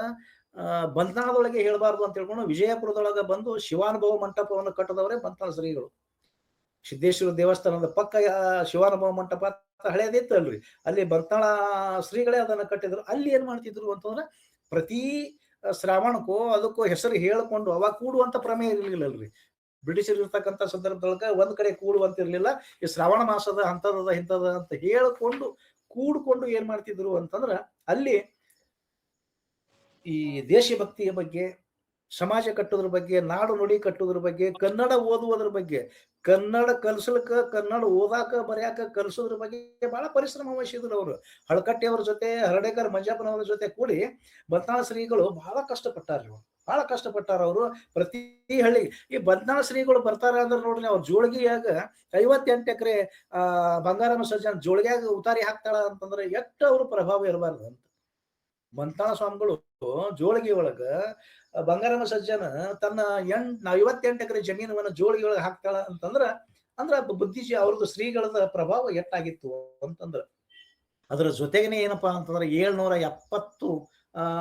[SPEAKER 3] ಬಂತನಾಳದೊಳಗೆ ಹೇಳ್ಬಾರ್ದು ಅಂತ ಹೇಳ್ಕೊಂಡು ವಿಜಯಪುರದೊಳಗ ಬಂದು ಶಿವಾನುಭವ ಮಂಟಪವನ್ನು ಕಟ್ಟದವರೇ ಬಂತನಾಳ ಶ್ರೀಗಳು. ಸಿದ್ದೇಶ್ವರ ದೇವಸ್ಥಾನದ ಪಕ್ಕ ಶಿವಾನುಭವ ಮಂಟಪ ಹಳೇದಿತ್ತು ಅಲ್ರಿ, ಅಲ್ಲಿ ಬಂತನಾಳ ಶ್ರೀಗಳೇ ಅದನ್ನ ಕಟ್ಟಿದ್ರು. ಅಲ್ಲಿ ಏನ್ ಮಾಡ್ತಿದ್ರು ಅಂತಂದ್ರೆ ಪ್ರತಿ ಶ್ರಾವಣಕ್ಕೂ ಅದಕ್ಕೂ ಹೆಸರು ಹೇಳ್ಕೊಂಡು ಅವಾಗ ಕೂಡುವಂತ ಪ್ರಮೇಯ ಇರ್ಲಿಲ್ಲಲ್ರಿ. ಬ್ರಿಟಿಷರ್ ಇರ್ತಕ್ಕಂಥ ಸಂದರ್ಭದೊಳಗ ಒಂದ್ ಕಡೆ ಕೂಡುವಂತ ಇರ್ಲಿಲ್ಲ. ಈ ಶ್ರಾವಣ ಮಾಸದ ಅಂತದ ಇಂಥದ ಅಂತ ಹೇಳ್ಕೊಂಡು ಕೂಡ್ಕೊಂಡು ಏನ್ ಮಾಡ್ತಿದ್ರು ಅಂತಂದ್ರ ಅಲ್ಲಿ ಈ ದೇಶಭಕ್ತಿಯ ಬಗ್ಗೆ, ಸಮಾಜ ಕಟ್ಟೋದ್ರ ಬಗ್ಗೆ, ನಾಡು ನುಡಿ ಕಟ್ಟೋದ್ರ ಬಗ್ಗೆ, ಕನ್ನಡ ಓದುವುದ್ರ ಬಗ್ಗೆ, ಕನ್ನಡ ಕಲ್ಸಲಕ್ಕ, ಕನ್ನಡ ಓದಾಕ ಬರ್ಯಾಕ ಕಲ್ಸೋದ್ರ ಬಗ್ಗೆ ಬಹಳ ಪರಿಶ್ರಮ ವಹಿಸಿದ್ರು ಅವರು. ಹಳಕಟ್ಟಿಯವರ ಜೊತೆ, ಹರಡೇಕರ್ ಮಂಜಪ್ಪನವರ ಜೊತೆ ಕೂಡಿ ಬಂತನಾಳ ಶ್ರೀಗಳು ಬಹಳ ಕಷ್ಟಪಟ್ಟಾರ ಅವರು. ಪ್ರತಿ ಹಳ್ಳಿ ಈ ಬಂತನಾಳ ಶ್ರೀಗಳು ಬರ್ತಾರ ಅಂದ್ರೆ ನೋಡ್ರಿ, ಅವ್ರ ಜೋಳಗಿಯಾಗ 58 ಎಕರೆ ಬಂಗಾರಮ್ಮ ಸಜ್ಜನ ಜೋಳಿಗ್ಯಾಗ ಉತಾರಿ ಹಾಕ್ತಾಳ ಅಂತಂದ್ರೆ ಎಷ್ಟು ಅವ್ರ ಪ್ರಭಾವ ಇರಬಾರ್ದು ಅಂತ. ಬಂತನಾಳ ಸ್ವಾಮಿಗಳು ಜೋಳಗಿ ಒಳಗ ಬಂಗಾರಮ್ಮ ಸಜ್ಜನ ತನ್ನ 58 ಎಕರೆ ಜಮೀನವನ್ನ ಜೋಳಿಗೆ ಒಳಗೆ ಹಾಕ್ತಾಳ ಅಂದ್ರ ಬುದ್ಧಿಜಿ ಅವ್ರದ್ದು ಶ್ರೀಗಳದ ಪ್ರಭಾವ ಎಷ್ಟಾಗಿತ್ತು ಅಂತಂದ್ರ. ಅದರ ಜೊತೆಗೇನೆ ಏನಪ್ಪಾ ಅಂತಂದ್ರೆ 770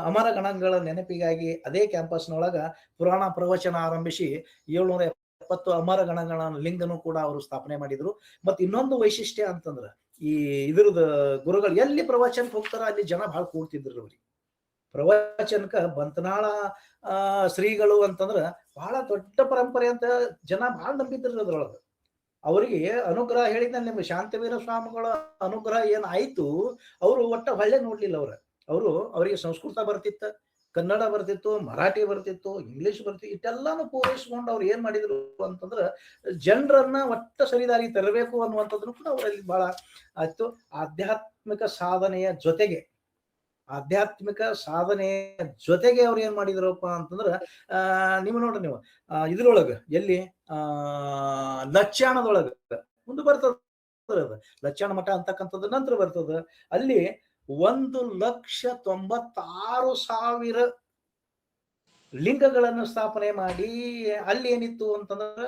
[SPEAKER 3] ಅಮರ ಗಣಗಳ ನೆನಪಿಗಾಗಿ ಅದೇ ಕ್ಯಾಂಪಸ್ನೊಳಗ ಪುರಾಣ ಪ್ರವಚನ ಆರಂಭಿಸಿ 770 ಅಮರ ಗಣಗಳ ಲಿಂಗನು ಕೂಡ ಅವರು ಸ್ಥಾಪನೆ ಮಾಡಿದ್ರು. ಮತ್ ಇನ್ನೊಂದು ವೈಶಿಷ್ಟ್ಯ ಅಂತಂದ್ರ ಈ ಇದ್ರದ ಗುರುಗಳು ಎಲ್ಲಿ ಪ್ರವಚನಕ್ಕೆ ಹೋಗ್ತಾರ ಅಲ್ಲಿ ಜನ ಬಹಳ ಕೂಡ್ತಿದ್ರು ಅವ್ರಿಗೆ. ಪ್ರವಚನಕ ಬಂತನಾಳ ಶ್ರೀಗಳು ಅಂತಂದ್ರ ಬಹಳ ದೊಡ್ಡ ಪರಂಪರೆ ಅಂತ ಜನ ಬಹಳ ನಂಬಿದ್ರು. ಅದ್ರೊಳಗ ಅವರಿಗೆ ಅನುಗ್ರಹ ಹೇಳಿದ ನಿಮ್ಗೆ ಶಾಂತವೀರ ಸ್ವಾಮಿಗಳ ಅನುಗ್ರಹ ಏನಾಯ್ತು, ಅವರು ಒಟ್ಟ ಹೊಳ್ಳೆ ನೋಡ್ಲಿಲ್ಲ. ಅವರಿಗೆ ಸಂಸ್ಕೃತ ಬರ್ತಿತ್ತ, ಕನ್ನಡ ಬರ್ತಿತ್ತು, ಮರಾಠಿ ಬರ್ತಿತ್ತು, ಇಂಗ್ಲಿಷ್ ಬರ್ತಿತ್ತು, ಇಷ್ಟೆಲ್ಲಾನು ಪೂರೈಸ್ಕೊಂಡು ಅವ್ರು ಏನ್ ಮಾಡಿದ್ರು ಅಂತಂದ್ರೆ ಜನರನ್ನ ಒಟ್ಟ ಸರಿದಾರಿ ತರಬೇಕು ಅನ್ನುವಂಥದ್ದನ್ನು ಕೂಡ ಅವರಲ್ಲಿ ಬಹಳ ಆಯ್ತು. ಆಧ್ಯಾತ್ಮಿಕ ಸಾಧನೆಯ ಜೊತೆಗೆ ಅವ್ರು ಏನ್ ಮಾಡಿದ್ರಪ್ಪ ಅಂತಂದ್ರ ನೀವು ನೋಡ್ರಿ, ನೀವು ಇದ್ರೊಳಗ ಎಲ್ಲಿ ಲಚ್ಚಾಣದೊಳಗ ಮುಂದೆ ಬರ್ತದ, ಲಚ್ಚಾಣ ಮಠ ಅಂತಕ್ಕಂಥದ್ದು ನಂತರ ಬರ್ತದ. ಅಲ್ಲಿ 1,96,000 ಲಿಂಗಗಳನ್ನು ಸ್ಥಾಪನೆ ಮಾಡಿ ಅಲ್ಲಿ ಏನಿತ್ತು ಅಂತಂದ್ರ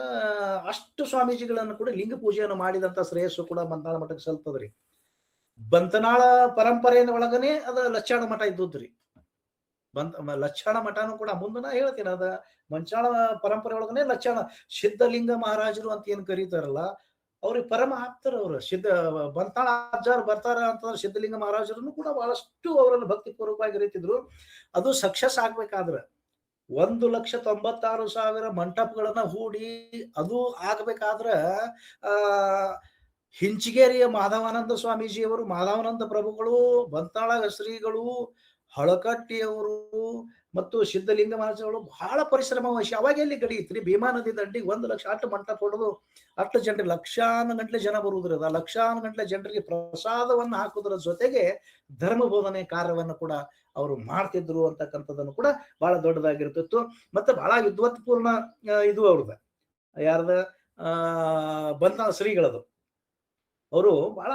[SPEAKER 3] ಅಷ್ಟು ಸ್ವಾಮೀಜಿಗಳನ್ನು ಕೂಡ ಲಿಂಗ ಪೂಜೆಯನ್ನು ಮಾಡಿದಂತ ಶ್ರೇಯಸ್ಸು ಕೂಡ ಬಂತಾಳ ಮಠಕ್ಕೆ ಸಲ್ತದ್ರಿ. ಬಂತನಾಳ ಪರಂಪರೆಯ ಒಳಗನೆ ಅದ ಲಚ್ಚಾಣ ಮಠ ಇದ್ದುದ್ರಿ. ಲಚ್ಚಾಣ ಮಠನು ಕೂಡ ಮುಂದೆ ನಾ ಹೇಳ್ತೀನಿ, ಅದ ಮಂಚಾಳ ಪರಂಪರೆ ಒಳಗನೆ ಲಚ್ಚಾಣ ಸಿದ್ಧಲಿಂಗ ಮಹಾರಾಜರು ಅಂತ ಏನ್ ಕರೀತಾರಲ್ಲ, ಅವ್ರಿಗೆ ಪರಮ ಆಪ್ತರ ಅವರು. ಬಂತಾಳ ಅಜ್ಜಾರ್ ಬರ್ತಾರ ಅಂತಂದ್ರೆ ಸಿದ್ಧಲಿಂಗ ಮಹಾರಾಜರನ್ನು ಕೂಡ ಬಹಳಷ್ಟು ಅವರನ್ನು ಭಕ್ತಿ ಪೂರ್ವಕವಾಗಿ ಕರೀತಿದ್ರು. ಅದು ಸಕ್ಸಸ್ ಆಗ್ಬೇಕಾದ್ರ 1,96,000 ಮಂಟಪಗಳನ್ನ ಹೂಡಿ ಅದು ಆಗ್ಬೇಕಾದ್ರ ಹಿಂಚಗೇರಿಯ ಮಾಧವಾನಂದ ಸ್ವಾಮೀಜಿಯವರು, ಮಾಧವಾನಂದ ಪ್ರಭುಗಳು, ಬಂತಾಳ ಶ್ರೀಗಳು, ಹಳಕಟ್ಟಿಯವರು ಮತ್ತು ಸಿದ್ಧಲಿಂಗ ಮಹಾರಾಜಗಳು ಬಹಳ ಪರಿಶ್ರಮ ವಹಿಸಿ ಅವಾಗ ಎಲ್ಲಿ ಗಡಿಯಿತ್ರಿ, ಭೀಮಾ ನದಿ ದಂಡಿಗೆ 1 ಲಕ್ಷ ಅಷ್ಟು ಮಂಟಪ ಹೊಡೆದು ಅಷ್ಟು ಜನರಿಗೆ ಲಕ್ಷಾನುಗಂಟ್ಲೆ ಜನ ಬರುವುದ್ರ, ಲಕ್ಷಾನುಗಂಟ್ಲೆ ಜನರಿಗೆ ಪ್ರಸಾದವನ್ನು ಹಾಕುವುದರ ಜೊತೆಗೆ ಧರ್ಮ ಬೋಧನೆ ಕಾರ್ಯವನ್ನು ಕೂಡ ಅವರು ಮಾಡ್ತಿದ್ರು ಅಂತಕ್ಕಂಥದ್ದನ್ನು ಕೂಡ ಬಹಳ ದೊಡ್ಡದಾಗಿರ್ತಿತ್ತು. ಮತ್ತೆ ಬಹಳ ವಿದ್ವತ್ಪೂರ್ಣ ಇದು ಅವ್ರದ ಯಾರ್ದ ಬಂತಾಳ ಶ್ರೀಗಳದು. ಅವರು ಬಹಳ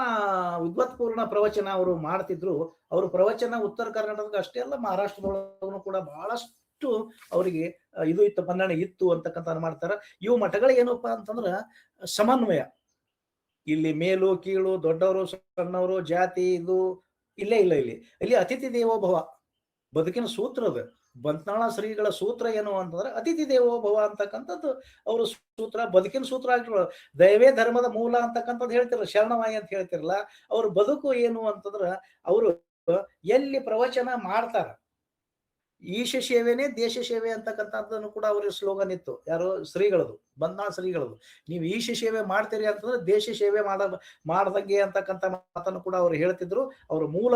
[SPEAKER 3] ವಿದ್ವತ್ಪೂರ್ಣ ಪ್ರವಚನ ಅವರು ಮಾಡ್ತಿದ್ರು. ಅವರು ಪ್ರವಚನ ಉತ್ತರ ಕರ್ನಾಟಕದ ಅಷ್ಟೇ ಅಲ್ಲ, ಮಹಾರಾಷ್ಟ್ರದೊಳಗೂ ಕೂಡ ಬಹಳಷ್ಟು ಅವರಿಗೆ ಇದು ಇತ್ತು, ಮನ್ನಣೆ ಇತ್ತು ಅಂತಕ್ಕಂಥ ಮಾಡ್ತಾರ. ಇವು ಮಠಗಳು ಏನಪ್ಪಾ ಅಂತಂದ್ರ ಸಮನ್ವಯ, ಇಲ್ಲಿ ಮೇಲು ಕೀಳು, ದೊಡ್ಡವರು ಸಣ್ಣವರು, ಜಾತಿ ಇದು ಇಲ್ಲೇ ಇಲ್ಲ. ಇಲ್ಲಿ ಅತಿಥಿ ದೇವೋಭವ ಬದುಕಿನ ಸೂತ್ರ ಅದು. ಬಂತ್ನಾಳ ಶ್ರೀಗಳ ಸೂತ್ರ ಏನು ಅಂತಂದ್ರೆ ಅತಿಥಿ ದೇವೋಭವ ಅಂತಕ್ಕಂಥದ್ದು ಅವರು ಸೂತ್ರ, ಬದುಕಿನ ಸೂತ್ರ ಆಗಿರೋ. ದಯವೇ ಧರ್ಮದ ಮೂಲ ಅಂತಕ್ಕಂಥದ್ದು ಹೇಳ್ತಿರಲ್ಲ, ಶರಣವಾಯಿ ಅಂತ ಹೇಳ್ತಿರಲ್ಲ, ಅವ್ರ ಬದುಕು ಏನು ಅಂತಂದ್ರ ಅವರು ಎಲ್ಲಿ ಪ್ರವಚನ ಮಾಡ್ತಾರ, ಈಶ ಸೇವೆನೇ ದೇಶ ಸೇವೆ ಅಂತಕ್ಕಂಥದ್ದನ್ನು ಕೂಡ ಅವ್ರ ಸ್ಲೋಗನ್ ಇತ್ತು. ಯಾರು ಶ್ರೀಗಳದು, ಬಂತ್ನಾಳ ಶ್ರೀಗಳದು. ನೀವು ಈಶ ಸೇವೆ ಮಾಡ್ತೀರಿ ಅಂತಂದ್ರೆ ದೇಶ ಸೇವೆ ಮಾಡದಂಗೆ ಅಂತಕ್ಕಂಥ ಮಾತನ್ನು ಕೂಡ ಅವ್ರು ಹೇಳ್ತಿದ್ರು. ಅವ್ರ ಮೂಲ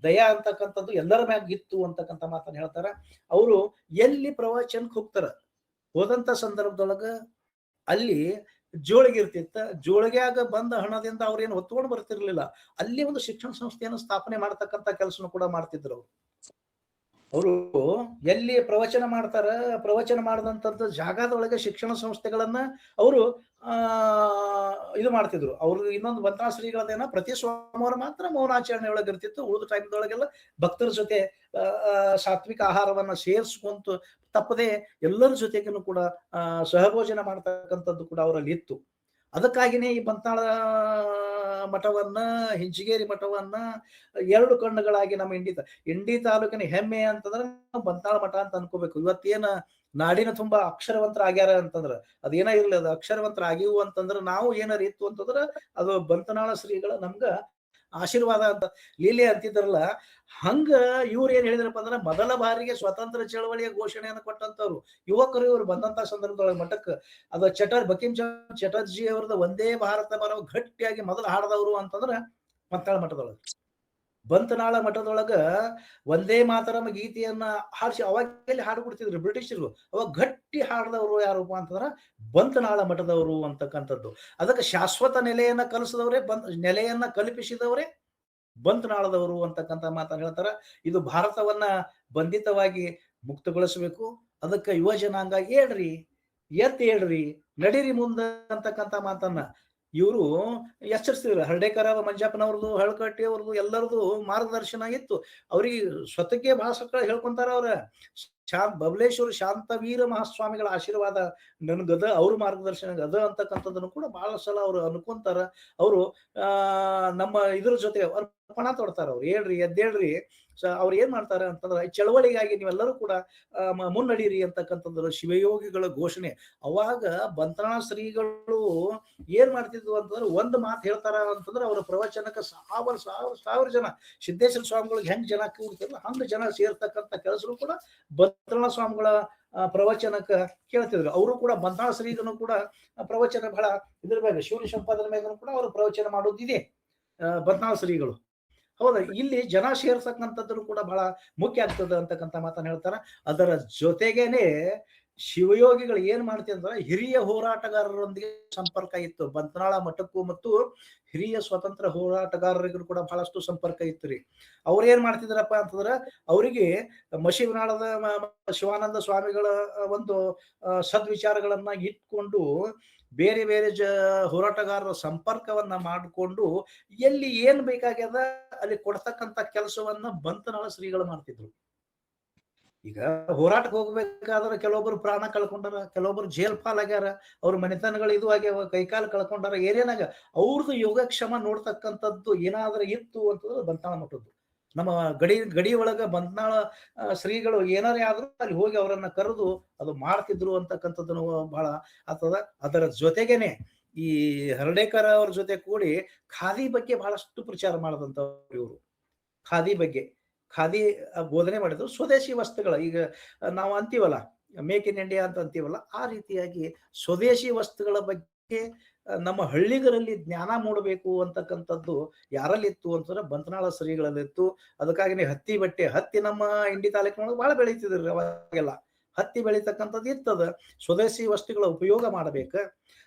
[SPEAKER 3] ದಯಾ ಅಂತಕ್ಕಂಥದ್ದು ಎಲ್ಲರ ಮ್ಯಾಗ ಇತ್ತು ಅಂತಕ್ಕಂಥ ಮಾತನ್ನು ಹೇಳ್ತಾರ. ಅವರು ಎಲ್ಲಿ ಪ್ರವಚನಕ್ಕೆ ಹೋಗ್ತಾರ, ಹೋದಂತ ಸಂದರ್ಭದೊಳಗ ಅಲ್ಲಿ ಜೋಳಿಗೆ ಇರ್ತಿತ್ತ, ಜೋಳಿಗೆಯಾಗ ಬಂದ ಹಣದಿಂದ ಅವ್ರೇನು ಹೊತ್ಕೊಂಡು ಬರ್ತಿರ್ಲಿಲ್ಲ. ಅಲ್ಲಿ ಒಂದು ಶಿಕ್ಷಣ ಸಂಸ್ಥೆಯನ್ನು ಸ್ಥಾಪನೆ ಮಾಡ್ತಕ್ಕಂಥ ಕೆಲಸನು ಕೂಡ ಮಾಡ್ತಿದ್ರು. ಅವರು ಎಲ್ಲಿ ಪ್ರವಚನ ಮಾಡ್ತಾರ, ಪ್ರವಚನ ಮಾಡದಂತ ಜಾಗದೊಳಗೆ ಶಿಕ್ಷಣ ಸಂಸ್ಥೆಗಳನ್ನ ಅವರು ಇದು ಮಾಡ್ತಿದ್ರು. ಅವ್ರು ಇನ್ನೊಂದು ಬಂತಾಳ ಶ್ರೀಗಳದೇನ ಪ್ರತಿ ಸೋಮವಾರ ಮಾತ್ರ ಮೌನಾಚರಣೆ ಒಳಗೆ ಇರ್ತಿತ್ತು. ಉಳಿದ ಟೈಮ್ದೊಳಗೆಲ್ಲ ಭಕ್ತರ ಜೊತೆ ಸಾತ್ವಿಕ ಆಹಾರವನ್ನ ಸೇರಿಸ್ಕೊಂತು ತಪ್ಪದೆ ಎಲ್ಲರ ಜೊತೆಗೂ ಕೂಡ ಸಹಭೋಜನ ಮಾಡ್ತಕ್ಕಂಥದ್ದು ಕೂಡ ಅವರಲ್ಲಿ ಇತ್ತು. ಅದಕ್ಕಾಗಿನೇ ಈ ಬಂತಾಳ ಮಠವನ್ನ, ಹಿಂಚಗೇರಿ ಮಠವನ್ನ ಎರಡು ಕಣ್ಣುಗಳಾಗಿ ನಮ್ಮ ಇಂಡಿ ತಾಲೂಕಿನ ಹೆಮ್ಮೆ ಅಂತಂದ್ರೆ ನಾವು ಬಂತಾಳ ಮಠ ಅಂತ ಅನ್ಕೋಬೇಕು. ಇವತ್ತೇನ ನಾಡಿನ ತುಂಬಾ ಅಕ್ಷರವಂತರ ಆಗ್ಯಾರ ಅಂತಂದ್ರ ಅದೇನ ಇರ್ಲಿ, ಅದು ಅಕ್ಷರವಂತರ ಆಗಿವು ಅಂತಂದ್ರ ನಾವು ಏನಾರ ಇತ್ತು ಅಂತಂದ್ರ ಅದು ಬಂತನಾಳ ಶ್ರೀಗಳ ನಮ್ಗ ಆಶೀರ್ವಾದ ಅಂತ ಲೀಲೆ ಅಂತಿದ್ರಲ್ಲ. ಹಂಗ ಇವ್ರು ಏನ್ ಹೇಳಿದ್ರಪ್ಪ ಅಂದ್ರೆ ಮೊದಲ ಬಾರಿಗೆ ಸ್ವತಂತ್ರ ಚಳವಳಿಯ ಘೋಷಣೆಯನ್ನು ಕೊಟ್ಟಂತವ್ರು ಯುವಕರು ಇವ್ರು ಬಂದಂತ ಸಂದರ್ಭದೊಳಗೆ ಮಠಕ್ಕೆ. ಅದು ಬಂಕಿಂ ಚಂದ್ರ ಚಟರ್ಜಿ ಅವ್ರದ ಒಂದೇ ಭಾರತ ಬರೋ ಗಟ್ಟಿಯಾಗಿ ಮೊದಲು ಹಾಡದವರು ಅಂತಂದ್ರ ಬಂತಾಳ ಮಠದೊಳಗೆ. ಬಂತನಾಳ ಮಠದೊಳಗ ಒಂದೇ ಮಾತರಂ ಗೀತೆಯನ್ನ ಹಾಡಿಸಿ ಅವಾಗ ಹಾಡು ಬಿಡ್ತಿದ್ರು ಬ್ರಿಟಿಷರು. ಅವಾಗ ಗಟ್ಟಿ ಹಾಡದವರು ಯಾರಪ್ಪ ಅಂತಂದ್ರ ಬಂತನಾಳ ಮಠದವರು ಅಂತಕ್ಕಂಥದ್ದು. ಅದಕ್ಕೆ ಶಾಶ್ವತ ನೆಲೆಯನ್ನ ಕಲಿಸಿದವರೇ, ನೆಲೆಯನ್ನ ಕಲ್ಪಿಸಿದವರೇ ಬಂತನಾಳದವರು ಅಂತಕ್ಕಂಥ ಮಾತನ್ನ ಹೇಳ್ತಾರ. ಇದು ಭಾರತವನ್ನ ಬಂಧಿತವಾಗಿ ಮುಕ್ತಗೊಳಿಸಬೇಕು. ಅದಕ್ಕೆ ಯುವ ಜನಾಂಗ ಹೇಳ್ರಿ, ಹೇಳ್ರಿ, ನಡೀರಿ ಮುಂದ ಅಂತಕ್ಕಂಥ ಮಾತನ್ನ ಇವರು ಎಚ್ಚರಿಸ್ತಿದ್ರು. ಹರ್ಡೇಕರ ಮಂಜಪ್ಪನವ್ರದ್ದು, ಹಳಕಟ್ಟಿ ಅವ್ರದ್ದು ಎಲ್ಲರದು ಮಾರ್ಗದರ್ಶನ ಇತ್ತು. ಅವ್ರಿಗೆ ಸ್ವತಕ್ಕೆ ಬಹಳ ಸಕ್ಕಳ ಹೇಳ್ಕೊಂತಾರ. ಅವ್ರ ಬಬಲೇಶ್ವರ ಶಾಂತವೀರ ಮಹಾಸ್ವಾಮಿಗಳ ಆಶೀರ್ವಾದ ನನ್ಗದ, ಅವ್ರ ಮಾರ್ಗದರ್ಶನ ಅದ ಅಂತಕ್ಕಂಥದ್ದನ್ನು ಕೂಡ ಬಹಳ ಸಲ ಅವ್ರು ಅನ್ಕೊಂತಾರ. ಅವರು ನಮ್ಮ ಇದ್ರ ಜೊತೆ ಅವ್ರ ಪಣ ತೊಡ್ತಾರ. ಅವ್ರು ಹೇಳ್ರಿ, ಎದ್ದೇಳ್ರಿ. ಅವ್ರು ಏನ್ ಮಾಡ್ತಾರ ಅಂತಂದ್ರೆ ಚಳವಳಿಗಾಗಿ ನೀವೆಲ್ಲರೂ ಕೂಡ ಮುನ್ನಡೀರಿ ಅಂತಕ್ಕಂಥದ್ದು ಶಿವಯೋಗಿಗಳ ಘೋಷಣೆ. ಅವಾಗ ಬಂತನಾಳ ಶ್ರೀಗಳು ಏನ್ ಮಾಡ್ತಿದ್ವು ಅಂತಂದ್ರೆ ಒಂದು ಮಾತು ಹೇಳ್ತಾರ ಅಂತಂದ್ರೆ ಅವ್ರ ಪ್ರವಚನಕ್ಕೆ ಸಾವಿರ ಜನ, ಸಿದ್ದೇಶ್ವರ ಸ್ವಾಮಿಗಳಿಗೆ ಹೆಂಗ್ ಜನ ಕೂಡ್ತಿರಲ್ಲ ಹಂಗ ಜನ ಸೇರ್ತಕ್ಕಂಥ ಕೆಲಸರು ಕೂಡ ಬಂತನಾಳ ಸ್ವಾಮಿಗಳ ಪ್ರವಚನಕ್ಕ ಕೇಳ್ತಿದ್ರು. ಅವರು ಕೂಡ ಬಂತನಾಳ ಶ್ರೀಗನು ಕೂಡ ಪ್ರವಚನ ಬಹಳ ಇದ್ರ ಮೇಲೆ ಶಿವನ ಸಂಪಾದನೆ ಮೇಗೂ ಕೂಡ ಅವರು ಪ್ರವಚನ ಮಾಡೋದಿದೆ ಬಂತನಾಳ ಶ್ರೀಗಳು. ಹೌದಾ, ಇಲ್ಲಿ ಜನ ಸೇರ್ಸಕ್ಕಂಥದ್ದು ಕೂಡ ಬಹಳ ಮುಖ್ಯ ಆಗ್ತದೆ ಅಂತಕ್ಕಂಥ ಮಾತನ್ನ ಹೇಳ್ತಾರ. ಅದರ ಜೊತೆಗೇನೆ ಶಿವಯೋಗಿಗಳು ಏನ್ ಮಾಡ್ತಿದ್ರ, ಹಿರಿಯ ಹೋರಾಟಗಾರರೊಂದಿಗೆ ಸಂಪರ್ಕ ಇತ್ತು. ಬಂತ್ನಾಳ ಮಠಕ್ಕೂ ಮತ್ತು ಹಿರಿಯ ಸ್ವತಂತ್ರ ಹೋರಾಟಗಾರರಿಗೂ ಕೂಡ ಬಹಳಷ್ಟು ಸಂಪರ್ಕ ಇತ್ತು ರೀ. ಅವ್ರು ಏನ್ ಮಾಡ್ತಿದ್ರಪ್ಪ ಅಂತಂದ್ರ, ಅವರಿಗೆ ಮಶಿವನಾಳದ ಶಿವಾನಂದ ಸ್ವಾಮಿಗಳ ಒಂದು ಸದ್ವಿಚಾರಗಳನ್ನ ಇಟ್ಕೊಂಡು ಬೇರೆ ಬೇರೆ ಹೋರಾಟಗಾರರ ಸಂಪರ್ಕವನ್ನ ಮಾಡಿಕೊಂಡು ಎಲ್ಲಿ ಏನ್ ಬೇಕಾಗ್ಯದ ಅಲ್ಲಿ ಕೊಡ್ತಕ್ಕಂತ ಕೆಲಸವನ್ನ ಬಂತನಾಳ ಶ್ರೀಗಳು ಮಾಡ್ತಿದ್ರು. ಈಗ ಹೋರಾಟಕ್ಕೆ ಹೋಗ್ಬೇಕಾದ್ರೆ ಕೆಲವೊಬ್ರು ಪ್ರಾಣ ಕಳ್ಕೊಂಡಾರ, ಕೆಲವೊಬ್ರು ಜೈಲ್ ಪಾಲಾಗ್ಯಾರ, ಅವ್ರ ಮನೆತನಗಳು ಇದು ಆಗ್ಯಾವ, ಕೈಕಾಲು ಕಳ್ಕೊಂಡಾರ, ಏನೇನಾಗ ಅವ್ರದ್ದು ಯೋಗಕ್ಷೇಮ ನೋಡ್ತಕ್ಕಂಥದ್ದು ಏನಾದ್ರೂ ಇತ್ತು ಅಂತಂದ್ರೆ ಬಂತಾಳ ಮಠದ್ದು. ನಮ್ಮ ಗಡಿ ಒಳಗ ಬಂತ್ನಾಳ ಶ್ರೀಗಳು ಏನಾರೇ ಆದ್ರೂ ಅಲ್ಲಿ ಹೋಗಿ ಅವರನ್ನ ಕರೆದು ಅದು ಮಾಡ್ತಿದ್ರು ಅಂತಕ್ಕಂಥದ್ದನ್ನು ಬಹಳ ಆಗ್ತದ. ಅದರ ಜೊತೆಗೇನೆ ಈ ಹರ್ಡೇಕರ್ ಅವ್ರ ಜೊತೆ ಕೂಡಿ ಖಾದಿ ಬಗ್ಗೆ ಬಹಳಷ್ಟು ಪ್ರಚಾರ ಮಾಡದಂತವ್ರು ಇವರು. ಖಾದಿ ಬಗ್ಗೆ ಖಾದಿ ಬೋಧನೆ ಮಾಡಿದ್ರು. ಸ್ವದೇಶಿ ವಸ್ತುಗಳ, ಈಗ ನಾವು ಅಂತೀವಲ್ಲ ಮೇಕ್ ಇನ್ ಇಂಡಿಯಾ ಅಂತ ಅಂತೀವಲ್ಲ, ಆ ರೀತಿಯಾಗಿ ಸ್ವದೇಶಿ ವಸ್ತುಗಳ ಬಗ್ಗೆ ನಮ್ಮ ಹಳ್ಳಿಗರಲ್ಲಿ ಜ್ಞಾನ ಮೂಡಬೇಕು ಅಂತಕ್ಕಂಥದ್ದು ಯಾರಲ್ಲಿತ್ತು ಅಂತಂದ್ರೆ ಬಂತ್ನಾಳ ಶ್ರೀಗಳಲ್ಲಿತ್ತು. ಅದಕ್ಕಾಗಿ ಹತ್ತಿ ಬಟ್ಟೆ, ಹತ್ತಿ ನಮ್ಮ ಇಂಡಿ ತಾಲೂಕಿನೊಳಗೆ ಬಹಳ ಬೆಳೀತಿದ್ರಿ ಅವಾಗೆಲ್ಲ. ಹತ್ತಿ ಬೆಳೀತಕ್ಕಂಥದ್ದು ಇರ್ತದ, ಸ್ವದೇಶಿ ವಸ್ತುಗಳ ಉಪಯೋಗ ಮಾಡಬೇಕು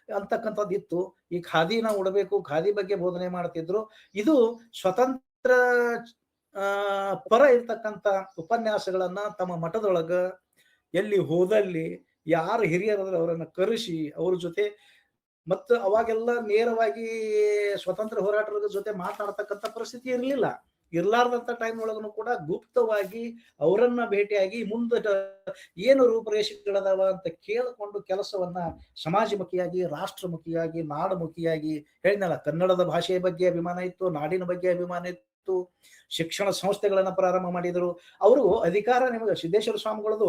[SPEAKER 3] ಅಂತಕ್ಕಂಥದ್ದು ಇತ್ತು. ಈ ಖಾದಿನ ಉಡಬೇಕು, ಖಾದಿ ಬಗ್ಗೆ ಬೋಧನೆ ಮಾಡ್ತಿದ್ರು. ಇದು ಸ್ವತಂತ್ರ ಪರ ಇರ್ತಕ್ಕಂಥ ಉಪನ್ಯಾಸಗಳನ್ನ ತಮ್ಮ ಮಠದೊಳಗ ಎಲ್ಲಿ ಹೋದಲ್ಲಿ ಯಾರು ಹಿರಿಯರಾದ್ರೆ ಅವರನ್ನ ಕರೆಸಿ ಅವ್ರ ಜೊತೆ, ಮತ್ತು ಅವಾಗೆಲ್ಲ ನೇರವಾಗಿ ಸ್ವತಂತ್ರ ಹೋರಾಟದ ಜೊತೆ ಮಾತನಾಡ್ತಕ್ಕಂಥ ಪರಿಸ್ಥಿತಿ ಇರಲಿಲ್ಲ. ಇರ್ಲಾರ್ದಂತ ಟೈಮ್ ಒಳಗೂ ಕೂಡ ಗುಪ್ತವಾಗಿ ಅವರನ್ನ ಭೇಟಿಯಾಗಿ ಮುಂದೆ ಏನು ರೂಪರೇಷೆಗಳದಾವ ಅಂತ ಕೇಳಿಕೊಂಡು ಕೆಲಸವನ್ನ ಸಮಾಜಮುಖಿಯಾಗಿ, ರಾಷ್ಟ್ರಮುಖಿಯಾಗಿ, ನಾಡಮುಖಿಯಾಗಿ ಹೇಳಿದ್ನಲ್ಲ, ಕನ್ನಡದ ಭಾಷೆಯ ಬಗ್ಗೆ ಅಭಿಮಾನ ಇತ್ತು, ನಾಡಿನ ಬಗ್ಗೆ ಅಭಿಮಾನ ಇತ್ತು. ಶಿಕ್ಷಣ ಸಂಸ್ಥೆಗಳನ್ನ ಪ್ರಾರಂಭ ಮಾಡಿದರು ಅವರು. ಅಧಿಕಾರ ನಿಮಗೆ ಸಿದ್ದೇಶ್ವರ ಸ್ವಾಮಿಗಳದು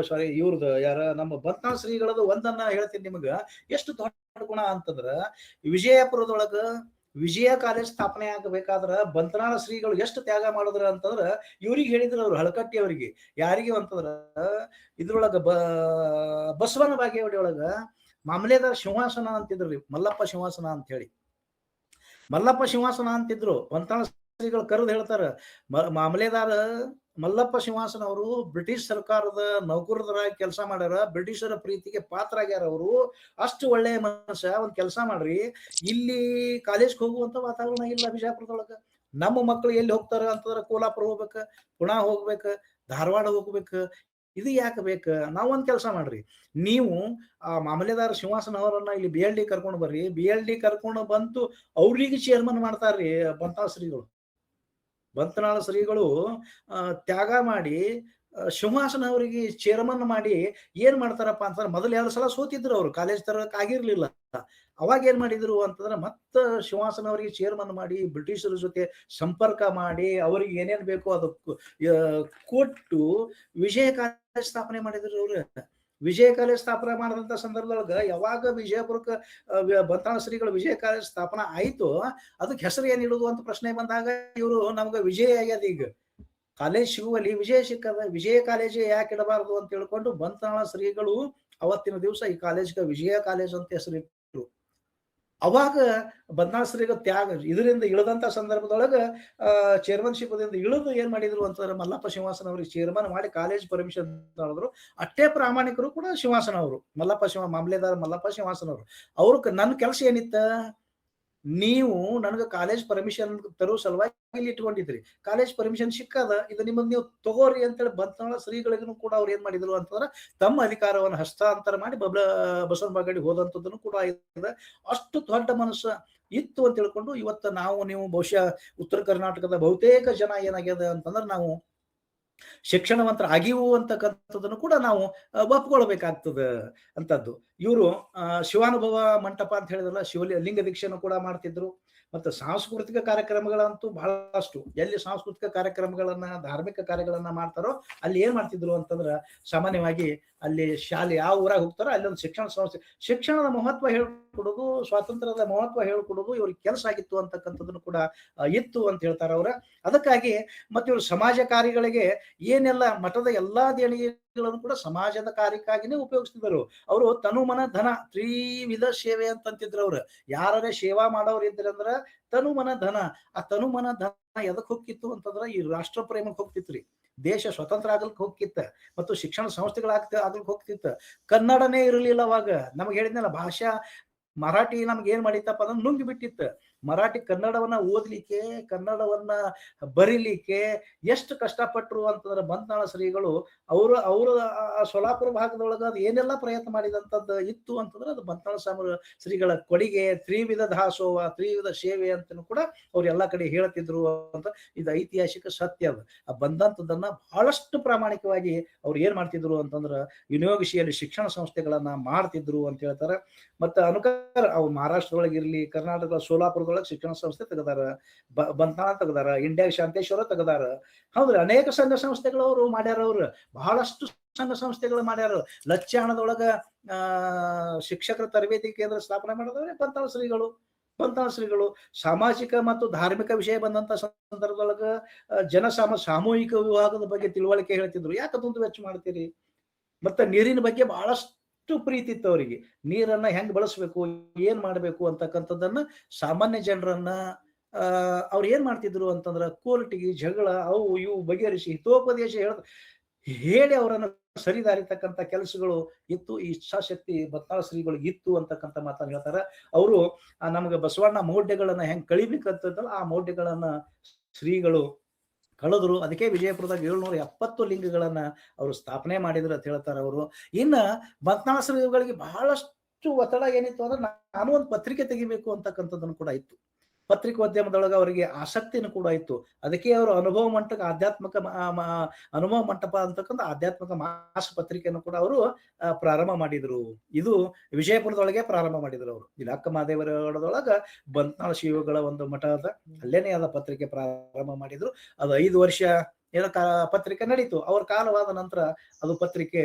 [SPEAKER 3] ಸಾರಿ ಇವ್ರದ್ದು ಯಾರ ನಮ್ಮ ಬಂತ್ನಾಳ ಶ್ರೀಗಳದು ಒಂದನ್ನ ಹೇಳ್ತೀನಿ ನಿಮಗ, ಎಷ್ಟು ದೊಡ್ಡ ಗುಣ ಅಂತಂದ್ರ, ವಿಜಯಪುರದೊಳಗ ವಿಜಯ ಕಾಲೇಜ್ ಸ್ಥಾಪನೆ ಆಗಬೇಕಾದ್ರ ಬಂತ್ನಾಳ ಶ್ರೀಗಳು ಎಷ್ಟು ತ್ಯಾಗ ಮಾಡಿದ್ರ ಅಂತಂದ್ರ ಇವ್ರಿಗೆ ಹೇಳಿದ್ರು ಅವ್ರು, ಹಳಕಟ್ಟಿ ಅವರಿಗೆ. ಯಾರಿಗೆ ಅಂತಂದ್ರ ಇದ್ರೊಳಗ ಬಸವನ ಬಾಗೇವಾಡಿ ಒಳಗ ಮಾಮಲೆದಾರ ಸಿಂಹಾಸನ ಅಂತಿದ್ರಿ, ಮಲ್ಲಪ್ಪ ಸಿಂಹಾಸನ ಅಂತ ಹೇಳಿ. ಮಲ್ಲಪ್ಪ ಸಿಂಹಾಸನ ಅಂತಿದ್ರು. ಬಂತ್ನಾಳ ಶ್ರೀಗಳು ಕರೆದು ಹೇಳ್ತಾರ, ಮಾಮಲೆದಾರ ಮಲ್ಲಪ್ಪ ಸಿಂಹಾಸನ ಅವರು ಬ್ರಿಟಿಷ್ ಸರ್ಕಾರದ ನೌಕರರಾಗಿ ಕೆಲಸ ಮಾಡ್ಯಾರ, ಬ್ರಿಟಿಷರ ಪ್ರೀತಿಗೆ ಪಾತ್ರ ಆಗ್ಯಾರ ಅವರು. ಅಷ್ಟು ಒಳ್ಳೆಯ ಮನುಷ್ಯ, ಒಂದ್ ಕೆಲಸ ಮಾಡ್ರಿ, ಇಲ್ಲಿ ಕಾಲೇಜ್ಗೆ ಹೋಗುವಂತ ವಾತಾವರಣ ಇಲ್ಲ ಬಿಜಾಪುರದೊಳಗ. ನಮ್ಮ ಮಕ್ಕಳು ಎಲ್ಲಿ ಹೋಗ್ತಾರ ಅಂತಂದ್ರೆ ಕೋಲ್ಹಾಪುರ ಹೋಗ್ಬೇಕ, ಪುಣಾ ಹೋಗ್ಬೇಕ, ಧಾರವಾಡ ಹೋಗ್ಬೇಕ. ಇದು ಯಾಕೆ ಬೇಕು? ನಾವೊಂದ್ ಕೆಲಸ ಮಾಡ್ರಿ, ನೀವು ಆ ಮಾಮಲೆದಾರ ಸಿಂಹಾಸನ ಅವರನ್ನ ಇಲ್ಲಿ BLD ಕರ್ಕೊಂಡು ಬರ್ರಿ. BLD ಕರ್ಕೊಂಡು ಬಂತು ಅವ್ರಿಗೆ ಚೇರ್ಮನ್ ಮಾಡ್ತಾರ್ರಿ ಬಂತ್ನಾಳ ಶ್ರೀಗಳು. ಬಂತ್ನಾಳ ಶ್ರೀಗಳು ತ್ಯಾಗ ಮಾಡಿ ಸಿಂಹಾಸನ ಅವರಿಗೆ ಚೇರ್ಮನ್ ಮಾಡಿ ಏನ್ ಮಾಡ್ತಾರಪ್ಪ ಅಂತಂದ್ರೆ, ಮೊದಲು 2 ಸಲ ಸೋತಿದ್ರು ಅವರು, ಕಾಲೇಜ್ ತರಕ್ ಆಗಿರ್ಲಿಲ್ಲ. ಅವಾಗ ಏನ್ ಮಾಡಿದ್ರು ಅಂತಂದ್ರೆ, ಮತ್ತ ಸಿಂಹಾಸನ ಅವರಿಗೆ ಚೇರ್ಮನ್ ಮಾಡಿ ಬ್ರಿಟಿಷರ ಜೊತೆ ಸಂಪರ್ಕ ಮಾಡಿ ಅವರಿಗೆ ಏನೇನ್ ಬೇಕೋ ಅದು ಕೊಟ್ಟು ವಿಜಯ ಕಾಲೇಜ್ ಸ್ಥಾಪನೆ ಮಾಡಿದ್ರು ಅವ್ರು. ವಿಜಯ ಕಾಲೇಜ್ ಸ್ಥಾಪನೆ ಮಾಡಿದಂತ ಸಂದರ್ಭದೊಳಗ ಯಾವಾಗ ವಿಜಯಪುರಕ್ಕೆ ಬಂತ್ನಾಳ ಶ್ರೀಗಳು ವಿಜಯ ಕಾಲೇಜ್ ಸ್ಥಾಪನಾ ಆಯ್ತು, ಅದಕ್ಕೆ ಹೆಸರು ಏನ್ ಇಡುದು ಅಂತ ಪ್ರಶ್ನೆ ಬಂದಾಗ ಇವರು ನಮ್ಗೆ ವಿಜಯ ಆಗ್ಯದ, ಈಗ ಕಾಲೇಜ್ ಸಿಗುವಲ್ಲಿ ವಿಜಯ ಸಿಕ್ಕದ, ವಿಜಯ ಕಾಲೇಜ್ ಯಾಕೆ ಇಡಬಾರದು ಅಂತ ಹೇಳ್ಕೊಂಡು ಬಂತ್ನಾಳ ಶ್ರೀಗಳು ಅವತ್ತಿನ ದಿವಸ ಈ ಕಾಲೇಜ್ಗೆ ವಿಜಯ ಕಾಲೇಜ್ ಅಂತ ಹೆಸರಿಟ್ರು. ಅವಾಗ ಬಂತ್ನಾಳ ಶ್ರೀಗಳು ತ್ಯಾಗ ಇದರಿಂದ ಇಳಿದಂತ ಸಂದರ್ಭದೊಳಗ ಚೇರ್ಮನ್ಶಿಪ್ ಇಳಿದು ಏನ್ ಮಾಡಿದ್ರು ಅಂತಂದ್ರೆ, ಮಲ್ಲಪ್ಪ ಸಿಂಹಾಸನ ಅವ್ರಿಗೆ ಚೇರ್ಮನ್ ಮಾಡಿ ಕಾಲೇಜ್ ಪರ್ಮಿಷನ್ ಮಾಡಿದ್ರು. ಅಷ್ಟೇ ಪ್ರಾಮಾಣಿಕರು ಕೂಡ ಸಿಂಹಾಸನ ಅವರು, ಮಾಮಲೆದಾರ ಮಲ್ಲಪ್ಪ ಸಿಂಹಾಸನ ಅವರು. ನನ್ನ ಕೆಲಸ ಏನಿತ್ತ, ನೀವು ನನಗೆ ಕಾಲೇಜ್ ಪರ್ಮಿಷನ್ ತರೋ ಸಲುವಾಗಿ ಇಲ್ಲಿ ಇಟ್ಕೊಂಡಿದ್ರಿ, ಕಾಲೇಜ್ ಪರ್ಮಿಷನ್ ಸಿಕ್ಕದ, ಇದು ನಿಮಗೆ ನೀವು ತಗೋರಿ ಅಂತೇಳಿ ಬಂತ್ನಾಳ ಶ್ರೀಗಳಿಗೂ ಕೂಡ ಅವ್ರು ಏನ್ ಮಾಡಿದ್ರು ಅಂತಂದ್ರೆ ತಮ್ಮ ಅಧಿಕಾರವನ್ನು ಹಸ್ತಾಂತರ ಮಾಡಿ ಬಸವನ ಬಾಗೇವಾಡಿ ಹೋದಂಥದ್ದನ್ನು ಕೂಡ ಇದೆ. ಅಷ್ಟು ದೊಡ್ಡ ಮನಸ್ಸು ಇತ್ತು ಅಂತ ಹೇಳ್ಕೊಂಡು ಇವತ್ತು ನಾವು ನೀವು ಬಹುಶಃ ಉತ್ತರ ಕರ್ನಾಟಕದ ಬಹುತೇಕ ಜನ ಏನಾಗ್ಯದ ಅಂತಂದ್ರೆ ನಾವು ಶಿಕ್ಷಣವಂತರ ಆಗಿವು ಅಂತಕ್ಕಂಥದ್ದನ್ನು ಕೂಡ ನಾವು ಒಪ್ಕೊಳ್ಬೇಕಾಗ್ತದ ಅಂತದ್ದು. ಇವರು ಶಿವಾನುಭವ ಮಂಟಪ ಅಂತ ಹೇಳಿದ್ರಲ್ಲ, ಶಿವಲಿಂಗ ದೀಕ್ಷೆಯನ್ನು ಕೂಡ ಮಾಡ್ತಿದ್ರು. ಮತ್ತೆ ಸಾಂಸ್ಕೃತಿಕ ಕಾರ್ಯಕ್ರಮಗಳಂತೂ ಬಹಳಷ್ಟು, ಎಲ್ಲಿ ಸಾಂಸ್ಕೃತಿಕ ಕಾರ್ಯಕ್ರಮಗಳನ್ನ ಧಾರ್ಮಿಕ ಕಾರ್ಯಗಳನ್ನ ಮಾಡ್ತಾರೋ ಅಲ್ಲಿ ಏನ್ ಮಾಡ್ತಿದ್ರು ಅಂತಂದ್ರ, ಸಾಮಾನ್ಯವಾಗಿ ಅಲ್ಲಿ ಶಾಲೆ ಯಾವ ಊರಾಗ ಹೋಗ್ತಾರೋ ಅಲ್ಲೊಂದು ಶಿಕ್ಷಣ ಸಂಸ್ಥೆ, ಶಿಕ್ಷಣದ ಮಹತ್ವ ಹೇಳ್ಕೊಡೋದು, ಸ್ವಾತಂತ್ರ್ಯದ ಮಹತ್ವ ಹೇಳ್ಕೊಡೋದು ಇವ್ರಿಗೆ ಕೆಲಸ ಆಗಿತ್ತು ಅಂತಕ್ಕಂಥದ್ದನ್ನು ಕೂಡ ಇತ್ತು ಅಂತ ಹೇಳ್ತಾರ ಅವ್ರ. ಅದಕ್ಕಾಗಿ ಮತ್ತೆ ಇವರು ಸಮಾಜ ಕಾರ್ಯಗಳಿಗೆ ಏನೆಲ್ಲ ಮಠದ ಎಲ್ಲಾ ದೇಣಿಗೆಗಳನ್ನು ಕೂಡ ಸಮಾಜದ ಕಾರ್ಯಕ್ಕಾಗಿನೇ ಉಪಯೋಗಿಸ್ತಿದ್ರು. ಅವರು ತನು ಮನ ಧನ ತ್ರಿವಿಧ ಸೇವೆ ಅಂತಂತಿದ್ರು. ಅವ್ರು ಯಾರೇ ಸೇವಾ ಮಾಡೋರು ಇದ್ರಂದ್ರ ತನು ಮನ ಧನ, ಆ ತನು ಮನ ಧನ ಎದಕ್ ಹೋಗ್ತಿತ್ತು ಅಂತಂದ್ರ ಈ ರಾಷ್ಟ್ರ ಪ್ರೇಮಕ್ಕೆ ಹೋಗ್ತಿತ್ರಿ, ದೇಶ ಸ್ವತಂತ್ರ ಆಗಲ್ಕ್ ಹೋಗ್ತಿತ್ತ, ಮತ್ತು ಶಿಕ್ಷಣ ಆಗ್ಲಿಕ್ಕೆ ಹೋಗ್ತಿತ್ತ. ಕನ್ನಡನೇ ಇರಲಿಲ್ಲ ಅವಾಗ. ನಮ್ಗೆ ಹೇಳಿದ್ನಲ್ಲ, ಭಾಷಾ ಮರಾಠಿ ನಮ್ಗೆ ಏನ್ ಮಾಡಿತ್ತಪ್ಪ ಅಂದ್ರೆ ನುಂಗಿ ಬಿಟ್ಟಿತ್ತು. ಮರಾಠಿ ಕನ್ನಡವನ್ನ ಓದ್ಲಿಕ್ಕೆ, ಕನ್ನಡವನ್ನ ಬರೀಲಿಕ್ಕೆ ಎಷ್ಟು ಕಷ್ಟಪಟ್ರು ಅಂತಂದ್ರೆ ಬಂತ್ನಾಳ ಶ್ರೀಗಳು ಅವ್ರ ಸೊಲಾಪುರ ಭಾಗದೊಳಗ ಅದು ಏನೆಲ್ಲ ಪ್ರಯತ್ನ ಮಾಡಿದಂಥದ್ದು ಇತ್ತು ಅಂತಂದ್ರೆ ಅದು ಬಂತ್ನಾಳ ಶ್ರೀಗಳ ಕೊಡುಗೆ. ತ್ರಿವಿಧ ದಾಸೋಹ, ತ್ರಿವಿಧ ಸೇವೆ ಅಂತನೂ ಕೂಡ ಅವ್ರು ಎಲ್ಲಾ ಕಡೆ ಹೇಳ್ತಿದ್ರು ಅಂತ ಇದು ಐತಿಹಾಸಿಕ ಸತ್ಯ. ಅದು ಬಂದಂಥದ್ದನ್ನ ಬಹಳಷ್ಟು ಪ್ರಾಮಾಣಿಕವಾಗಿ ಅವ್ರು ಏನ್ ಮಾಡ್ತಿದ್ರು ಅಂತಂದ್ರ ಯೂನಿವರ್ಸಿಟಿಯಲ್ಲಿ ಶಿಕ್ಷಣ ಸಂಸ್ಥೆಗಳನ್ನ ಮಾಡ್ತಿದ್ರು ಅಂತ ಹೇಳ್ತಾರೆ. ಮತ್ತೆ ಅವು ಮಹಾರಾಷ್ಟ್ರದೊಳಗಿರ್ಲಿ, ಕರ್ನಾಟಕದ ಸೋಲಾಪುರದೊಳಗೆ ಶಿಕ್ಷಣ ಸಂಸ್ಥೆ ತೆಗದಾರ, ಬಂತ್ನಾಳ ತೆಗದಾರ, ಇಂಡಿಯಾ ಶಾಂತೇಶ್ವರ ತೆಗದಾರ. ಹೌದ್ರಿ, ಅನೇಕ ಸಂಘ ಸಂಸ್ಥೆಗಳು ಅವರು ಮಾಡ್ಯಾರ. ಅವ್ರು ಬಹಳಷ್ಟು ಸಂಘ ಸಂಸ್ಥೆಗಳು ಮಾಡ್ಯಾರ. ಲಚ್ಚಾಣದೊಳಗ ಶಿಕ್ಷಕರ ತರಬೇತಿ ಕೇಂದ್ರ ಸ್ಥಾಪನೆ ಮಾಡಿದವ್ರೆ ಬಂತ್ನಾಳ ಶ್ರೀಗಳು. ಸಾಮಾಜಿಕ ಮತ್ತು ಧಾರ್ಮಿಕ ವಿಷಯ ಬಂದಂತ ಸಂದರ್ಭದೊಳಗ ಸಾಮೂಹಿಕ ವಿವಾಹದ ಬಗ್ಗೆ ತಿಳುವಳಿಕೆ ಹೇಳ್ತಿದ್ರು. ಯಾಕೆ ದುಂದು ವೆಚ್ಚ ಮಾಡ್ತೀರಿ? ಮತ್ತೆ ನೀರಿನ ಬಗ್ಗೆ ಬಹಳಷ್ಟು ಪ್ರೀತಿ ಇತ್ತು ಅವರಿಗೆ. ನೀರನ್ನ ಹೆಂಗ್ ಬಳಸ್ಬೇಕು, ಏನ್ ಮಾಡ್ಬೇಕು ಅಂತಕ್ಕಂಥದ್ದನ್ನ ಸಾಮಾನ್ಯ ಜನರನ್ನ ಅವ್ರು ಏನ್ ಮಾಡ್ತಿದ್ರು ಅಂತಂದ್ರ ಕೋರ್ಟಿಗೆ ಜಗಳ ಅವು ಇವು ಬಗೆಹರಿಸಿ ಹಿತೋಪದೇಶ ಹೇಳಿ ಅವರನ್ನ ಸರಿದಾರಿತಕ್ಕಂಥ ಕೆಲಸಗಳು ಇತ್ತು. ಈ ಇಚ್ಛಾಶಕ್ತಿ ಬಂತ್ನಾಳ ಶ್ರೀಗಳಿಗೆ ಇತ್ತು ಅಂತಕ್ಕಂಥ ಮಾತನ್ನ ಹೇಳ್ತಾರ. ಅವರು ನಮ್ಗೆ ಬಸವಣ್ಣ ಮೌಢ್ಯಗಳನ್ನ ಹೆಂಗ್ ಕಳಿಬೇಕಂತಂದ್ರೆ ಆ ಮೌಢ್ಯಗಳನ್ನ ಶ್ರೀಗಳು ಕಳೆದ್ರು. ಅದಕ್ಕೆ ವಿಜಯಪುರದಾಗ 770 ಲಿಂಗಗಳನ್ನ ಅವರು ಸ್ಥಾಪನೆ ಮಾಡಿದ್ರು ಅಂತ ಹೇಳ್ತಾರೆ ಅವರು. ಇನ್ನ ಬಂತ್ನಾಳ ಶ್ರೀಗಳಿಗೆ ಬಹಳಷ್ಟು ಒತ್ತಡ ಏನಿತ್ತು ಅಂದ್ರೆ ನಾನು ಒಂದು ಪತ್ರಿಕೆ ತೆಗಿಬೇಕು ಅಂತಕ್ಕಂಥದ್ದನ್ನು ಕೂಡ ಇತ್ತು. ಪತ್ರಿಕೋದ್ಯಮದೊಳಗೆ ಅವರಿಗೆ ಆಸಕ್ತಿನೂ ಕೂಡ ಇತ್ತು. ಅದಕ್ಕೆ ಅವರು ಅನುಭವ ಮಂಟಪ ಅಂತಕ್ಕಂಥ ಆಧ್ಯಾತ್ಮಿಕ ಮಾಸ ಪತ್ರಿಕೆಯನ್ನು ಕೂಡ ಅವರು ಪ್ರಾರಂಭ ಮಾಡಿದ್ರು. ಇದು ವಿಜಯಪುರದೊಳಗೆ ಪ್ರಾರಂಭ ಮಾಡಿದ್ರು ಅವರು. ಇಲ್ಲಿ ಅಕ್ಕ ಮಹಾದೇವರೊಳಗ ಬಂತ್ನಾಳ ಶಿವಗಳ ಒಂದು ಮಠ ಅದ, ಅಲ್ಲೇನೆ ಆದ ಪತ್ರಿಕೆ ಪ್ರಾರಂಭ ಮಾಡಿದ್ರು. ಅದು 5 ವರ್ಷ ಪತ್ರಿಕೆ ನಡೀತು. ಅವ್ರ ಕಾಲವಾದ ನಂತರ ಅದು ಪತ್ರಿಕೆ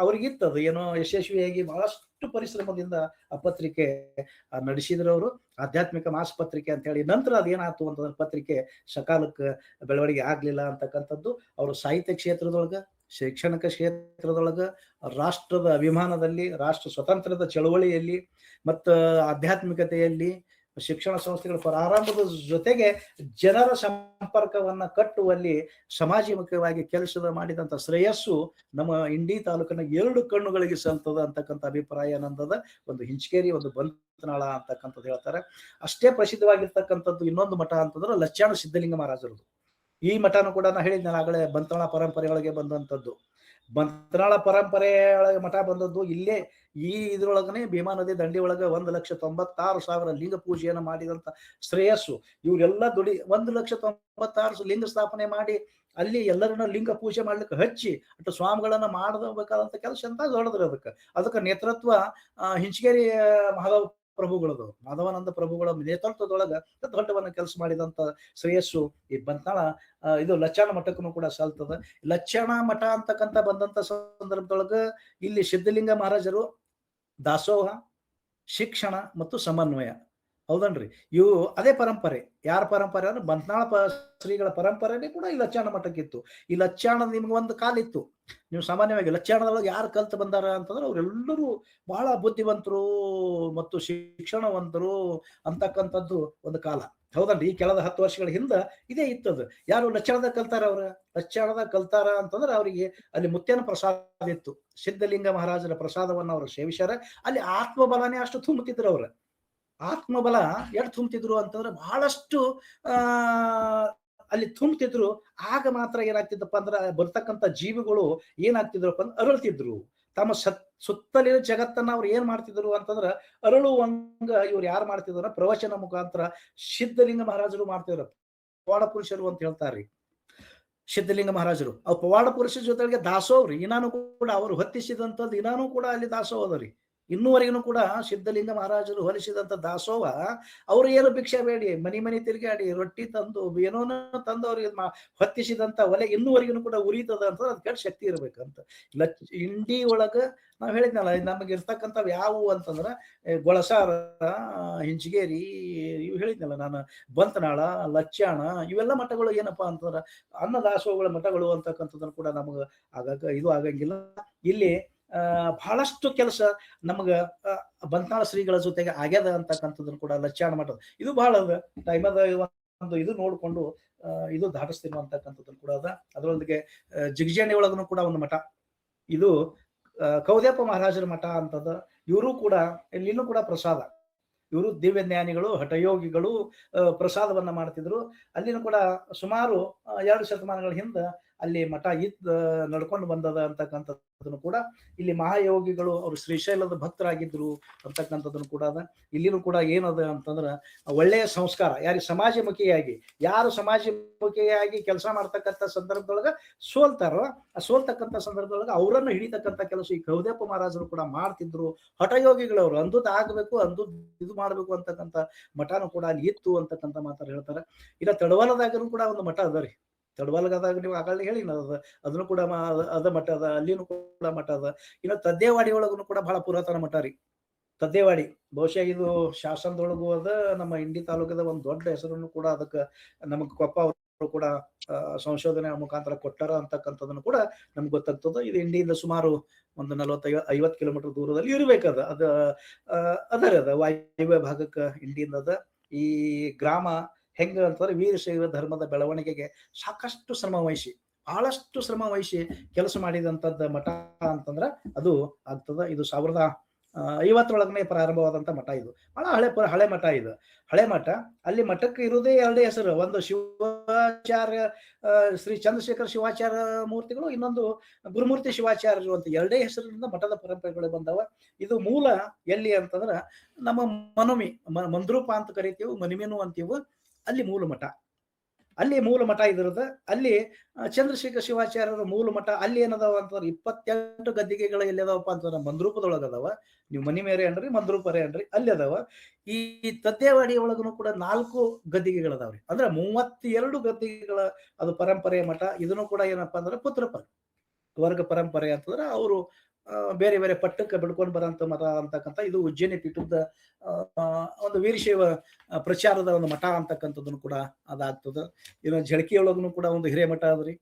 [SPEAKER 3] ಅವ್ರಿಗಿತ್ತದು ಏನೋ ಯಶಸ್ವಿಯಾಗಿ ಬಹಳಷ್ಟು ಪರಿಶ್ರಮದಿಂದ ಆ ಪತ್ರಿಕೆ ನಡೆಸಿದ್ರು ಅವರು. ಆಧ್ಯಾತ್ಮಿಕ ಮಾಸ ಪತ್ರಿಕೆ ಅಂತ ಹೇಳಿ. ನಂತರ ಅದೇನಾಯ್ತು ಅಂತಂದ್ರೆ ಪತ್ರಿಕೆ ಸಕಾಲಕ್ಕೆ ಬೆಳವಣಿಗೆ ಆಗ್ಲಿಲ್ಲ ಅಂತಕ್ಕಂಥದ್ದು. ಅವರು ಸಾಹಿತ್ಯ ಕ್ಷೇತ್ರದೊಳಗ, ಶೈಕ್ಷಣಿಕ ಕ್ಷೇತ್ರದೊಳಗ, ರಾಷ್ಟ್ರದ ಅಭಿಮಾನದಲ್ಲಿ, ರಾಷ್ಟ್ರ ಸ್ವಾತಂತ್ರ್ಯದ ಚಳವಳಿಯಲ್ಲಿ, ಮತ್ತು ಆಧ್ಯಾತ್ಮಿಕತೆಯಲ್ಲಿ, ಶಿಕ್ಷಣ ಸಂಸ್ಥೆಗಳ ಪ್ರಾರಂಭದ ಜೊತೆಗೆ ಜನರ ಸಂಪರ್ಕವನ್ನ ಕಟ್ಟುವಲ್ಲಿ ಸಮಾಜಮುಖವಾಗಿ ಕೆಲಸದ ಮಾಡಿದಂತ ಶ್ರೇಯಸ್ಸು ನಮ್ಮ ಇಂಡಿ ತಾಲೂಕಿನ 2 ಕಣ್ಣುಗಳಿಗೆ ಸಲ್ತದ ಅಂತಕ್ಕಂಥ ಅಭಿಪ್ರಾಯ ನಂದದ. ಒಂದು ಹಿಂಚಕೇರಿ, ಒಂದು ಬಂತ್ನಾಳ ಅಂತಕ್ಕಂಥದ್ದು ಹೇಳ್ತಾರೆ. ಅಷ್ಟೇ ಪ್ರಸಿದ್ಧವಾಗಿರ್ತಕ್ಕಂಥದ್ದು ಇನ್ನೊಂದು ಮಠ ಅಂತಂದ್ರೆ ಲಚ್ಚಾಣ ಸಿದ್ಧಲಿಂಗ ಮಹಾರಾಜರದು. ಈ ಮಠನೂ ಕೂಡ ನಾ ಹೇಳಿದ್ನಲ್ಲ ಆಗಲೇ, ಬಂತ್ನಾಳ ಪರಂಪರೆಯೊಳಗೆ ಬಂದಂಥದ್ದು. ಬಂತ್ನಾಳ ಪರಂಪರೆಯೊಳಗೆ ಮಠ ಬಂದದ್ದು ಇಲ್ಲೇ ಈ ಇದ್ರೊಳಗನೆ ಭೀಮಾ ನದಿ ದಂಡಿ ಒಳಗ 1,96,000 ಲಿಂಗ ಪೂಜೆಯನ್ನು ಮಾಡಿದಂತ ಶ್ರೇಯಸ್ಸು. ಇವರೆಲ್ಲ 1,96,000 ಲಿಂಗ ಸ್ಥಾಪನೆ ಮಾಡಿ ಅಲ್ಲಿ ಎಲ್ಲರನ್ನ ಲಿಂಗ ಪೂಜೆ ಮಾಡ್ಲಿಕ್ಕೆ ಹಚ್ಚಿ ಅಟ್ಟು ಸ್ವಾಮಿಗಳನ್ನ ಮಾಡಬೇಕಾದಂತ ಕೆಲಸ ಅಂತ ಹೊಡೆದ್ರು. ಅದಕ್ಕೆ ನೇತೃತ್ವ ಹಿಂಚಗೇರಿ ಪ್ರಭುಗಳದು, ಮಾಧವಾನಂದ ಪ್ರಭುಗಳ ನೇತೃತ್ವದೊಳಗ ದೊಡ್ಡವನ್ನ ಕೆಲಸ ಮಾಡಿದಂತ ಶ್ರೇಯಸ್ಸು ಈ ಬಂತ್ನಾಳ ಇದು ಲಚ್ಚಾಣ ಮಠಕ್ಕೂ ಕೂಡ ಸಲ್ತದ. ಲಚ್ಚಾಣ ಮಠ ಅಂತಕ್ಕಂಥ ಬಂದಂತ ಸಂದರ್ಭದೊಳಗ ಇಲ್ಲಿ ಸಿದ್ಧಲಿಂಗ ಮಹಾರಾಜರು ದಾಸೋಹ, ಶಿಕ್ಷಣ ಮತ್ತು ಸಮನ್ವಯ, ಹೌದನ್ರಿ, ಇವು ಅದೇ ಪರಂಪರೆ. ಯಾರ ಪರಂಪರೆ ಅಂದ್ರೆ ಬಂತ್ನಾಳ ಶ್ರೀಗಳ ಪರಂಪರೆನೇ ಕೂಡ ಈ ಲಚ್ಚಾಣ ಮಠಕ್ಕಿತ್ತು. ಈ ಲಚ್ಚಾಣ ನಿಮ್ಗೆ ಒಂದು ಕಾಲಿತ್ತು. ನೀವು ಸಾಮಾನ್ಯವಾಗಿ ಲಚ್ಚಾಣದೊಳಗೆ ಯಾರು ಕಲ್ತು ಬಂದಾರ ಅಂತಂದ್ರೆ ಅವರೆಲ್ಲರೂ ಬಹಳ ಬುದ್ಧಿವಂತರು ಮತ್ತು ಶಿಕ್ಷಣವಂತರು ಅಂತಕ್ಕಂಥದ್ದು ಒಂದು ಕಾಲ, ಹೌದನ್ರಿ. ಈ ಕೆಳದ 10 ವರ್ಷಗಳ ಹಿಂದ ಇದೇ ಇತ್ತದು. ಯಾರು ಲಚ್ಚಾಣದಾಗ ಕಲ್ತಾರ, ಲಚ್ಚಾಣದಾಗ ಕಲ್ತಾರ ಅಂತಂದ್ರೆ ಅವರಿಗೆ ಅಲ್ಲಿ ಮುತ್ಯನ ಪ್ರಸಾದ ಇತ್ತು. ಸಿದ್ಧಲಿಂಗ ಮಹಾರಾಜರ ಪ್ರಸಾದವನ್ನ ಅವರು ಸೇವಿಸ್ಯಾರ. ಅಲ್ಲಿ ಆತ್ಮಬಲನೇ ಅಷ್ಟು ತುಂಬುತ್ತಿದ್ರು. ಅವ್ರ ಆತ್ಮಬಲ ಎಷ್ಟು ತುಂಬುತ್ತಿದ್ರು ಅಂತಂದ್ರೆ ಬಹಳಷ್ಟು ಅಲ್ಲಿ ತುಂಬುತ್ತಿದ್ರು. ಆಗ ಮಾತ್ರ ಏನಾಗ್ತಿದ್ದಪ್ಪ ಅಂದ್ರೆ ಬರ್ತಕ್ಕಂಥ ಜೀವಿಗಳು ಏನಾಗ್ತಿದ್ರಪ್ಪ ಅಂದ್ರೆ ಅರಳ್ತಿದ್ರು. ತಮ್ಮ ಸುತ್ತಲಿನ ಜಗತ್ತನ್ನ ಅವ್ರು ಏನ್ ಮಾಡ್ತಿದ್ರು ಅಂತಂದ್ರ ಅರಳುವಂಗ ಇವ್ರು ಯಾರು ಮಾಡ್ತಿದ್ರು ಪ್ರವಚನ ಮುಖಾಂತರ ಸಿದ್ಧಲಿಂಗ ಮಹಾರಾಜರು ಮಾಡ್ತಿದ್ರು. ಪವಾಡ ಪುರುಷರು ಅಂತ ಹೇಳ್ತಾರ್ರಿ ಸಿದ್ಧಲಿಂಗ ಮಹಾರಾಜರು. ಅವ್ ಪವಾಡ ಪುರುಷರ ಜೊತೆಗೆ ದಾಸೋಹ್ರಿ. ಇನ್ನಾನು ಕೂಡ ಅವರು ಹೊತ್ತಿಸಿದಂಥದ್ದು ಇನ್ನಾನು ಕೂಡ ಅಲ್ಲಿ ದಾಸೋಹ ಅದರಿ. ಇನ್ನೂವರೆಗೂ ಕೂಡ ಸಿದ್ಧಲಿಂಗ ಮಹಾರಾಜರು ಹೊಲಿಸಿದಂತ ದಾಸೋಹ ಅವ್ರು ಏನು ಭಿಕ್ಷೆ ಬೇಡಿ ಮನಿ ತಿರುಗಾಡಿ ರೊಟ್ಟಿ ತಂದು ಏನೋ ತಂದು ಅವ್ರಿಗೆ ಹೊತ್ತಿಸಿದಂತ ಒಲೆ ಇನ್ನೂವರೆಗೂ ಕೂಡ ಉರಿತದ ಅಂತ ಅದಕ್ಕೆ ಶಕ್ತಿ ಇರ್ಬೇಕಂತ. ಇಂಡಿ ಒಳಗ ನಾವ್ ಹೇಳಿದ್ನಲ್ಲ, ನಮಗೆ ಇರ್ತಕ್ಕಂಥವ್ ಯಾವುವು ಅಂತಂದ್ರ ಗೊಳಸಾರ, ಹಿಂಚಗೇರಿ, ಇವು ಹೇಳಿದ್ನಲ್ಲ ನಾನು, ಬಂತ್ನಾಳ, ಲಚ್ಚಾಣ, ಇವೆಲ್ಲ ಮಠಗಳು ಏನಪ್ಪಾ ಅಂತಂದ್ರ ಅನ್ನದಾಸೋಹಗಳ ಮಠಗಳು ಅಂತಕ್ಕಂಥದ್ದನ್ನು ಕೂಡ ನಮಗ ಆಗಾಗ ಇದು ಆಗಂಗಿಲ್ಲ. ಇಲ್ಲಿ ಬಹಳಷ್ಟು ಕೆಲಸ ನಮಗ ಬಂತ್ನಾಳ ಶ್ರೀಗಳ ಜೊತೆಗೆ ಆಗ್ಯದ ಅಂತಕ್ಕಂಥದ್ದನ್ನು ಕೂಡ ಲಚ್ಚಾಣ ಮಠದ ಇದು ಬಹಳ ಟೈಮದ ಒಂದು ಇದು ನೋಡ್ಕೊಂಡು ಇದು ದಾಟಿಸ್ತೀನಿ ಅಂತಕ್ಕಂಥದ್ದು ಕೂಡ ಅದ. ಅದರೊಂದಿಗೆ ಜಿಗಜೇಣಿ ಒಳಗನು ಕೂಡ ಒಂದು ಮಠ, ಇದು ಕೌದ್ಯಪ್ಪ ಮಹಾರಾಜರ ಮಠ ಅಂತದ. ಇವರು ಕೂಡ ಇಲ್ಲಿನೂ ಕೂಡ ಪ್ರಸಾದ, ಇವರು ದಿವ್ಯ ಜ್ಞಾನಿಗಳು, ಹಠಯೋಗಿಗಳು, ಪ್ರಸಾದವನ್ನ ಮಾಡ್ತಿದ್ರು. ಅಲ್ಲಿನೂ ಕೂಡ ಸುಮಾರು 2 ಶತಮಾನಗಳ ಹಿಂದೆ ಅಲ್ಲಿ ಮಠ ನಡ್ಕೊಂಡು ಬಂದದ ಅಂತಕ್ಕಂಥದ್ದನ್ನು ಕೂಡ, ಇಲ್ಲಿ ಮಹಾಯೋಗಿಗಳು ಅವರು ಶ್ರೀಶೈಲದ ಭಕ್ತರಾಗಿದ್ರು ಅಂತಕ್ಕಂಥದ್ದನ್ನು ಕೂಡ ಅದ. ಇಲ್ಲಿನೂ ಕೂಡ ಏನದ ಅಂತಂದ್ರ ಒಳ್ಳೆಯ ಸಂಸ್ಕಾರ, ಯಾರಿಗೆ ಸಮಾಜಮುಖಿಯಾಗಿ, ಯಾರು ಸಮಾಜಮುಖಿಯಾಗಿ ಕೆಲಸ ಮಾಡ್ತಕ್ಕಂಥ ಸಂದರ್ಭದೊಳಗ ಸೋಲ್ತಾರೋ, ಆ ಸೋಲ್ತಕ್ಕಂಥ ಸಂದರ್ಭದೊಳಗ ಅವರನ್ನು ಹಿಡಿತಕ್ಕಂಥ ಕೆಲಸ ಈ ಕೌದ್ಯಪ್ಪ ಮಹಾರಾಜರು ಕೂಡ ಮಾಡ್ತಿದ್ರು. ಹಠಯೋಗಿಗಳವರು ಅಂದುದ್ ಆಗ್ಬೇಕು, ಅಂದುದ್ ಇದು ಮಾಡ್ಬೇಕು ಅಂತಕ್ಕಂಥ ಮಠನೂ ಕೂಡ ಅಲ್ಲಿ ಇತ್ತು ಅಂತಕ್ಕಂಥ ಮಾತಾರು ಹೇಳ್ತಾರೆ. ಇಲ್ಲ ತಡವಾಲದಾಗನು ಕೂಡ ಒಂದು ಮಠ ಅದ ರೀ. ತಡವಾಲಗದಾಗ ನೀವು ಆಗಲೇ ಹೇಳಿ ಅದನ್ನು ಕೂಡ ಅದ ಮಠ ಅದ, ಅಲ್ಲಿನೂ ಕೂಡ ಮಠ ಅದ. ಇನ್ನು ತದ್ದೇವಾಡಿ ಒಳಗೂ ಕೂಡ ಬಹಳ ಪುರಾತನ ಮಠ ರೀ ತದ್ದೇವಾಡಿ. ಬಹುಶಃ ಇದು ಶಾಸನದೊಳಗೂ ಅದ, ನಮ್ಮ ಇಂಡಿ ತಾಲೂಕದ ಒಂದು ದೊಡ್ಡ ಹೆಸರನ್ನು ಕೂಡ ಅದಕ್ಕೆ ನಮಗ್ ಕೊಪ್ಪ ಅವರು ಕೂಡ ಸಂಶೋಧನೆ ಮುಖಾಂತರ ಕೊಟ್ಟಾರ ಅಂತಕ್ಕಂಥದನ್ನು ಕೂಡ ನಮ್ಗೆ ಗೊತ್ತಾಗ್ತದ. ಇದು ಇಂಡಿಯಿಂದ ಸುಮಾರು ಒಂದು 40-50 ಕಿಲೋಮೀಟರ್ ದೂರದಲ್ಲಿ ಇರ್ಬೇಕದ. ಅದರ ವಾಯುವ್ಯ ಭಾಗಕ್ಕೆ ಇಂಡಿಯಿಂದ ಅದ. ಈ ಗ್ರಾಮ ಹೆಂಗ ಅಂತಂದ್ರೆ ವೀರಶೈವ ಧರ್ಮದ ಬೆಳವಣಿಗೆಗೆ ಸಾಕಷ್ಟು ಶ್ರಮ ವಹಿಸಿ, ಬಹಳಷ್ಟು ಶ್ರಮ ವಹಿಸಿ ಕೆಲಸ ಮಾಡಿದಂಥದ್ದು ಮಠ ಅಂತಂದ್ರ ಅದು ಆಗ್ತದ. ಇದು 1050 ಪ್ರಾರಂಭವಾದಂತ ಮಠ. ಇದು ಬಹಳ ಹಳೆ ಮಠ. ಇದು ಹಳೆ ಮಠ. ಅಲ್ಲಿ ಮಠಕ್ಕೆ ಇರುವುದೇ 2 ಹೆಸರು, ಒಂದು ಶಿವಾಚಾರ್ಯ ಶ್ರೀ ಚಂದ್ರಶೇಖರ ಶಿವಾಚಾರ್ಯ ಮೂರ್ತಿಗಳು, ಇನ್ನೊಂದು ಗುರುಮೂರ್ತಿ ಶಿವಾಚಾರ್ಯರು ಅಂತ 2 ಹೆಸರಿನಿಂದ ಮಠದ ಪರಂಪರೆಗಳು ಬಂದವ. ಇದು ಮೂಲ ಎಲ್ಲಿ ಅಂತಂದ್ರ ನಮ್ಮ ಮಂದ್ರೂಪ ಅಂತ ಕರಿತೀವಿ, ಮನಿಮೇನು ಅಂತೀವಿ. ಅಲ್ಲಿ ಮೂಲ ಮಠ, ಅಲ್ಲಿ ಮೂಲ ಮಠ ಇದ್ರದ. ಅಲ್ಲಿ ಚಂದ್ರಶೇಖರ ಶಿವಾಚಾರ್ಯರ ಮೂಲ ಮಠ ಅಲ್ಲಿ ಏನದಾವ ಅಂತಂದ್ರೆ 28 ಗದ್ದಿಗೆಗಳು ಎಲ್ಲಿ ಅದಾವಪ್ಪ ಅಂತಂದ್ರೆ ಮಂದ್ರೂಪದೊಳಗ ಅದಾವ. ನೀವು ಮನಿ ಮೇರೆ ಅನ್ರಿ, ಮಂದ್ರೂಪರೇ ಅನ್ರಿ, ಅಲ್ಲಿ ಅದಾವ. ಈ ತದ್ದೇವಾಡಿ ಒಳಗನು ಕೂಡ 4 ಗದ್ದಿಗೆಗಳದಾವ್ರಿ. ಅಂದ್ರೆ 32 ಗದ್ದಿಗೆಗಳ ಅದು ಪರಂಪರೆಯ ಮಠ. ಇದನ್ನು ಕೂಡ ಏನಪ್ಪಾ ಅಂದ್ರೆ ಪುತ್ರ ವರ್ಗ ಪರಂಪರೆ ಅಂತಂದ್ರೆ ಅವರು ಬೇರೆ ಬೇರೆ ಪಟ್ಟಕ್ಕೆ ಬಿಡ್ಕೊಂಡು ಬರೋಂಥ ಮಠ ಅಂತಕ್ಕಂಥ. ಇದು ಉಜ್ಜಯಿನಿ ಪೀಠದ ಒಂದು ವೀರಶೈವ ಪ್ರಚಾರದ ಒಂದು ಮಠ ಅಂತಕ್ಕಂಥದ್ದನ್ನು ಕೂಡ ಅದಾಗ್ತದೆ. ಇನ್ನು ಜಳಕಿಯೊಳಗೂ ಕೂಡ ಒಂದು ಹಿರೇಮಠ ಅದ್ರಿ.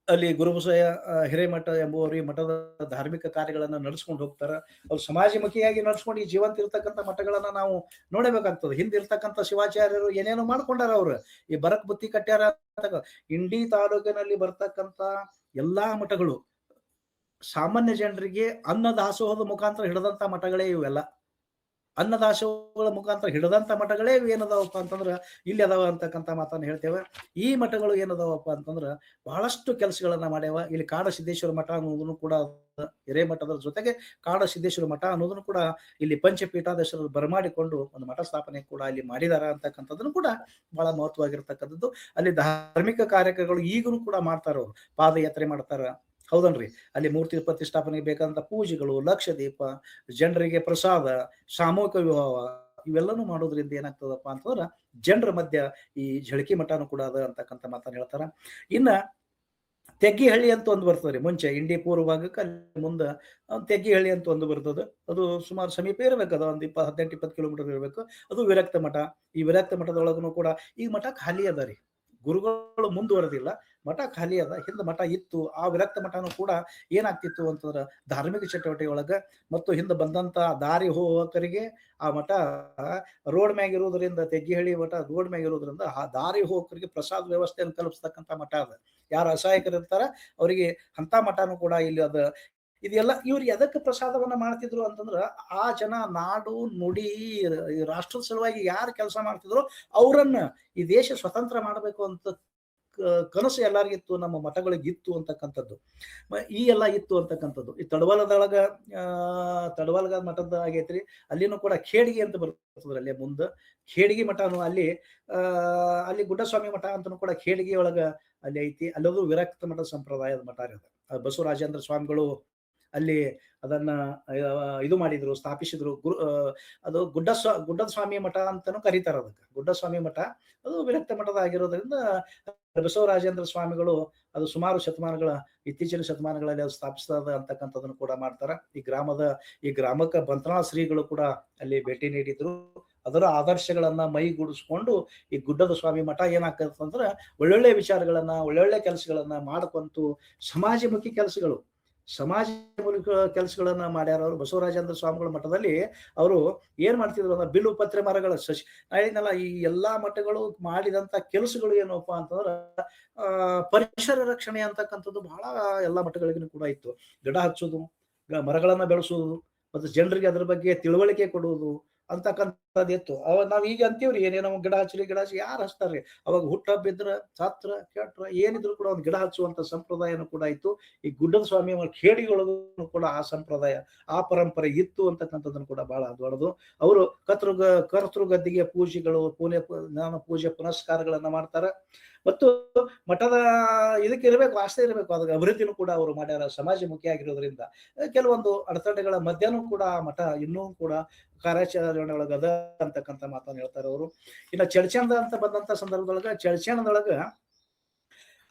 [SPEAKER 3] ಅಲ್ಲಿ ಗುರುಬಸಯ್ಯ ಹಿರೇಮಠ ಎಂಬುವರು ಈ ಮಠದ ಧಾರ್ಮಿಕ ಕಾರ್ಯಗಳನ್ನ ನಡೆಸ್ಕೊಂಡು ಹೋಗ್ತಾರ. ಅವ್ರು ಸಮಾಜಮುಖಿಯಾಗಿ ನಡ್ಸ್ಕೊಂಡು ಈ ಜೀವಂತ ಇರ್ತಕ್ಕಂಥ ಮಠಗಳನ್ನ ನಾವು ನೋಡಬೇಕಾಗ್ತದೆ. ಹಿಂದಿರ್ತಕ್ಕಂಥ ಶಿವಾಚಾರ್ಯರು ಏನೇನೋ ಮಾಡ್ಕೊಂಡಾರ. ಅವ್ರು ಈ ಬರಕ್ ಬುತ್ತಿ ಕಟ್ಟ್ಯಾರ. ಇಂಡಿ ತಾಲೂಕಿನಲ್ಲಿ ಬರ್ತಕ್ಕಂಥ ಎಲ್ಲಾ ಮಠಗಳು ಸಾಮಾನ್ಯ ಜನರಿಗೆ ಅನ್ನದಾಸೋಹದ ಮುಖಾಂತರ ಹಿಡದಂತ ಮಠಗಳೇ ಇವೆಲ್ಲ. ಅನ್ನದಾಸೋಹಗಳ ಮುಖಾಂತರ ಹಿಡದಂತ ಮಠಗಳೇ ಏನದಾವಪ್ಪ ಅಂತಂದ್ರ ಇಲ್ಲಿ ಅದಾವ ಅಂತಕ್ಕಂಥ ಮಾತನ್ನ ಹೇಳ್ತೇವೆ. ಈ ಮಠಗಳು ಏನದಾವಪ್ಪ ಅಂತಂದ್ರ ಬಹಳಷ್ಟು ಕೆಲಸಗಳನ್ನ ಮಾಡ್ಯಾವ. ಇಲ್ಲಿ ಕಾಡಸಿದ್ದೇಶ್ವರ ಮಠ ಅನ್ನೋದನ್ನು ಕೂಡ ಹಿರೇಮಠದ ಜೊತೆಗೆ ಕಾಡಸಿದ್ದೇಶ್ವರ ಮಠ ಅನ್ನೋದನ್ನು ಕೂಡ ಇಲ್ಲಿ ಪಂಚಪೀಠಾಧೀಶರು ಬರಮಾಡಿಕೊಂಡು ಒಂದು ಮಠ ಸ್ಥಾಪನೆ ಕೂಡ ಇಲ್ಲಿ ಮಾಡಿದಾರ ಅಂತಕ್ಕಂಥದ್ದನ್ನು ಕೂಡ ಬಹಳ ಮಹತ್ವವಾಗಿರ್ತಕ್ಕಂಥದ್ದು. ಅಲ್ಲಿ ಧಾರ್ಮಿಕ ಕಾರ್ಯಕ್ರಮಗಳು ಈಗಲೂ ಕೂಡ ಮಾಡ್ತಾರ. ಅವರು ಪಾದಯಾತ್ರೆ ಮಾಡ್ತಾರ, ಹೌದನ್ರಿ. ಅಲ್ಲಿ ಮೂರ್ತಿ ಪ್ರತಿಷ್ಠಾಪನೆಗೆ ಬೇಕಾದಂತ ಪೂಜೆಗಳು, ಲಕ್ಷ ದೀಪ, ಜನರಿಗೆ ಪ್ರಸಾದ, ಸಾಮೂಹಿಕ ವಿವಾಹ ಇವೆಲ್ಲನೂ ಮಾಡೋದ್ರಿಂದ ಏನಾಗ್ತದಪ್ಪ ಅಂತಂದ್ರ ಜನರ ಮಧ್ಯ ಈ ಝಳಕಿ ಮಠನೂ ಕೂಡ ಅದ ಅಂತಕ್ಕಂಥ ಮಾತನ್ನ ಹೇಳ್ತಾರ. ಇನ್ನ ತೆಗ್ಗಿಹಳ್ಳಿ ಅಂತ ಒಂದು ಬರ್ತದ್ರಿ. ಮುಂಚೆ ಇಂಡಿ ಪೂರ್ವ ಭಾಗಕ್ಕೆ ಅಲ್ಲಿ ಮುಂದೆ ತೆಗ್ಗಿಹಳ್ಳಿ ಅಂತ ಒಂದು ಬರ್ತದೆ. ಅದು ಸುಮಾರು ಸಮೀಪ ಇರಬೇಕದ, ಒಂದು 18-20 ಕಿಲೋಮೀಟರ್ ಇರಬೇಕು. ಅದು ವಿರಕ್ತ ಮಠ. ಈ ವಿರಕ್ತ ಮಠದೊಳಗೂ ಕೂಡ ಈ ಮಠ ಖಾಲಿ ಅದ ರೀ. ಗುರುಗಳು ಮುಂದುವರೆದಿಲ್ಲ, ಮಠ ಖಾಲಿ ಅದ. ಹಿಂದೆ ಮಠ ಇತ್ತು. ಆ ವಿರಕ್ತ ಮಠನೂ ಕೂಡ ಏನಾಗ್ತಿತ್ತು ಅಂತಂದ್ರ ಧಾರ್ಮಿಕ ಚಟುವಟಿಕೆ ಒಳಗ ಮತ್ತು ಹಿಂದೆ ಬಂದಂತ ದಾರಿ ಹೋಗಕರಿಗೆ ಆ ಮಠ ರೋಡ್ ಮ್ಯಾಗ ಇರೋದ್ರಿಂದ, ತೆಗ್ಗಿಹಳ್ಳಿ ಮಠ ರೋಡ್ ಮ್ಯಾಗ ಇರೋದ್ರಿಂದ ಆ ದಾರಿ ಹೋಗಕರಿಗೆ ಪ್ರಸಾದ ವ್ಯವಸ್ಥೆಯನ್ನು ಕಲ್ಪಿಸ್ತಕ್ಕಂಥ ಮಠ ಅದ. ಯಾರು ಅಸಹಾಯಕರು ಇರ್ತಾರ ಅವರಿಗೆ ಅಂತ ಮಠನೂ ಕೂಡ ಇಲ್ಲಿ ಅದ. ಇದೆಲ್ಲ ಇವ್ರು ಎದಕ್ಕೆ ಪ್ರಸಾದವನ್ನ ಮಾಡ್ತಿದ್ರು ಅಂತಂದ್ರ ಆ ಜನ ನಾಡು ನುಡಿ ರಾಷ್ಟ್ರದ ಸಲುವಾಗಿ ಯಾರು ಕೆಲಸ ಮಾಡ್ತಿದ್ರು ಅವರನ್ನ ಈ ದೇಶ ಸ್ವತಂತ್ರ ಮಾಡಬೇಕು ಅಂತ ಕನಸು ಎಲ್ಲರಿಗಿತ್ತು, ನಮ್ಮ ಮಠಗಳಿಗಿತ್ತು ಅಂತಕ್ಕಂಥದ್ದು. ಈ ಎಲ್ಲ ಇತ್ತು ಅಂತಕ್ಕಂಥದ್ದು. ಈ ತಡವಲದೊಳಗ ಮಠದ ಆಗೈತ್ರಿ. ಅಲ್ಲಿನೂ ಕೂಡ ಖೇಡಿಗೆ ಅಂತ ಬರ್ತದ್ರ. ಅಲ್ಲೇ ಮುಂದೆ ಖೇಡಿಗೆ ಮಠನು ಅಲ್ಲಿ ಗುಡ್ಡಸ್ವಾಮಿ ಮಠ ಅಂತನೂ ಕೂಡ ಖೇಡಿಗೆ ಒಳಗ ಅಲ್ಲಿ ಐತಿ. ಅಲ್ಲದು ವಿರಕ್ತ ಮಠದ ಸಂಪ್ರದಾಯದ ಮಠ ಅದು. ಬಸವರಾಜೇಂದ್ರ ಸ್ವಾಮಿಗಳು ಅಲ್ಲಿ ಅದನ್ನ ಇದು ಮಾಡಿದ್ರು, ಸ್ಥಾಪಿಸಿದ್ರು. ಅದು ಗುಡ್ಡದ ಸ್ವಾಮಿ ಮಠ ಅಂತಾನು ಕರೀತಾರ ಅದಕ್ಕೆ. ಗುಡ್ಡಸ್ವಾಮಿ ಮಠ ಅದು ವಿರಕ್ತ ಮಠದ ಆಗಿರೋದ್ರಿಂದ ಬಸವರಾಜೇಂದ್ರ ಸ್ವಾಮಿಗಳು ಅದು ಸುಮಾರು ಇತ್ತೀಚಿನ ಶತಮಾನಗಳಲ್ಲಿ ಅದು ಸ್ಥಾಪಿಸ್ತದ ಅಂತಕ್ಕಂಥದನ್ನು ಕೂಡ ಮಾಡ್ತಾರ. ಈ ಗ್ರಾಮಕ್ಕೆ ಬಂತನಾಳ ಶ್ರೀಗಳು ಕೂಡ ಅಲ್ಲಿ ಭೇಟಿ ನೀಡಿದ್ರು. ಅದರ ಆದರ್ಶಗಳನ್ನ ಮೈಗೂಡಿಸ್ಕೊಂಡು ಈ ಗುಡ್ಡದ ಸ್ವಾಮಿ ಮಠ ಏನಾಗ್ತದಂದ್ರ ಒಳ್ಳೊಳ್ಳೆ ವಿಚಾರಗಳನ್ನ, ಒಳ್ಳೊಳ್ಳೆ ಕೆಲಸಗಳನ್ನ ಮಾಡ್ಕೊಂತು ಸಮಾಜಮುಖಿ ಕೆಲಸಗಳು, ಸಮಾಜಮೂಲಕ ಕೆಲಸಗಳನ್ನ ಮಾಡ್ಯಾರ. ಅವರು ಬಸವರಾಜೇಂದ್ರ ಸ್ವಾಮಿಗಳ ಮಠದಲ್ಲಿ ಅವರು ಏನ್ ಮಾಡ್ತಿದ್ರು ಅಂದ್ರೆ ಬಿಲ್ಲು ಪತ್ರೆ ಮರಗಳ ಸಸಿ, ಹೇಳಿದ್ನಲ್ಲ ಈ ಎಲ್ಲಾ ಮಠಗಳು ಮಾಡಿದಂತ ಕೆಲಸಗಳು ಏನಪ್ಪಾ ಅಂತಂದ್ರ ಪರಿಸರ ರಕ್ಷಣೆ ಅಂತಕ್ಕಂಥದ್ದು ಬಹಳ ಎಲ್ಲಾ ಮಠಗಳಿಗೂ ಕೂಡ ಇತ್ತು. ಗಿಡ ಹಚ್ಚೋದು, ಮರಗಳನ್ನ ಬೆಳೆಸೋದು, ಮತ್ತು ಜನರಿಗೆ ಅದ್ರ ಬಗ್ಗೆ ತಿಳುವಳಿಕೆ ಕೊಡುವುದು ಅಂತಕ್ಕಂಥದ್ದು ಇತ್ತು. ಅವಾಗ ನಾವ್ ಈಗ ಅಂತೀವ್ರಿ ಏನೇನೋ ಗಿಡ ಹಚ್ಚಿ ಯಾರು ಹಚ್ತಾರ್ರಿ. ಅವಾಗ ಹುಟ್ಟಹಬ್ಬ ಇದ್ರ ಸತ್ರ ಕೆಟ್ರ ಏನಿದ್ರು ಕೂಡ ಒಂದು ಗಿಡ ಹಚ್ಚುವಂತ ಸಂಪ್ರದಾಯನೂ ಕೂಡ ಇತ್ತು. ಈ ಗುಡ್ಡದ ಸ್ವಾಮಿ ಖೇಡಿಗಳಿಗೂ ಕೂಡ ಆ ಸಂಪ್ರದಾಯ, ಆ ಪರಂಪರೆ ಇತ್ತು ಅಂತಕ್ಕಂಥದ್ದನ್ನು ಕೂಡ ಬಹಳ ದೊಡ್ಡದು. ಅವರು ಕರ್ತೃ ಗದ್ದಿಗೆ ಪೂಜೆಗಳು, ಜ್ಞಾನ ಪೂಜೆ ಪುನಸ್ಕಾರಗಳನ್ನ ಮಾಡ್ತಾರ. ಮತ್ತು ಮಠದ ಇದಕ್ಕೆ ಇರಬೇಕು, ಆಸ್ತಿ ಇರಬೇಕು, ಅದಕ್ಕೆ ಅಭಿವೃದ್ಧಿನೂ ಕೂಡ ಅವರು ಮಾಡ್ಯಾರ. ಸಮಾಜಮುಖಿಯಾಗಿರೋದ್ರಿಂದ ಕೆಲವೊಂದು ಅಡೆತಡೆಗಳ ಮಧ್ಯನೂ ಕೂಡ ಮಠ ಇನ್ನೂ ಕೂಡ ಕಾರ್ಯಾಚರಣೆ ಒಳಗ ಅದ ಅಂತಕ್ಕಂಥ ಮಾತನ್ನು ಹೇಳ್ತಾರೆ ಅವರು. ಇನ್ನು ಚಳ್ಚಂದ ಅಂತ ಬಂದಂತ ಸಂದರ್ಭದೊಳಗ ಚಳ್ಚಂದದೊಳಗ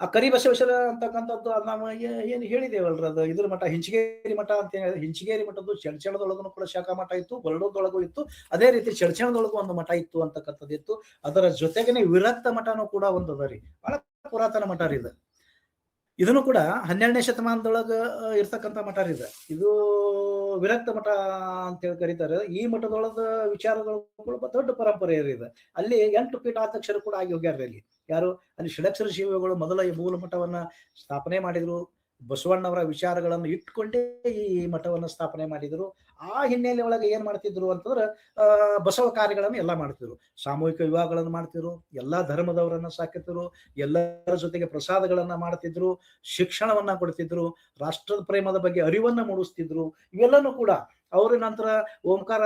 [SPEAKER 3] ಆ ಕರಿಬಸವೇಶ್ವರ ಅಂತಕ್ಕಂಥದ್ದು ನಾವು ಏನು ಹೇಳಿದೇವಲ್ರ, ಅದು ಇದ್ರ ಮಠ ಹಿಂಚಗೇರಿ ಮಠ ಅಂತ ಹೇಳಿ, ಹಿಂಚಗೇರಿ ಮಠದ್ದು ಚಳ್ಚಣದೊಳಗೂ ಕೂಡ ಶಾಖಾ ಮಠ ಇತ್ತು, ಬರಡೋದೊಳಗೂ ಇತ್ತು. ಅದೇ ರೀತಿ ಚಳ್ಚಣದೊಳಗೂ ಒಂದು ಮಠ ಇತ್ತು ಅಂತಕ್ಕಂಥದ್ದು ಇತ್ತು. ಅದರ ಜೊತೆಗೇನೆ ವಿರಕ್ತ ಮಠನೂ ಕೂಡ ಒಂದು ಅದ ರೀ, ಬಹಳ ಪುರಾತನ ಮಠ ರೀ ಇದು. ಇದನ್ನು ಕೂಡ 12ನೇ ಶತಮಾನದೊಳಗ ಇರ್ತಕ್ಕಂಥ ಮಠ ರೀ ಇದು ವಿರಕ್ತ ಮಠ ಅಂತ ಹೇಳಿ ಕರೀತಾರೆ. ಈ ಮಠದೊಳಗ ವಿಚಾರದೊಳಗ ದೊಡ್ಡ ಪರಂಪರೆ ಇದೆ. ಅಲ್ಲಿ 8 ಪೀಠಾಧ್ಯಕ್ಷರು ಕೂಡ ಆಗಿ ಹೋಗ್ಯಾರ. ಅಲ್ಲಿ ಯಾರು, ಅಲ್ಲಿ ಷಡಕ್ಷರ ಶಿವಗಳು ಮೊದಲ ಈ ಮೂಲ ಮಠವನ್ನ ಸ್ಥಾಪನೆ ಮಾಡಿದ್ರು. ಬಸವಣ್ಣವರ ವಿಚಾರಗಳನ್ನು ಇಟ್ಕೊಂಡೇ ಈ ಮಠವನ್ನ ಸ್ಥಾಪನೆ ಮಾಡಿದ್ರು. ಆ ಹಿನ್ನೆಲೆ ಒಳಗೆ ಏನ್ ಮಾಡ್ತಿದ್ರು ಅಂತಂದ್ರ ಬಸವ ಕಾರ್ಯಗಳನ್ನು ಎಲ್ಲಾ ಮಾಡ್ತಿದ್ರು. ಸಾಮೂಹಿಕ ವಿವಾಹಗಳನ್ನು ಮಾಡ್ತಿದ್ರು, ಎಲ್ಲಾ ಧರ್ಮದವರನ್ನ ಸಾಕಿದ್ರು, ಎಲ್ಲರ ಜೊತೆಗೆ ಪ್ರಸಾದಗಳನ್ನ ಮಾಡ್ತಿದ್ರು, ಶಿಕ್ಷಣವನ್ನ ಕೊಡ್ತಿದ್ರು, ರಾಷ್ಟ್ರದ ಪ್ರೇಮದ ಬಗ್ಗೆ ಅರಿವನ್ನ ಮೂಡಿಸ್ತಿದ್ರು. ಇವೆಲ್ಲನೂ ಕೂಡ ಅವ್ರ ನಂತರ ಓಂಕಾರ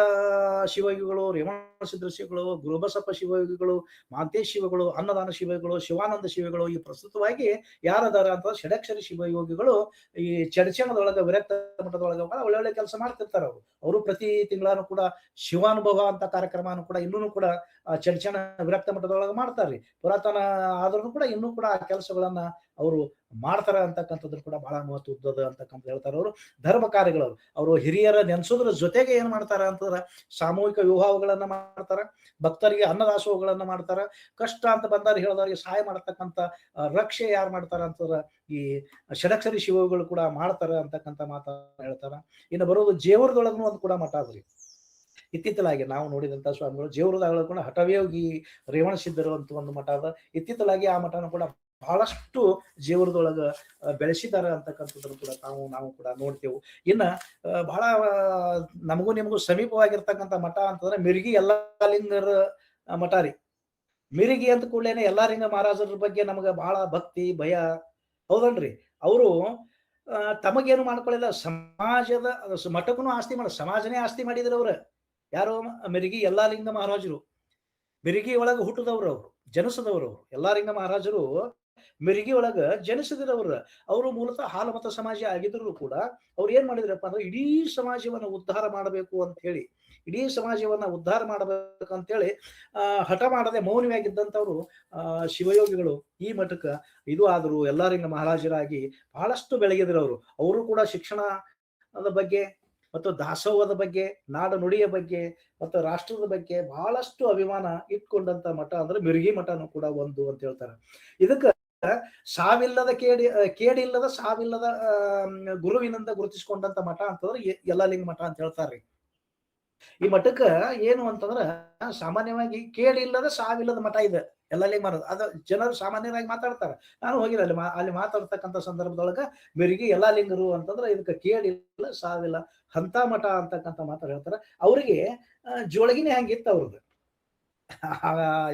[SPEAKER 3] ಶಿವಯೋಗಿಗಳು, ರೇವಣ ಸಿದ್ಧ ಶಿವಗಳು, ಗುರುಬಸಪ್ಪ ಶಿವಯೋಗಿಗಳು, ಮಾಂತೇಶ್ ಶಿವಗಳು, ಅನ್ನದಾನ ಶಿವಯೋಗಿಗಳು, ಶಿವಾನಂದ ಶಿವಗಳು, ಈ ಪ್ರಸ್ತುತವಾಗಿ ಯಾರದಾರ ಅಂತ ಷಡಕ್ಷರಿ ಶಿವಯೋಗಿಗಳು ಈ ಚಡಚಣದೊಳಗ ವಿರಕ್ತ ಮಠದೊಳಗ ಒಳ್ಳೊಳ್ಳೆ ಕೆಲಸ ಮಾಡ್ತಿರ್ತಾರ. ಅವರು ಪ್ರತಿ ತಿಂಗಳಾನು ಕೂಡ ಶಿವಾನುಭವ ಅಂತ ಕಾರ್ಯಕ್ರಮನೂ ಕೂಡ ಇನ್ನೂ ಕೂಡ ಚಡಚಣ ವಿರಕ್ತ ಮಠದೊಳಗ ಮಾಡ್ತಾರ್ರಿ. ಪುರಾತನ ಆದ್ರೂ ಕೂಡ ಇನ್ನೂ ಕೂಡ ಆ ಕೆಲಸಗಳನ್ನ ಅವರು ಮಾಡ್ತಾರ ಅಂತಕ್ಕಂಥದ್ದು ಕೂಡ ಬಹಳ ಮಹತ್ವದ ಅಂತಕ್ಕಂಥ ಹೇಳ್ತಾರೆ ಅವರು. ಧರ್ಮ ಕಾರ್ಯಗಳು ಅವರು ಹಿರಿಯರ ನೆನ್ಸೋದ್ರ ಜೊತೆಗೆ ಏನ್ ಮಾಡ್ತಾರ ಅಂತಂದ್ರ ಸಾಮೂಹಿಕ ವಿವಾಹಗಳನ್ನ ಮಾಡ್ತಾರ, ಭಕ್ತರಿಗೆ ಅನ್ನದಾಸೋಹಗಳನ್ನ ಮಾಡ್ತಾರ, ಕಷ್ಟ ಅಂತ ಬಂದಾರ ಹೇಳಿದವರಿಗೆ ಸಹಾಯ ಮಾಡತಕ್ಕಂಥ ರಕ್ಷೆ ಯಾರು ಮಾಡ್ತಾರ ಅಂತಂದ್ರ ಈ ಷಡಕ್ಷರಿ ಶಿವಗಳು ಕೂಡ ಮಾಡ್ತಾರ ಅಂತಕ್ಕಂಥ ಮಾತನ್ನ ಹೇಳ್ತಾರ. ಇನ್ನು ಬರೋದು ಜೇವರದೊಳಗೂ ಒಂದು ಕೂಡ ಮಠ ಅದ್ರಿ. ಇತ್ತಿತ್ತಲಾಗಿ ನಾವು ನೋಡಿದಂತ ಸ್ವಾಮಿಗಳು ಜೇವರದಾಗ ಕೂಡ ಹಠಯೋಗಿ ರೇವಣ ಸಿದ್ಧರು ಅಂತ ಒಂದು ಮಠ ಅದ. ಇತ್ತಿತ್ತಲಾಗಿ ಆ ಮಠನ ಕೂಡ ಬಹಳಷ್ಟು ಜೀವನದೊಳಗ ಬೆಳೆಸಿದಾರ ಅಂತಕ್ಕಂಥದ್ದನ್ನು ಕೂಡ ನಾವು ಕೂಡ ನೋಡ್ತೇವೆ. ಇನ್ನ ಬಹಳ ನಮಗೂ ನಿಮಗೂ ಸಮೀಪವಾಗಿರ್ತಕ್ಕಂಥ ಮಠ ಅಂತಂದ್ರೆ ಮಿರ್ಗಿ ಯಲ್ಲಾಲಿಂಗರ ಮಠ ರೀ. ಮಿರ್ಗಿ ಅಂತ ಕೂಡಲೇನೆ ಯಲ್ಲಾಲಿಂಗ ಮಹಾರಾಜರ ಬಗ್ಗೆ ನಮಗ ಬಹಳ ಭಕ್ತಿ ಭಯ, ಹೌದಲ್ರಿ. ಅವರು ತಮಗೇನು ಮಾಡ್ಕೊಳ್ಳಿಲ್ಲ, ಸಮಾಜದ ಮಠಕ್ಕೂ ಆಸ್ತಿ ಮಾಡ, ಸಮಾಜನೇ ಆಸ್ತಿ ಮಾಡಿದ್ರು ಅವ್ರ. ಯಾರು, ಮಿರ್ಗಿ ಯಲ್ಲಾಲಿಂಗ ಮಹಾರಾಜರು. ಮಿರ್ಗಿ ಒಳಗ ಹುಟ್ಟಿದವ್ರು, ಅವರು ಜನಿಸಿದವರು. ಯಲ್ಲಾಲಿಂಗ ಮಹಾರಾಜರು ಮಿರ್ಗಿ ಒಳಗ ಜನಿಸಿದರವ್ರ. ಅವರು ಮೂಲತಃ ಹಾಲಮತ ಸಮಾಜ ಆಗಿದ್ರು ಕೂಡ ಅವ್ರು ಏನ್ ಮಾಡಿದ್ರಪ್ಪ ಅಂದ್ರೆ ಇಡೀ ಸಮಾಜವನ್ನ ಉದ್ಧಾರ ಮಾಡಬೇಕು ಅಂತ ಹೇಳಿ, ಇಡೀ ಸಮಾಜವನ್ನ ಉದ್ಧಾರ ಮಾಡ್ಬೇಕಂತೇಳಿ ಹಠ ಮಾಡದೆ ಮೌನವಾಗಿದ್ದಂಥವ್ರು ಶಿವಯೋಗಿಗಳು ಈ ಮಠಕ್ಕ ಇದು ಆದ್ರು ಯಲ್ಲಾಲಿಂಗ ಮಹಾರಾಜರಾಗಿ ಬಹಳಷ್ಟು ಬೆಳಗಿದ್ರು. ಅವರು ಕೂಡ ಶಿಕ್ಷಣದ ಬಗ್ಗೆ ಮತ್ತು ದಾಸೋಹದ ಬಗ್ಗೆ, ನಾಡ ನುಡಿಯ ಬಗ್ಗೆ ಮತ್ತು ರಾಷ್ಟ್ರದ ಬಗ್ಗೆ ಬಹಳಷ್ಟು ಅಭಿಮಾನ ಇಟ್ಕೊಂಡಂತ ಮಠ ಅಂದ್ರೆ ಮಿರ್ಗಿ ಮಠನೂ ಕೂಡ ಒಂದು ಅಂತ ಹೇಳ್ತಾರೆ. ಇದಕ್ಕ ಸಾವಿಲ್ಲದ ಕೇಡಿಲ್ಲದ ಸಾವಿಲ್ಲದ ಗುರುವಿನಿಂದ ಗುರುತಿಸಿಕೊಂಡಂತ ಮಠ ಅಂತಂದ್ರೆ ಯಲ್ಲಾಲಿಂಗ ಮಠ ಅಂತ ಹೇಳ್ತಾರ್ರಿ. ಈ ಮಠಕ್ಕ ಏನು ಅಂತಂದ್ರ ಸಾಮಾನ್ಯವಾಗಿ ಕೇಳಿಲ್ಲದ ಸಾವಿಲ್ಲದ ಮಠ ಇದೆ ಯಲ್ಲಾಲಿಂಗ ಮಠ. ಅದ ಜನರು ಸಾಮಾನ್ಯವಾಗಿ ಮಾತಾಡ್ತಾರ. ನಾನು ಹೋಗಿಲ್ಲ ಅಲ್ಲಿ ಮಾತಾಡ್ತಕ್ಕಂಥ ಸಂದರ್ಭದೊಳಗ ಮಿರ್ಗಿ ಯಲ್ಲಾಲಿಂಗರು ಅಂತಂದ್ರ ಇದಕ್ಕೆ ಕೇಳಿಲ್ಲ ಸಾವಿಲ್ಲ ಅಂತ ಮಠ ಅಂತಕ್ಕಂಥ ಮಾತಾಡ್ ಹೇಳ್ತಾರ. ಅವ್ರಿಗೆ ಜೋಳಗಿನೇ ಹಂಗಿತ್ತ ಅವ್ರದ್ದು.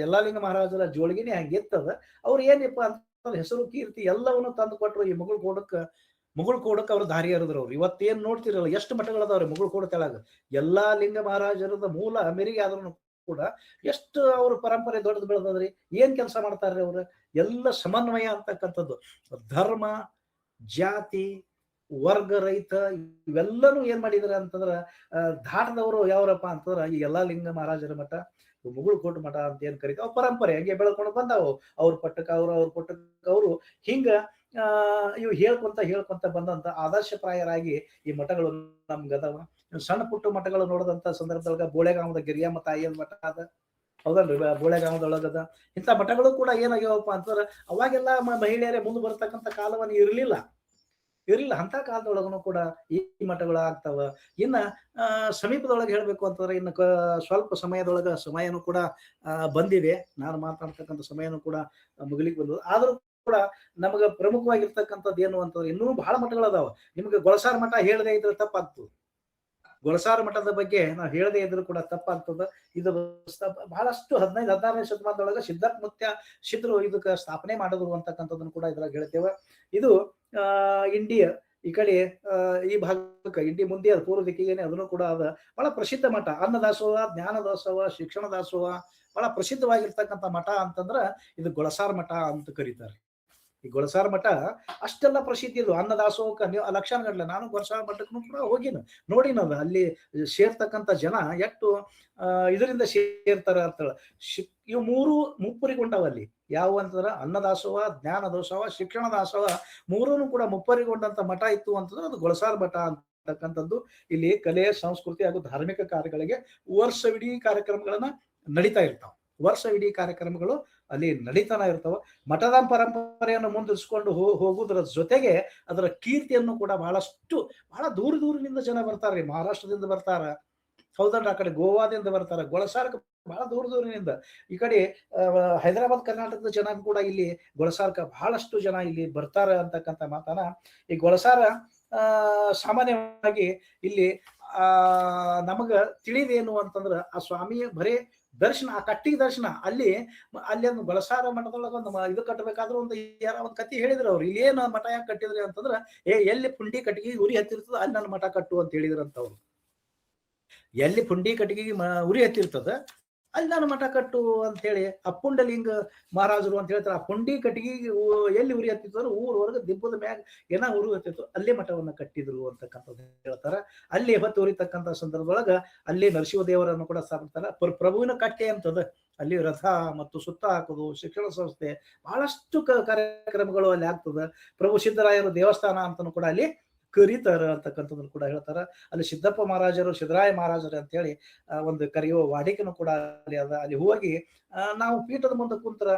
[SPEAKER 3] ಯಲ್ಲಾಲಿಂಗ ಮಹಾರಾಜರ ಜೋಳಗಿನೇ ಹಂಗಿತ್ತದ. ಅವ್ರು ಏನಪ್ಪ ಅಂತ ಹೆಸರು ಕೀರ್ತಿ ಎಲ್ಲವನ್ನು ತಂದು ಕೊಟ್ರು ಈ ಮುಗುಳ್ಕೋಡಕ್ಕೆ ಅವ್ರ ದಾರಿ ಎರೆದ್ರು. ಅವ್ರು ಇವತ್ತೇನ್ ನೋಡ್ತಿರಲ್ಲ ಎಷ್ಟು ಮಠಗಳದಾವ್ರಿ ಮುಗುಳ್ಕೋಡ ತೆಳಗ. ಯಲ್ಲಾಲಿಂಗ ಮಹಾರಾಜರದ ಮೂಲ ಮಿರ್ಗಿ ಆದ್ರೂ ಕೂಡ ಎಷ್ಟು ಅವ್ರ ಪರಂಪರೆ ದೊಡ್ಡದು ಬೆಳೆದದ್ರಿ. ಏನ್ ಕೆಲಸ ಮಾಡ್ತಾರ್ರಿ ಅವ್ರು, ಎಲ್ಲ ಸಮನ್ವಯ ಅಂತಕ್ಕಂಥದ್ದು. ಧರ್ಮ, ಜಾತಿ, ವರ್ಗ, ರೈತ ಇವೆಲ್ಲನೂ ಏನ್ ಮಾಡಿದ್ರ ಅಂತಂದ್ರ ದಾಟದವರು ಯಾವರಪ್ಪ ಅಂತಂದ್ರ ಈ ಯಲ್ಲಾಲಿಂಗ ಮಹಾರಾಜರ ಮಠ, ಮುಗುಳ್ಕೋಟ ಮಠ ಅಂತ ಏನ್ ಕರೀತಾವ ಪರಂಪರೆ ಹಂಗೆ ಬೆಳ್ಕೊಂಡು ಬಂದಾವು. ಅವ್ರ ಪಟ್ಟಕ್ಕ ಅವ್ರ ಪಟ್ಟಕ್ಕ ಅವರು ಹಿಂಗ ಇವು ಹೇಳ್ಕೊಂತ ಬಂದಂತ ಆದರ್ಶಪ್ರಾಯರಾಗಿ ಈ ಮಠಗಳು ನಮ್ಗದವ. ಸಣ್ಣ ಪುಟ್ಟ ಮಠಗಳು ನೋಡಿದಂತ ಸಂದರ್ಭದೊಳಗ ಬೋಳೆಗಾಂವದ ಗಿರಿಯಮ್ಮ ತಾಯಿಯ ಮಠ ಅದ, ಹೌದಲ್ರಿ. ಬೋಳೆಗಾಂವದೊಳಗದ ಇಂಥ ಮಠಗಳು ಕೂಡ ಏನಾಗ್ಯಾವಪ್ಪ ಅಂತಂದ್ರ ಅವಾಗೆಲ್ಲ ಮಹಿಳೆಯರೇ ಮುಂದೆ ಬರ್ತಕ್ಕಂಥ ಕಾಲವನ್ನ ಇರ್ಲಿಲ್ಲ. ಇರಲಿಲ್ಲ. ಅಂತ ಕಾಲದೊಳಗನು ಕೂಡ ಈ ಮಠಗಳು ಆಗ್ತಾವ. ಇನ್ನ ಸಮೀಪದೊಳಗೆ ಹೇಳ್ಬೇಕು ಅಂತಂದ್ರೆ ಇನ್ನು ಸ್ವಲ್ಪ ಸಮಯನೂ ಕೂಡ ಬಂದಿದೆ. ನಾನು ಮಾತಾಡ್ತಕ್ಕಂಥ ಸಮಯನೂ ಕೂಡ ಮುಗಿಲಿಕ್ಕೆ ಬಂದದ್ದು. ಆದ್ರೂ ಕೂಡ ನಮಗ ಪ್ರಮುಖವಾಗಿರ್ತಕ್ಕಂಥದ್ದು ಏನು ಅಂತಂದ್ರೆ ಇನ್ನೂ ಬಹಳ ಮಠಗಳದಾವ. ನಿಮ್ಗೆ ಗೊಳಸಾರ ಮಠ ಹೇಳದೇ ಇದ್ರೆ ತಪ್ಪಾಗ್ತದೆ. ಗೊಳಸಾರ ಮಠದ ಬಗ್ಗೆ ನಾವು ಹೇಳದೇ ಇದ್ರು ಕೂಡ ತಪ್ಪಾಗ್ತದ. ಇದು ಬಹಳಷ್ಟು 15-16ನೇ ಶತಮಾನದೊಳಗೆ ಸಿದ್ಧರು ಇದಕ್ಕೆ ಸ್ಥಾಪನೆ ಮಾಡಿದ್ರು ಅಂತಕ್ಕಂಥದ್ದನ್ನು ಕೂಡ ಇದ್ರಾಗ ಹೇಳ್ತೇವೆ. ಇದು ಇಂಡಿಯಾ ಈ ಕಡೆ ಈ ಭಾಗಕ್ಕೆ ಇಂಡಿ ಮುಂದೆ ಅದು ಪೂರ್ವ ದಿಕ್ಕಿಗೇನೆ ಅದನ್ನು ಕೂಡ ಅದ ಬಹಳ ಪ್ರಸಿದ್ಧ ಮಠ. ಅನ್ನದಾಸೋಹ, ಜ್ಞಾನ ದಾಸೋಹ, ಶಿಕ್ಷಣ ದಾಸೋಹ ಬಹಳ ಪ್ರಸಿದ್ಧವಾಗಿರ್ತಕ್ಕಂಥ ಮಠ ಅಂತಂದ್ರ ಇದು ಗೊಳಸಾರ ಮಠ ಅಂತ ಕರೀತಾರೆ. ಈ ಗೊಳಸಾರ ಮಠ ಅಷ್ಟೆಲ್ಲ ಪ್ರಸಿದ್ಧಿ ಇದು. ಅನ್ನದಾಸೋಹಕ್ಕೆ ನೀವು ಲಕ್ಷಾನ್ ಗಟ್ಲೆ ನಾನು ಗೊಳಸಾರ ಮಠಕ್ಕೂ ಕೂಡ ಹೋಗಿನ ನೋಡಿನದ. ಅಲ್ಲಿ ಸೇರ್ತಕ್ಕಂಥ ಜನ ಎಷ್ಟು ಇದರಿಂದ ಸೇರ್ತಾರ ಅಂತೇಳಿ ಇವು 3 ಮುಪ್ಪರಿಗೊಂಡವ ಅಲ್ಲಿ. ಯಾವ ಅಂತಂದ್ರ ಅನ್ನದಾಸೋಹ, ಜ್ಞಾನ ದಾಸೋಹ, ಶಿಕ್ಷಣ ದಾಸೋಹ 3 ಕೂಡ ಮುಪ್ಪರಿಗೊಂಡಂತ ಮಠ ಇತ್ತು ಅಂತಂದ್ರೆ ಅದು ಗೊಳಸಾರ ಮಠ ಅಂತಕ್ಕಂಥದ್ದು. ಇಲ್ಲಿ ಕಲೆ, ಸಂಸ್ಕೃತಿ ಹಾಗೂ ಧಾರ್ಮಿಕ ಕಾರ್ಯಗಳಿಗೆ ವರ್ಷವಿಡೀ ಕಾರ್ಯಕ್ರಮಗಳನ್ನ ನಡೀತಾ ಇರ್ತಾವ. ವರ್ಷವಿಡೀ ಕಾರ್ಯಕ್ರಮಗಳು ಅಲ್ಲಿ ನಡೀತಾನ ಇರ್ತಾವ. ಮಠದ ಪರಂಪರೆಯನ್ನು ಮುಂದಿರಿಸಿಕೊಂಡು ಹೋಗುವುದರ ಜೊತೆಗೆ ಅದರ ಕೀರ್ತಿಯನ್ನು ಕೂಡ ಬಹಳ ದೂರದಿಂದ ಜನ ಬರ್ತಾರ್ರಿ. ಮಹಾರಾಷ್ಟ್ರದಿಂದ ಬರ್ತಾರ, ಹೌದಲ್ರಿ, ಆ ಕಡೆ ಗೋವಾದಿಂದ ಬರ್ತಾರ. ಗೊಳಸಾರಕ್ಕೆ ಬಹಳ ದೂರದಿಂದ ಈ ಕಡೆ ಹೈದರಾಬಾದ್ ಕರ್ನಾಟಕದ ಜನ ಕೂಡ ಇಲ್ಲಿ ಗೊಳಸಾರಕ್ಕೆ ಬಹಳಷ್ಟು ಜನ ಇಲ್ಲಿ ಬರ್ತಾರ ಅಂತಕ್ಕಂಥ ಮಾತನ ಈ ಗೊಳಸಾರ ಸಾಮಾನ್ಯವಾಗಿ ಇಲ್ಲಿ ನಮಗ ತಿಳಿದೇನು ಅಂತಂದ್ರ ಆ ಸ್ವಾಮಿಯ ಬರೇ ದರ್ಶನ, ಆ ಕಟ್ಟಿಗೆ ದರ್ಶನ. ಅಲ್ಲಿ ಒಂದು ಗೊಳಸಾರ ಮಠದೊಳಗ ಒಂದು ಇದು ಕಟ್ಟಬೇಕಾದ್ರೂ ಒಂದು ಯಾರ ಒಂದು ಕತಿ ಹೇಳಿದ್ರು ಅವ್ರು. ಇಲ್ಲಿ ಏನು ಮಠ ಯಾಕೆ ಕಟ್ಟಿದ್ರಿ ಅಂತಂದ್ರ ಎಲ್ಲಿ ಪುಂಡಿ ಕಟ್ಟಿಗೆ ಉರಿ ಹತ್ತಿರ್ತದ ಅಲ್ಲಿ ನನ್ನ ಮಠ ಕಟ್ಟು ಅಂತ ಹೇಳಿದ್ರಂತ ಅವ್ರು. ಎಲ್ಲಿ ಪುಂಡಿ ಕಟ್ಟಿಗೆ ಉರಿ ಹತ್ತಿರ್ತದ ಅಲ್ಲಿ ನಾನು ಮಠ ಕಟ್ಟು ಅಂತ ಹೇಳಿ ಆ ಪುಂಡಲಿಂಗ ಮಹಾರಾಜರು ಅಂತ ಹೇಳ್ತಾರೆ. ಆ ಪುಂಡಿ ಕಟ್ಟಿಗೆ ಎಲ್ಲಿ ಉರಿ ಹತ್ತಿದ್ರು ಊರವರೆಗೆ ದಿಬ್ಬದ ಮ್ಯಾಗ ಉರಿ ಹತ್ತಿತ್ತು, ಅಲ್ಲೇ ಮಠವನ್ನ ಕಟ್ಟಿದ್ರು ಅಂತಕ್ಕಂಥದ್ದು ಹೇಳ್ತಾರ. ಅಲ್ಲಿ ಹೊತ್ತು ಉರಿತಕ್ಕಂಥ ಸಂದರ್ಭದೊಳಗ ಅಲ್ಲಿ ನರಸಿಂಹ ದೇವರನ್ನು ಕೂಡ ಸ್ಥಾಪಿಸ್ತಾರ. ಪ್ರಭುವಿನ ಕಟ್ಟೆ ಅಂತದ. ಅಲ್ಲಿ ರಥ ಮತ್ತು ಸುತ್ತ ಹಾಕೋದು, ಶಿಕ್ಷಣ ಸಂಸ್ಥೆ, ಬಹಳಷ್ಟು ಕಾರ್ಯಕ್ರಮಗಳು ಅಲ್ಲಿ ಆಗ್ತದ. ಪ್ರಭು ಸಿದ್ದರಾಯರು ದೇವಸ್ಥಾನ ಅಂತನೂ ಕೂಡ ಅಲ್ಲಿ ಕರೀತಾರ ಅಂತಕ್ಕಂಥದ್ದನ್ನು ಕೂಡ ಹೇಳ್ತಾರ. ಅಲ್ಲಿ ಸಿದ್ದಪ್ಪ ಮಹಾರಾಜರು, ಸಿದ್ದರಾಯ ಮಹಾರಾಜರು ಅಂತ ಹೇಳಿ ಒಂದು ಕರೆಯುವ ವಾಡಿಕೆನೂ ಕೂಡ ಅಲ್ಲಿ ಅದ. ಅಲ್ಲಿ ಹೋಗಿ ನಾವು ಪೀಠದ ಮುಂದೆ ಕುಂತರ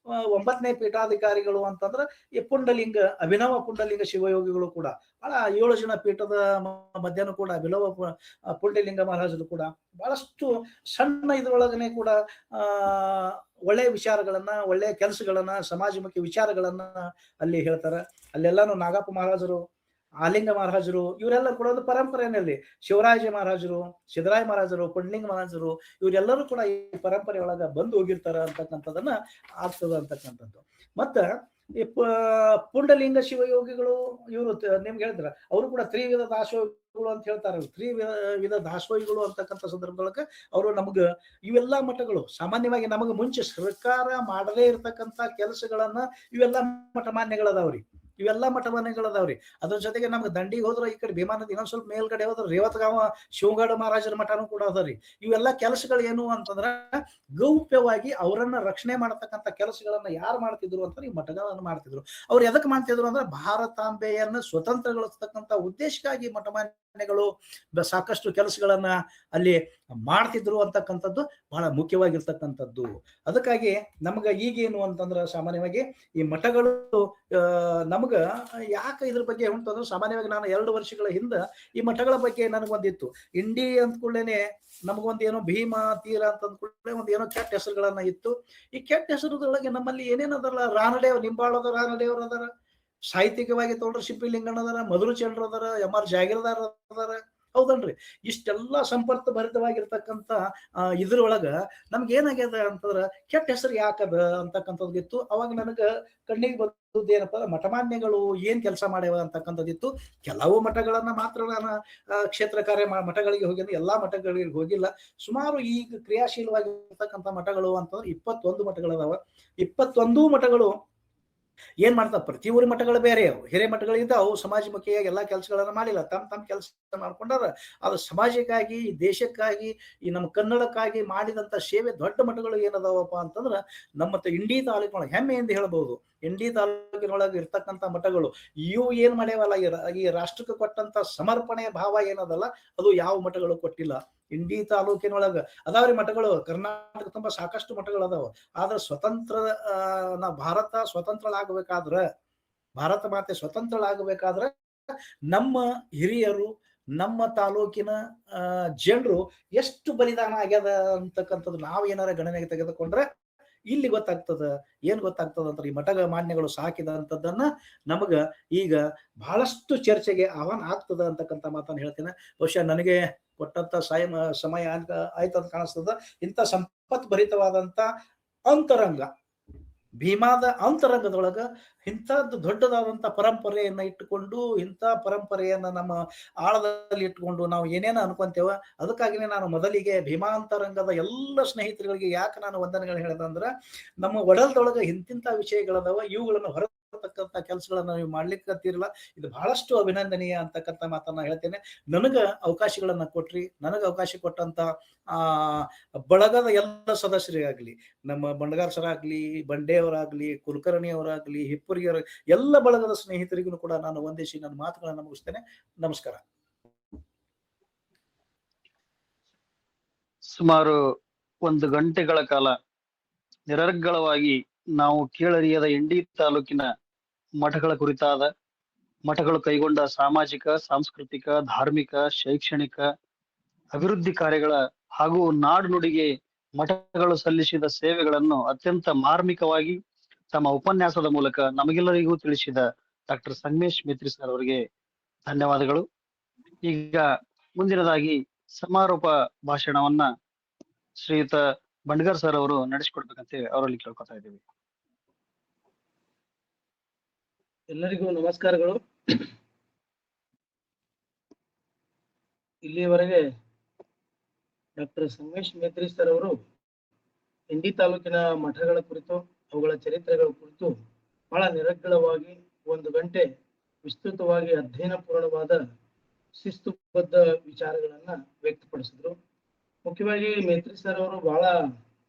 [SPEAKER 3] 9ನೇ ಪೀಠಾಧಿಕಾರಿಗಳು ಅಂತಂದ್ರ ಈ ಪುಂಡಲಿಂಗ, ಅಭಿನವ ಪುಂಡಲಿಂಗ ಶಿವಯೋಗಿಗಳು ಕೂಡ ಬಹಳ 7 ಜನ ಪೀಠದ ಮಧ್ಯಾಹ್ನ ಕೂಡ ಅಭಿನವ ಪುಂಡಲಿಂಗ ಮಹಾರಾಜರು ಕೂಡ ಬಹಳಷ್ಟು ಸಣ್ಣ ಇದ್ರೊಳಗನೆ ಕೂಡ ಒಳ್ಳೆಯ ವಿಚಾರಗಳನ್ನ, ಒಳ್ಳೆಯ ಕೆಲಸಗಳನ್ನ, ಸಮಾಜಮುಖಿ ವಿಚಾರಗಳನ್ನ ಅಲ್ಲಿ ಹೇಳ್ತಾರ. ಅಲ್ಲೆಲ್ಲಾನು ನಾಗಪ್ಪ ಮಹಾರಾಜರು, ಆಲಿಂಗ ಮಹಾರಾಜರು ಇವರೆಲ್ಲ ಕೂಡ ಒಂದು ಪರಂಪರೆಯಲ್ಲಿ ಶಿವರಾಜ ಮಹಾರಾಜರು, ಸಿದ್ದರಾಯ ಮಹಾರಾಜರು, ಪುಂಡಲಿಂಗ ಮಹಾರಾಜರು ಇವರೆಲ್ಲರೂ ಕೂಡ ಈ ಪರಂಪರೆ ಒಳಗ ಬಂದು ಹೋಗಿರ್ತಾರ ಅಂತಕ್ಕಂಥದನ್ನ ಆಗ್ತದ ಅಂತಕ್ಕಂಥದ್ದು. ಮತ್ತ ಈ ಪುಂಡಲಿಂಗ ಶಿವಯೋಗಿಗಳು ಇವರು ನಿಮ್ಗೆ ಹೇಳಿದ್ರ ಅವರು ಕೂಡ ತ್ರಿವಿಧ ದಾಸೋಹಿಗಳು ಅಂತ ಹೇಳ್ತಾರೆ. ತ್ರಿವಿಧ ದಾಸೋಹಿಗಳು ಅಂತಕ್ಕಂಥ ಸಂದರ್ಭದೊಳಗ ಅವರು ನಮಗ ಇವೆಲ್ಲಾ ಮಠಗಳು ಸಾಮಾನ್ಯವಾಗಿ ನಮಗ ಮುಂಚೆ ಸರ್ಕಾರ ಮಾಡದೇ ಇರತಕ್ಕಂತ ಕೆಲಸಗಳನ್ನ ಇವೆಲ್ಲಾ ಮಠಮಾನ್ಯಗಳದಾವ್ರಿ. ಇವೆಲ್ಲಾ ಮಠಮಾನ್ಯಗಳದಾವ್ರಿ. ಅದ್ರ ಜೊತೆಗೆ ನಮ್ಗೆ ದಂಡಿಗೆ ಹೋದ್ರ ಈ ಕಡೆ ಭೀಮಾ ನದಿ ಇನ್ನೊಂದ್ ಸ್ವಲ್ಪ ಮೇಲ್ಗಡೆ ಹೋದ್ರ ರೇವತಗಾವ ಶಿವಗಡ ಮಹಾರಾಜರ ಮಠನೂ ಕೂಡ ಅದರಿ. ಇವೆಲ್ಲಾ ಕೆಲಸಗಳು ಏನು ಅಂತಂದ್ರ ಗೌಪ್ಯವಾಗಿ ಅವರನ್ನ ರಕ್ಷಣೆ ಮಾಡತಕ್ಕಂಥ ಕೆಲಸಗಳನ್ನ ಯಾರು ಮಾಡ್ತಿದ್ರು ಅಂತಂದ್ರೆ ಈ ಮಠಗಳನ್ನ ಮಾಡ್ತಿದ್ರು. ಅವ್ರು ಎದಕ್ ಮಾಡ್ತಿದ್ರು ಅಂದ್ರೆ ಭಾರತಾಂಬೆಯನ್ನ ಸ್ವತಂತ್ರಗೊಳಿಸ್ತಕ್ಕಂಥ ಉದ್ದೇಶಕ್ಕಾಗಿ ಮಠಮಾನ್ಯಗಳು ಸಾಕಷ್ಟು ಕೆಲಸಗಳನ್ನ ಅಲ್ಲಿ ಮಾಡ್ತಿದ್ರು ಅಂತಕ್ಕಂಥದ್ದು ಬಹಳ ಮುಖ್ಯವಾಗಿರ್ತಕ್ಕಂಥದ್ದು. ಅದಕ್ಕಾಗಿ ನಮ್ಗ ಈಗೇನು ಅಂತಂದ್ರ ಸಾಮಾನ್ಯವಾಗಿ ಈ ಮಠಗಳು ನಮಗ ಯಾಕೆ ಇದ್ರ ಬಗ್ಗೆ ಅಂತಂದ್ರೆ ಸಾಮಾನ್ಯವಾಗಿ ನಾನು 2 ವರ್ಷಗಳ ಹಿಂದ ಈ ಮಠಗಳ ಬಗ್ಗೆ ನನಗೊಂದಿತ್ತು. ಇಂಡಿ ಅಂದ ಕೂಡಲೇನೆ ನಮಗೊಂದು ಏನೋ ಭೀಮಾ ತೀರ ಅಂತ ಅಂದ್ಕೊಳ್ಳೆ ಒಂದು ಏನೋ ಕೆಟ್ಟ ಹೆಸರುಗಳನ್ನ ಇತ್ತು. ಈ ಕೆಟ್ಟ ಹೆಸರುದೊಳಗೆ ನಮ್ಮಲ್ಲಿ ಏನೇನದಲ್ಲ, ರಾನಡೇವ್ ನಿಂಬಾಳದ ರಾನಡೇವ್ರ ಅದರ, ಸಾಹಿತ್ಯಿಕವಾಗಿ ತಗೊಂಡ್ರೆ ಸಿಪ್ಪಿ ಲಿಂಗಣ್ಣ ಅದಾರ, ಮಧುರಚಂದ್ರ ಅದಾರ, MR ಜಾಗೀರ್ದಾರ್ ಅದಾರ, ಹೌದಲ್ರಿ. ಇಷ್ಟೆಲ್ಲಾ ಸಂಪರ್ಕ ಭರಿತವಾಗಿರ್ತಕ್ಕಂಥ ಇದ್ರೊಳಗ ನಮ್ಗೆ ಏನಾಗ್ಯದ ಅಂತಂದ್ರ ಕೆಟ್ಟ ಹೆಸರು ಯಾಕದ ಅಂತಕ್ಕಂಥದ್ದಿತ್ತು. ಅವಾಗ ನನಗ ಕಣ್ಣಿಗೆ ಬಂದದ್ದು ಏನಪ್ಪ ಮಠಮಾನ್ಯಗಳು ಏನ್ ಕೆಲಸ ಮಾಡ್ಯಾವ ಅಂತಕ್ಕಂಥದ್ದಿತ್ತು. ಕೆಲವು ಮಠಗಳನ್ನ ಮಾತ್ರ ನಾನು ಕ್ಷೇತ್ರ ಕಾರ್ಯ ಮಠಗಳಿಗೆ ಹೋಗಿದ್ದು, ಎಲ್ಲಾ ಮಠಗಳಿಗೆ ಹೋಗಿಲ್ಲ. ಸುಮಾರು ಈಗ ಕ್ರಿಯಾಶೀಲವಾಗಿರ್ತಕ್ಕಂಥ ಮಠಗಳು ಅಂತಂದ್ರೆ 21 ಮಠಗಳದಾವ. 21 ಮಠಗಳು ಏನ್ ಮಾಡ್ತಾವ, ಪ್ರತಿ ಊರಿ ಮಠಗಳು ಬೇರೆ, ಹಿರೇ ಮಠಗಳು ಇದ್ದಾವು, ಸಮಾಜಮುಖಿಯಾಗಿ ಎಲ್ಲಾ ಕೆಲಸಗಳನ್ನ ಮಾಡಿಲ್ಲ, ತಮ್ಮ ಕೆಲಸ ಮಾಡ್ಕೊಂಡಾರ. ಅದು ಸಮಾಜಕ್ಕಾಗಿ, ದೇಶಕ್ಕಾಗಿ, ಈ ನಮ್ಮ ಕನ್ನಡಕ್ಕಾಗಿ ಮಾಡಿದಂತ ಸೇವೆ ದೊಡ್ಡ ಮಠಗಳು ಏನದಾವಪ್ಪ ಅಂತಂದ್ರ ನಮ್ಮ ಇಂಡಿ ತಾಲೂಕಿನೊಳಗೆ ಹೆಮ್ಮೆಯಿಂದ ಹೇಳ್ಬಹುದು. ಇಂಡಿ ತಾಲೂಕಿನೊಳಗೆ ಇರ್ತಕ್ಕಂಥ ಮಠಗಳು ಇವು ಏನ್ ಮಾಡ್ಯಾವಲ್ಲ, ಈ ರಾಷ್ಟ್ರಕ್ಕೆ ಕೊಟ್ಟಂತ ಸಮರ್ಪಣೆ ಭಾವ ಏನದಲ್ಲ ಅದು ಯಾವ ಮಠಗಳು ಕೊಟ್ಟಿಲ್ಲ. ಇಂಡಿ ತಾಲೂಕಿನೊಳಗ ಅದಾವ್ರಿ ಮಠಗಳು, ಕರ್ನಾಟಕ ತುಂಬಾ ಸಾಕಷ್ಟು ಮಠಗಳು ಅದಾವ. ಆದ್ರೆ ಸ್ವತಂತ್ರ ಭಾರತ ಸ್ವತಂತ್ರಳಾಗಬೇಕಾದ್ರ, ಭಾರತ ಮಾತೆ ಸ್ವತಂತ್ರಳಾಗಬೇಕಾದ್ರ ನಮ್ಮ ಹಿರಿಯರು, ನಮ್ಮ ತಾಲೂಕಿನ ಜನರು ಎಷ್ಟು ಬಲಿದಾನ ಆಗ್ಯದ ಅಂತಕ್ಕಂಥದ್ದು ನಾವು ಏನಾರ ಗಣನೆಗೆ ತೆಗೆದುಕೊಂಡ್ರೆ ಇಲ್ಲಿ ಗೊತ್ತಾಗ್ತದ. ಏನ್ ಗೊತ್ತಾಗ್ತದ ಅಂತ ಈ ಮಠ ಮಾನ್ಯಗಳು ಸಾಕಿದಂಥದ್ದನ್ನ ನಮಗ ಈಗ ಬಹಳಷ್ಟು ಚರ್ಚೆಗೆ ಆಹ್ವಾನ ಆಗ್ತದ ಅಂತಕ್ಕಂಥ ಮಾತನ್ನು ಹೇಳ್ತೇನೆ. ಬಹುಶಃ ನನಗೆ ಕೊಟ್ಟಂತ ಸಮಯ ಆಯ್ತಂತ ಕಾಣಿಸ್ತದ. ಇಂಥ ಸಂಪತ್ ಭರಿತವಾದಂತ ಅಂತರಂಗ, ಭೀಮಾದ ಅಂತರಂಗದೊಳಗ ಇಂಥದ್ದು ದೊಡ್ಡದಾದಂತ ಪರಂಪರೆಯನ್ನ ಇಟ್ಟುಕೊಂಡು, ಇಂಥ ಪರಂಪರೆಯನ್ನ ನಮ್ಮ ಆಳದಲ್ಲಿ ಇಟ್ಟುಕೊಂಡು ನಾವು ಏನೇನ ಅನ್ಕೊಂತೇವ. ಅದಕ್ಕಾಗಿನೇ ನಾನು ಮೊದಲಿಗೆ ಭೀಮಾಂತರಂಗದ ಎಲ್ಲ ಸ್ನೇಹಿತರುಗಳಿಗೆ ಯಾಕೆ ನಾನು ವಂದನೆಗಳು ಹೇಳ್ದಂದ್ರ, ನಮ್ಮ ಒಡಲ್ದೊಳಗ ಇಂತಿಂತ ವಿಷಯಗಳದಾವ, ಇವುಗಳನ್ನು ಹೊರತಕ್ಕಂತ ಕೆಲಸಗಳನ್ನ ನೀವು ಮಾಡ್ಲಿಕ್ಕತ್ತೀರಲ್ಲ, ಇದು ಬಹಳಷ್ಟು ಅಭಿನಂದನೀಯ ಅಂತಕ್ಕಂಥ ಮಾತನ್ನ ಹೇಳ್ತೇನೆ. ನನಗ ಅವಕಾಶಗಳನ್ನ ಕೊಟ್ರಿ. ನನಗ ಅವಕಾಶ ಕೊಟ್ಟಂತ ಬಳಗದ ಎಲ್ಲ ಸದಸ್ಯರಿಗಾಗ್ಲಿ, ನಮ್ಮ ಬಂಡಗಾರ್ ಸರ್ ಆಗ್ಲಿ, ಬಂಡೆಯವರಾಗ್ಲಿ, ಕುಲಕರ್ಣಿ ಅವರಾಗ್ಲಿ, ಹಿಪ್ಪರಿಯವರ ಎಲ್ಲ ಬಳಗದ ಸ್ನೇಹಿತರಿಗೂ ಕೂಡ ನಾನು ವಂದಿಸಿ ನನ್ನ ಮಾತುಗಳನ್ನ ಮುಗಿಸ್ತೇನೆ. ನಮಸ್ಕಾರ.
[SPEAKER 1] ಸುಮಾರು 1 ಗಂಟೆಗಳ ಕಾಲ ನಿರರ್ಗಳವಾಗಿ ನಾವು ಕೇಳರಿಯದ ಇಂಡಿ ತಾಲೂಕಿನ ಮಠಗಳ ಕುರಿತಾದ, ಮಠಗಳು ಕೈಗೊಂಡ ಸಾಮಾಜಿಕ, ಸಾಂಸ್ಕೃತಿಕ, ಧಾರ್ಮಿಕ, ಶೈಕ್ಷಣಿಕ, ಅಭಿವೃದ್ಧಿ ಕಾರ್ಯಗಳ ಹಾಗೂ ನಾಡು ನುಡಿಗೆ ಮಠಗಳು ಸಲ್ಲಿಸಿದ ಸೇವೆಗಳನ್ನು ಅತ್ಯಂತ ಮಾರ್ಮಿಕವಾಗಿ ತಮ್ಮ ಉಪನ್ಯಾಸದ ಮೂಲಕ ನಮಗೆಲ್ಲರಿಗೂ ತಿಳಿಸಿದ ಡಾಕ್ಟರ್ ಸಂಗಮೇಶ್ ಮೇತ್ರಿ ಸರ್ ಅವರಿಗೆ ಧನ್ಯವಾದಗಳು. ಈಗ ಮುಂದಿನದಾಗಿ ಸಮಾರೋಪ ಭಾಷಣವನ್ನ ಶ್ರೀಯುತ ಬಂಡ್ಗರ್ ಸರ್ ಅವರು ನಡೆಸಿಕೊಡ್ಬೇಕಂತ ಅವರಲ್ಲಿ ಕೇಳ್ಕೊತಾ ಇದ್ದೀವಿ.
[SPEAKER 4] ಎಲ್ಲರಿಗೂ ನಮಸ್ಕಾರಗಳು. ಇಲ್ಲಿಯವರೆಗೆ ಡಾಕ್ಟರ್ ಸಂಗಮೇಶ್ ಮೇತ್ರಿ ಸರ್ ಅವರು ಇಂಡಿ ತಾಲೂಕಿನ ಮಠಗಳ ಕುರಿತು, ಅವುಗಳ ಚರಿತ್ರೆಗಳ ಕುರಿತು ಬಹಳ ನಿರರ್ಗಳವಾಗಿ 1 ಗಂಟೆ ವಿಸ್ತೃತವಾಗಿ ಅಧ್ಯಯನಪೂರ್ಣವಾದ ಶಿಸ್ತುಬದ್ಧ ವಿಚಾರಗಳನ್ನ ವ್ಯಕ್ತಪಡಿಸಿದ್ರು. ಮುಖ್ಯವಾಗಿ ಮೇತ್ರಿ ಸರ್ ಅವರು ಬಹಳ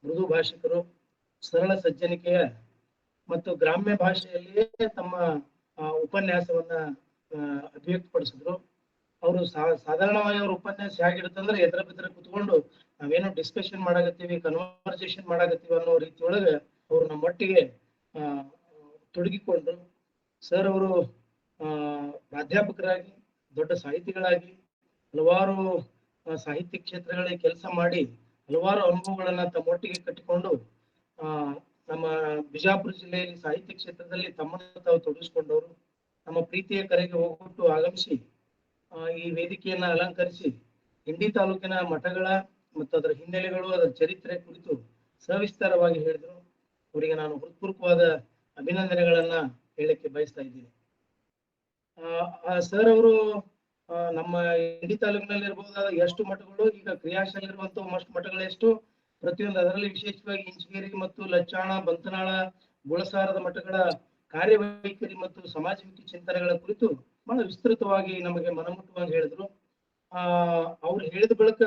[SPEAKER 4] ಮೃದು ಭಾಷಿಕರು, ಸರಳ ಸಜ್ಜನಿಕೆಯ ಮತ್ತು ಗ್ರಾಮ್ಯ ಭಾಷೆಯಲ್ಲಿಯೇ ತಮ್ಮ ಉಪನ್ಯಾಸವನ್ನ ಅಭಿವ್ಯಕ್ತಪಡಿಸಿದ್ರು. ಅವರು ಸಾಧಾರಣವಾಗಿ ಅವ್ರ ಉಪನ್ಯಾಸ ಹೇಗಿರುತ್ತಂದ್ರೆ ಎದ್ರ ಬಿದ್ರ ಕುತ್ಕೊಂಡು ನಾವೇನೋ ಡಿಸ್ಕಷನ್ ಮಾಡಾಕತ್ತೀವಿ, ಕನ್ವರ್ಸೇಷನ್ ಮಾಡಾಕತ್ತೀವಿ ಅನ್ನೋ ರೀತಿಯೊಳಗೆ ಅವ್ರು ನಮ್ಮೊಟ್ಟಿಗೆ ತೊಡಗಿಕೊಂಡ್ರು. ಸರ್ ಅವರು ಪ್ರಾಧ್ಯಾಪಕರಾಗಿ, ದೊಡ್ಡ ಸಾಹಿತಿಗಳಾಗಿ, ಹಲವಾರು ಸಾಹಿತ್ಯ ಕ್ಷೇತ್ರಗಳಲ್ಲಿ ಕೆಲಸ ಮಾಡಿ ಹಲವಾರು ಅನುಭವಗಳನ್ನ ತಮ್ಮೊಟ್ಟಿಗೆ ಕಟ್ಟಿಕೊಂಡು ನಮ್ಮ ಬಿಜಾಪುರ ಜಿಲ್ಲೆಯಲ್ಲಿ ಸಾಹಿತ್ಯ ಕ್ಷೇತ್ರದಲ್ಲಿ ತಮ್ಮನ್ನು ತಾವು ತೊಡಗಿಸ್ಕೊಂಡವರು. ನಮ್ಮ ಪ್ರೀತಿಯ ಕರೆಗೆ ಹೋಗ್ಬಿಟ್ಟು ಆಗಮಿಸಿ ಈ ವೇದಿಕೆಯನ್ನ ಅಲಂಕರಿಸಿ ಇಂಡಿ ತಾಲೂಕಿನ ಮಠಗಳ ಮತ್ತು ಅದರ ಹಿನ್ನೆಲೆಗಳು, ಅದರ ಚರಿತ್ರೆ ಕುರಿತು ಸವಿಸ್ತಾರವಾಗಿ ಹೇಳಿದ್ರು. ಅವರಿಗೆ ನಾನು ಹೃತ್ಪೂರ್ವಕವಾದ ಅಭಿನಂದನೆಗಳನ್ನ ಹೇಳಕ್ಕೆ ಬಯಸ್ತಾ ಇದ್ದೀನಿ. ಸರ್ ಅವರು ನಮ್ಮ ಇಂಡಿ ತಾಲೂಕಿನಲ್ಲಿ ಇರಬಹುದಾದ ಎಷ್ಟು ಮಠಗಳು, ಈಗ ಕ್ರಿಯಾಶೀಲ ಇರುವಂತಹ ಅಷ್ಟು ಮಠಗಳು ಎಷ್ಟು, ಪ್ರತಿಯೊಂದು ಅದರಲ್ಲಿ ವಿಶೇಷವಾಗಿ ಇಂಚಗೇರಿ ಮತ್ತು ಲಚ್ಚಾಣ, ಬಂತನಾಳ, ಗುಳಸಾರದ ಮಠಗಳ ಕಾರ್ಯವೈಖರಿ ಮತ್ತು ಸಮಾಜಮುಖಿ ಚಿಂತನೆಗಳ ಕುರಿತು ಬಹಳ ವಿಸ್ತೃತವಾಗಿ ನಮಗೆ ಮನಮುಟ್ಟುವಂಗೆ ಹೇಳಿದ್ರು. ಅವ್ರು ಹೇಳಿದ ಬಳಿಕ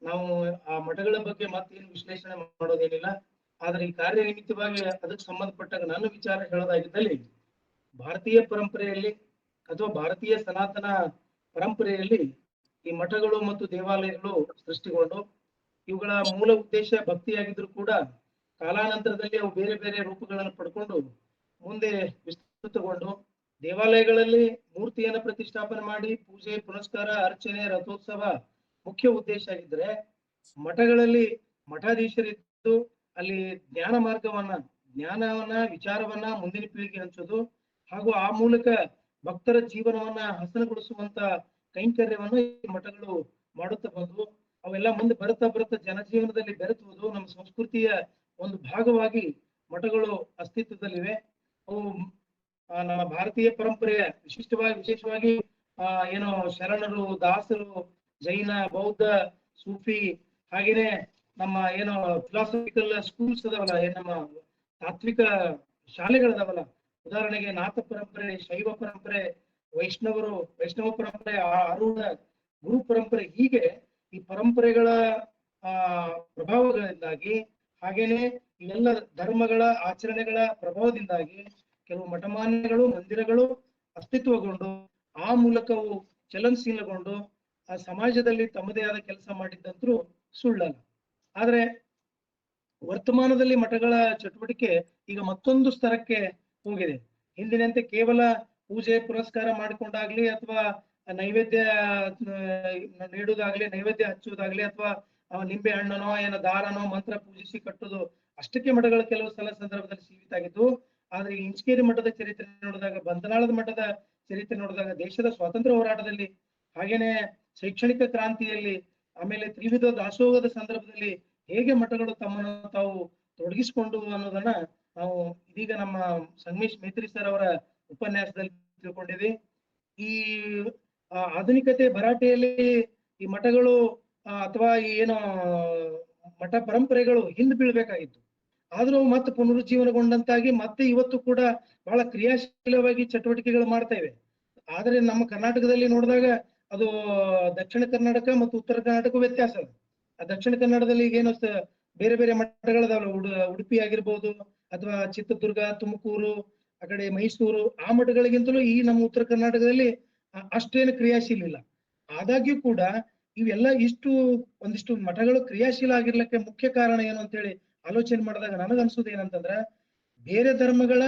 [SPEAKER 4] ನಾವು ಆ ಮಠಗಳ ಬಗ್ಗೆ ಮತ್ತೇನು ವಿಶ್ಲೇಷಣೆ ಮಾಡೋದೇನಿಲ್ಲ. ಆದ್ರೆ ಈ ಕಾರ್ಯ ನಿಮಿತ್ತವಾಗಿ ಅದಕ್ಕೆ ಸಂಬಂಧಪಟ್ಟಾಗ ನನ್ನ ವಿಚಾರ ಹೇಳೋದಾಗಿದ್ದಲ್ಲಿ, ಭಾರತೀಯ ಪರಂಪರೆಯಲ್ಲಿ ಅಥವಾ ಭಾರತೀಯ ಸನಾತನ ಪರಂಪರೆಯಲ್ಲಿ ಈ ಮಠಗಳು ಮತ್ತು ದೇವಾಲಯಗಳು ಸೃಷ್ಟಿಗೊಂಡು ಇವುಗಳ ಮೂಲ ಉದ್ದೇಶ ಭಕ್ತಿಯಾಗಿದ್ರು ಕೂಡ ಕಾಲಾನಂತರದಲ್ಲಿ ಅವು ಬೇರೆ ಬೇರೆ ರೂಪಗಳನ್ನು ಪಡ್ಕೊಂಡು ಮುಂದೆ ವಿಸ್ತೃತಗೊಂಡು ದೇವಾಲಯಗಳಲ್ಲಿ ಮೂರ್ತಿಯನ್ನು ಪ್ರತಿಷ್ಠಾಪನೆ ಮಾಡಿ ಪೂಜೆ, ಪುನಸ್ಕಾರ, ಅರ್ಚನೆ, ರಥೋತ್ಸವ ಮುಖ್ಯ ಉದ್ದೇಶ ಆಗಿದ್ರೆ, ಮಠಗಳಲ್ಲಿ ಮಠಾಧೀಶರಿದ್ದು ಅಲ್ಲಿ ಜ್ಞಾನವನ್ನ ವಿಚಾರವನ್ನ ಮುಂದಿನ ಪೀಳಿಗೆ ಹಂಚೋದು ಹಾಗೂ ಆ ಮೂಲಕ ಭಕ್ತರ ಜೀವನವನ್ನ ಹಸನಗೊಳಿಸುವಂತ ಕೈಂಕರ್ಯವನ್ನು ಈ ಮಠಗಳು ಮಾಡುತ್ತಾ ಬಂದು ಅವೆಲ್ಲ ಮುಂದೆ ಬರುತ್ತಾ ಜನಜೀವನದಲ್ಲಿ ಬೆರೆತುವುದು ನಮ್ಮ ಸಂಸ್ಕೃತಿಯ ಒಂದು ಭಾಗವಾಗಿ ಮಠಗಳು ಅಸ್ತಿತ್ವದಲ್ಲಿವೆ. ಅವು ನಮ್ಮ ಭಾರತೀಯ ಪರಂಪರೆಯ ವಿಶೇಷವಾಗಿ ಏನೋ ಶರಣರು, ದಾಸರು, ಜೈನ, ಬೌದ್ಧ, ಸೂಫಿ, ಹಾಗೇನೆ ನಮ್ಮ ಏನೋ ಫಿಲಾಸಫಿಕಲ್ ಸ್ಕೂಲ್ಸ್ ಅದಾವಲ್ಲ, ನಮ್ಮ ತಾತ್ವಿಕ ಶಾಲೆಗಳದಾವಲ್ಲ, ಉದಾಹರಣೆಗೆ ನಾಥ ಪರಂಪರೆ, ಶೈವ ಪರಂಪರೆ, ವೈಷ್ಣವ ಪರಂಪರೆ, ಆರೂಢ ಗುರು ಪರಂಪರೆ, ಹೀಗೆ ಈ ಪರಂಪರೆಗಳ ಪ್ರಭಾವಗಳಿಂದಾಗಿ ಹಾಗೇನೆ ಎಲ್ಲ ಧರ್ಮಗಳ ಆಚರಣೆಗಳ ಪ್ರಭಾವದಿಂದಾಗಿ ಕೆಲವು ಮಠಮಾನ್ಯಗಳು, ಮಂದಿರಗಳು ಅಸ್ತಿತ್ವಗೊಂಡು ಆ ಮೂಲಕವು ಚಲನಶೀಲಗೊಂಡು ಆ ಸಮಾಜದಲ್ಲಿ ತಮ್ಮದೇ ಆದ ಕೆಲಸ ಮಾಡಿದ್ದಂತರೂ ಸುಳ್ಳಲ್ಲ. ಆದ್ರೆ ವರ್ತಮಾನದಲ್ಲಿ ಮಠಗಳ ಚಟುವಟಿಕೆ ಈಗ ಮತ್ತೊಂದು ಸ್ತರಕ್ಕೆ ಹೋಗಿದೆ. ಹಿಂದಿನಂತೆ ಕೇವಲ ಪೂಜೆ ಪುರಸ್ಕಾರ ಮಾಡಿಕೊಂಡಾಗ್ಲಿ ಅಥವಾ ನೈವೇದ್ಯ ನೀಡುವುದಾಗ್ಲಿ, ನೈವೇದ್ಯ ಹಚ್ಚುವುದಾಗ್ಲಿ, ಅಥವಾ ನಿಂಬೆ ಹಣ್ಣನೋ ಏನೋ ದಾರನೋ ಮಂತ್ರ ಪೂಜಿಸಿ ಕಟ್ಟುದು ಅಷ್ಟಕ್ಕೆ ಮಠಗಳು ಕೆಲವು ಸಂದರ್ಭದಲ್ಲಿ ಸೀಮಿತ ಆಗಿದ್ದು. ಆದ್ರೆ ಇಂಚಗೇರಿ ಮಠದ ಚರಿತ್ರೆ ನೋಡಿದಾಗ, ಬಂತನಾಳದ ಮಠದ ಚರಿತ್ರೆ ನೋಡಿದಾಗ, ದೇಶದ ಸ್ವಾತಂತ್ರ್ಯ ಹೋರಾಟದಲ್ಲಿ, ಹಾಗೇನೆ ಶೈಕ್ಷಣಿಕ ಕ್ರಾಂತಿಯಲ್ಲಿ, ಆಮೇಲೆ ತ್ರಿವಿಧ ದಾಸೋಹದ ಸಂದರ್ಭದಲ್ಲಿ ಹೇಗೆ ಮಠಗಳು ತಮ್ಮನ್ನು ತಾವು ತೊಡಗಿಸಿಕೊಂಡು ಅನ್ನೋದನ್ನ ನಾವು ಇದೀಗ ನಮ್ಮ ಸಂಗಮೇಶ್ ಮೇತ್ರಿ ಸರ್ ಅವರ ಉಪನ್ಯಾಸದಲ್ಲಿ ತಿಳ್ಕೊಂಡಿದ್ವಿ. ಈ ಆಧುನಿಕತೆ ಭರಾಟೆಯಲ್ಲಿ ಈ ಮಠಗಳು ಅಥವಾ ಏನು ಮಠ ಪರಂಪರೆಗಳು ಹಿಂದ್ ಬೀಳ್ಬೇಕಾಗಿತ್ತು. ಆದ್ರೂ ಮತ್ತೆ ಪುನರುಜ್ಜೀವನಗೊಂಡಂತಾಗಿ ಮತ್ತೆ ಇವತ್ತು ಕೂಡ ಬಹಳ ಕ್ರಿಯಾಶೀಲವಾಗಿ ಚಟುವಟಿಕೆಗಳು ಮಾಡ್ತಾ ಇವೆ. ಆದ್ರೆ ನಮ್ಮ ಕರ್ನಾಟಕದಲ್ಲಿ ನೋಡಿದಾಗ ಅದು ದಕ್ಷಿಣ ಕರ್ನಾಟಕ ಮತ್ತು ಉತ್ತರ ಕರ್ನಾಟಕ ವ್ಯತ್ಯಾಸ ಅದು. ಆ ದಕ್ಷಿಣ ಕನ್ನಡದಲ್ಲಿ ಈಗೇನು ಬೇರೆ ಬೇರೆ ಮಠಗಳದಾವಲ್ಲ, ಉಡುಪಿ ಆಗಿರ್ಬೋದು, ಅಥವಾ ಚಿತ್ರದುರ್ಗ, ತುಮಕೂರು, ಆ ಕಡೆ ಮೈಸೂರು, ಆ ಮಠಗಳಿಗಿಂತಲೂ ಈ ನಮ್ಮ ಉತ್ತರ ಕರ್ನಾಟಕದಲ್ಲಿ ಅಷ್ಟೇನು ಕ್ರಿಯಾಶೀಲ ಇಲ್ಲ. ಆದಾಗ್ಯೂ ಕೂಡ ಇವೆಲ್ಲ ಒಂದಿಷ್ಟು ಮಠಗಳು ಕ್ರಿಯಾಶೀಲ ಆಗಿರ್ಲಿಕ್ಕೆ ಮುಖ್ಯ ಕಾರಣ ಏನು ಅಂತ ಹೇಳಿ ಆಲೋಚನೆ ಮಾಡಿದಾಗ ನನಗನ್ಸುದು ಏನಂತಂದ್ರ, ಬೇರೆ ಧರ್ಮಗಳ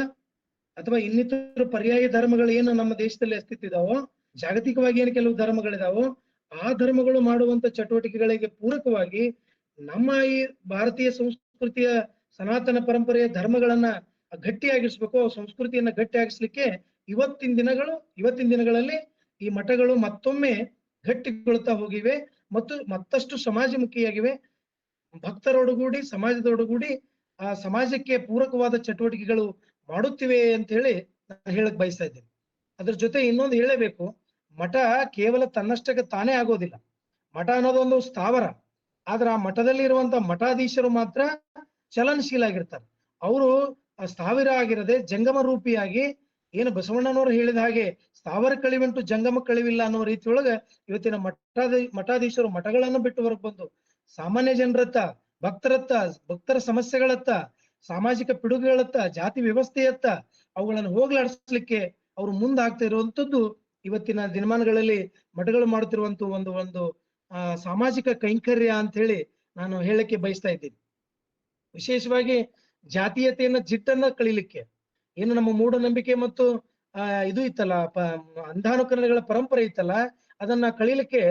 [SPEAKER 4] ಅಥವಾ ಇನ್ನಿತರ ಪರ್ಯಾಯ ಧರ್ಮಗಳು ಏನು ನಮ್ಮ ದೇಶದಲ್ಲಿ ಅಸ್ತಿತ್ವ ಇದಾವೋ, ಜಾಗತಿಕವಾಗಿ ಏನು ಕೆಲವು ಧರ್ಮಗಳಿದಾವೋ, ಆ ಧರ್ಮಗಳು ಮಾಡುವಂತ ಚಟುವಟಿಕೆಗಳಿಗೆ ಪೂರಕವಾಗಿ ನಮ್ಮ ಈ ಭಾರತೀಯ ಸಂಸ್ಕೃತಿಯ ಸನಾತನ ಪರಂಪರೆಯ ಧರ್ಮಗಳನ್ನ ಗಟ್ಟಿಯಾಗಿಸ್ಬೇಕು, ಸಂಸ್ಕೃತಿಯನ್ನ ಗಟ್ಟಿಯಾಗಿಸ್ಲಿಕ್ಕೆ ಇವತ್ತಿನ ದಿನಗಳಲ್ಲಿ ಈ ಮಠಗಳು ಮತ್ತೊಮ್ಮೆ ಗಟ್ಟಿಗೊಳ್ತಾ ಹೋಗಿವೆ ಮತ್ತು ಮತ್ತಷ್ಟು ಸಮಾಜಮುಖಿಯಾಗಿವೆ. ಭಕ್ತರೊಡಗೂಡಿ, ಸಮಾಜದೊಡಗೂಡಿ ಆ ಸಮಾಜಕ್ಕೆ ಪೂರಕವಾದ ಚಟುವಟಿಕೆಗಳು ಮಾಡುತ್ತಿವೆ ಅಂತ ಹೇಳಿ ನಾನು ಹೇಳಕ್ ಬಯಸ್ತಾ ಇದ್ದೇನೆ. ಅದ್ರ ಜೊತೆ ಇನ್ನೊಂದು ಹೇಳಬೇಕು, ಮಠ ಕೇವಲ ತನ್ನಷ್ಟಕ್ಕೆ ತಾನೇ ಆಗೋದಿಲ್ಲ. ಮಠ ಅನ್ನೋದೊಂದು ಸ್ಥಾವರ. ಆದ್ರೆ ಆ ಮಠದಲ್ಲಿ ಇರುವಂತ ಮಠಾಧೀಶರು ಮಾತ್ರ ಚಲನಶೀಲ ಆಗಿರ್ತಾರೆ. ಅವರು ಸ್ಥಾವರ ಆಗಿರದೆ ಜಂಗಮ ರೂಪಿಯಾಗಿ, ಏನು ಬಸವಣ್ಣನವರು ಹೇಳಿದ ಹಾಗೆ ಸ್ಥಾವರ ಕಳಿವುಂಟು ಜಂಗಮ ಕಳಿವಿಲ್ಲ ಅನ್ನೋ ರೀತಿಯೊಳಗ ಇವತ್ತಿನ ಮಠಾಧೀಶರು ಮಠಗಳನ್ನು ಬಿಟ್ಟು ಹೊರಗೆ ಬಂದು ಸಾಮಾನ್ಯ ಜನರತ್ತ, ಭಕ್ತರ ಸಮಸ್ಯೆಗಳತ್ತ, ಸಾಮಾಜಿಕ ಪಿಡುಗುಗಳತ್ತ, ಜಾತಿ ವ್ಯವಸ್ಥೆಯತ್ತ ಅವುಗಳನ್ನು ಹೋಗ್ಲಾಡಿಸ್ಲಿಕ್ಕೆ ಅವರು ಮುಂದಾಗ್ತಾ ಇರುವಂತದ್ದು ಇವತ್ತಿನ ದಿನಮಾನಗಳಲ್ಲಿ ಮಠಗಳು ಮಾಡುತ್ತಿರುವಂತ ಒಂದು ಸಾಮಾಜಿಕ ಕೈಂಕರ್ಯ ಅಂತ ಹೇಳಿ ನಾನು ಹೇಳಕ್ಕೆ ಬಯಸ್ತಾ ಇದ್ದೀನಿ. ವಿಶೇಷವಾಗಿ ಜಾತೀಯತೆಯನ್ನ ಜಿಟ್ಟನ್ನ ಕಳಿಲಿಕ್ಕೆ, ಏನು ನಮ್ಮ ಮೂಢನಂಬಿಕೆ ಮತ್ತು ಇದು ಇತ್ತಲ್ಲ, ಅಂಧಾನುಕರಣಗಳ ಪರಂಪರೆ ಇತ್ತಲ್ಲ, ಅದನ್ನ ಕಳಿಲಿಕ್ಕೆ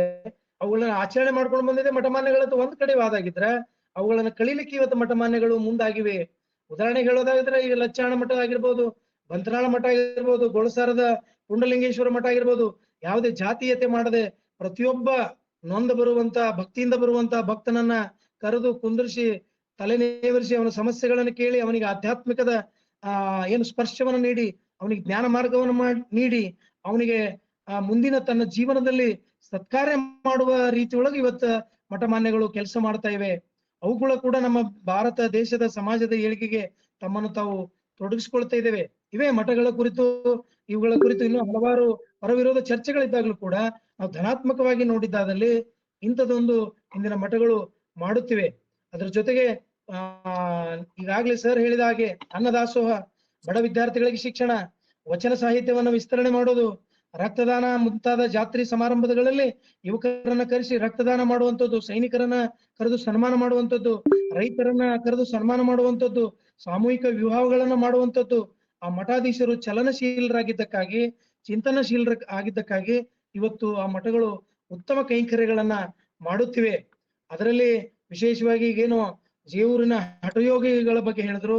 [SPEAKER 4] ಅವುಗಳನ್ನ ಆಚರಣೆ ಮಾಡ್ಕೊಂಡು ಬಂದಿದೆ ಮಠಮಾನ್ಯಗಳದ್ದು ಒಂದ್ ಕಡೆ ವಾದಾಗಿದ್ರ, ಅವುಗಳನ್ನ ಕಳಿಲಿಕ್ಕೆ ಇವತ್ತು ಮಠಮಾನ್ಯಗಳು ಮುಂದಾಗಿವೆ. ಉದಾಹರಣೆಗೆ ಹೇಳೋದಾಗಿದ್ರೆ ಈಗ ಲಚ್ಚಾಣ ಮಠ ಆಗಿರ್ಬೋದು, ಬಂತನಾಳ ಮಠ ಆಗಿರ್ಬೋದು, ಗೋಳಸಾರದ ಪುಂಡಲಿಂಗೇಶ್ವರ ಮಠ ಆಗಿರ್ಬೋದು, ಯಾವುದೇ ಜಾತೀಯತೆ ಮಾಡದೆ ಪ್ರತಿಯೊಬ್ಬ ನೊಂದ ಬರುವಂತ, ಭಕ್ತಿಯಿಂದ ಬರುವಂತ ಭಕ್ತನನ್ನ ಕರೆದು ಕುಂದರ್ಸಿ ತಲೆ ನೇವರಿಸಿ ಅವನ ಸಮಸ್ಯೆಗಳನ್ನು ಕೇಳಿ ಅವನಿಗೆ ಆಧ್ಯಾತ್ಮಿಕದ ಏನು ಸ್ಪರ್ಶವನ್ನು ನೀಡಿ, ಅವನಿಗೆ ಜ್ಞಾನ ಮಾರ್ಗವನ್ನು ನೀಡಿ, ಅವನಿಗೆ ಮುಂದಿನ ತನ್ನ ಜೀವನದಲ್ಲಿ ಸತ್ಕಾರ್ಯ ಮಾಡುವ ರೀತಿಯೊಳಗೆ ಇವತ್ತು ಮಠಮಾನ್ಯಗಳು ಕೆಲಸ ಮಾಡ್ತಾ ಇವೆ. ಅವುಗಳು ಕೂಡ ನಮ್ಮ ಭಾರತ ದೇಶದ ಸಮಾಜದ ಏಳಿಗೆಗೆ ತಮ್ಮನ್ನು ತಾವು ತೊಡಗಿಸ್ಕೊಳ್ತಾ ಇದ್ದೇವೆ. ಇವೇ ಮಠಗಳ ಕುರಿತು, ಇವುಗಳ ಕುರಿತು ಇನ್ನೂ ಹಲವಾರು ಪರವಿರೋಧ ಚರ್ಚೆಗಳಿದ್ದಾಗಲೂ ಕೂಡ ನಾವು ಧನಾತ್ಮಕವಾಗಿ ನೋಡಿದ್ದಾದಲ್ಲಿ ಇಂಥದೊಂದು ಇಂದಿನ ಮಠಗಳು ಮಾಡುತ್ತಿವೆ. ಅದ್ರ ಜೊತೆಗೆ ಈಗಾಗ್ಲೇ ಸರ್ ಹೇಳಿದ ಹಾಗೆ ಅನ್ನದಾಸೋಹ, ಬಡ ವಿದ್ಯಾರ್ಥಿಗಳಿಗೆ ಶಿಕ್ಷಣ, ವಚನ ಸಾಹಿತ್ಯವನ್ನು ವಿಸ್ತರಣೆ ಮಾಡೋದು, ರಕ್ತದಾನ ಮುಂತಾದ ಜಾತ್ರೆ ಸಮಾರಂಭಗಳಲ್ಲಿ ಯುವಕರನ್ನ ಕರೆಸಿ ರಕ್ತದಾನ ಮಾಡುವಂಥದ್ದು, ಸೈನಿಕರನ್ನ ಕರೆದು ಸನ್ಮಾನ ಮಾಡುವಂಥದ್ದು, ರೈತರನ್ನ ಕರೆದು ಸನ್ಮಾನ ಮಾಡುವಂಥದ್ದು, ಸಾಮೂಹಿಕ ವಿವಾಹಗಳನ್ನ ಮಾಡುವಂಥದ್ದು, ಆ ಮಠಾಧೀಶರು ಚಲನಶೀಲರಾಗಿದ್ದಕ್ಕಾಗಿ, ಆಗಿದ್ದಕ್ಕಾಗಿ ಇವತ್ತು ಆ ಮಠಗಳು ಉತ್ತಮ ಕೈಂಕರ್ಯಗಳನ್ನ ಮಾಡುತ್ತಿವೆ. ಅದರಲ್ಲಿ ವಿಶೇಷವಾಗಿ ಈಗೇನು ಜೇವೂರಿನ ಹಠಯೋಗಿಗಳ ಬಗ್ಗೆ ಹೇಳಿದ್ರು,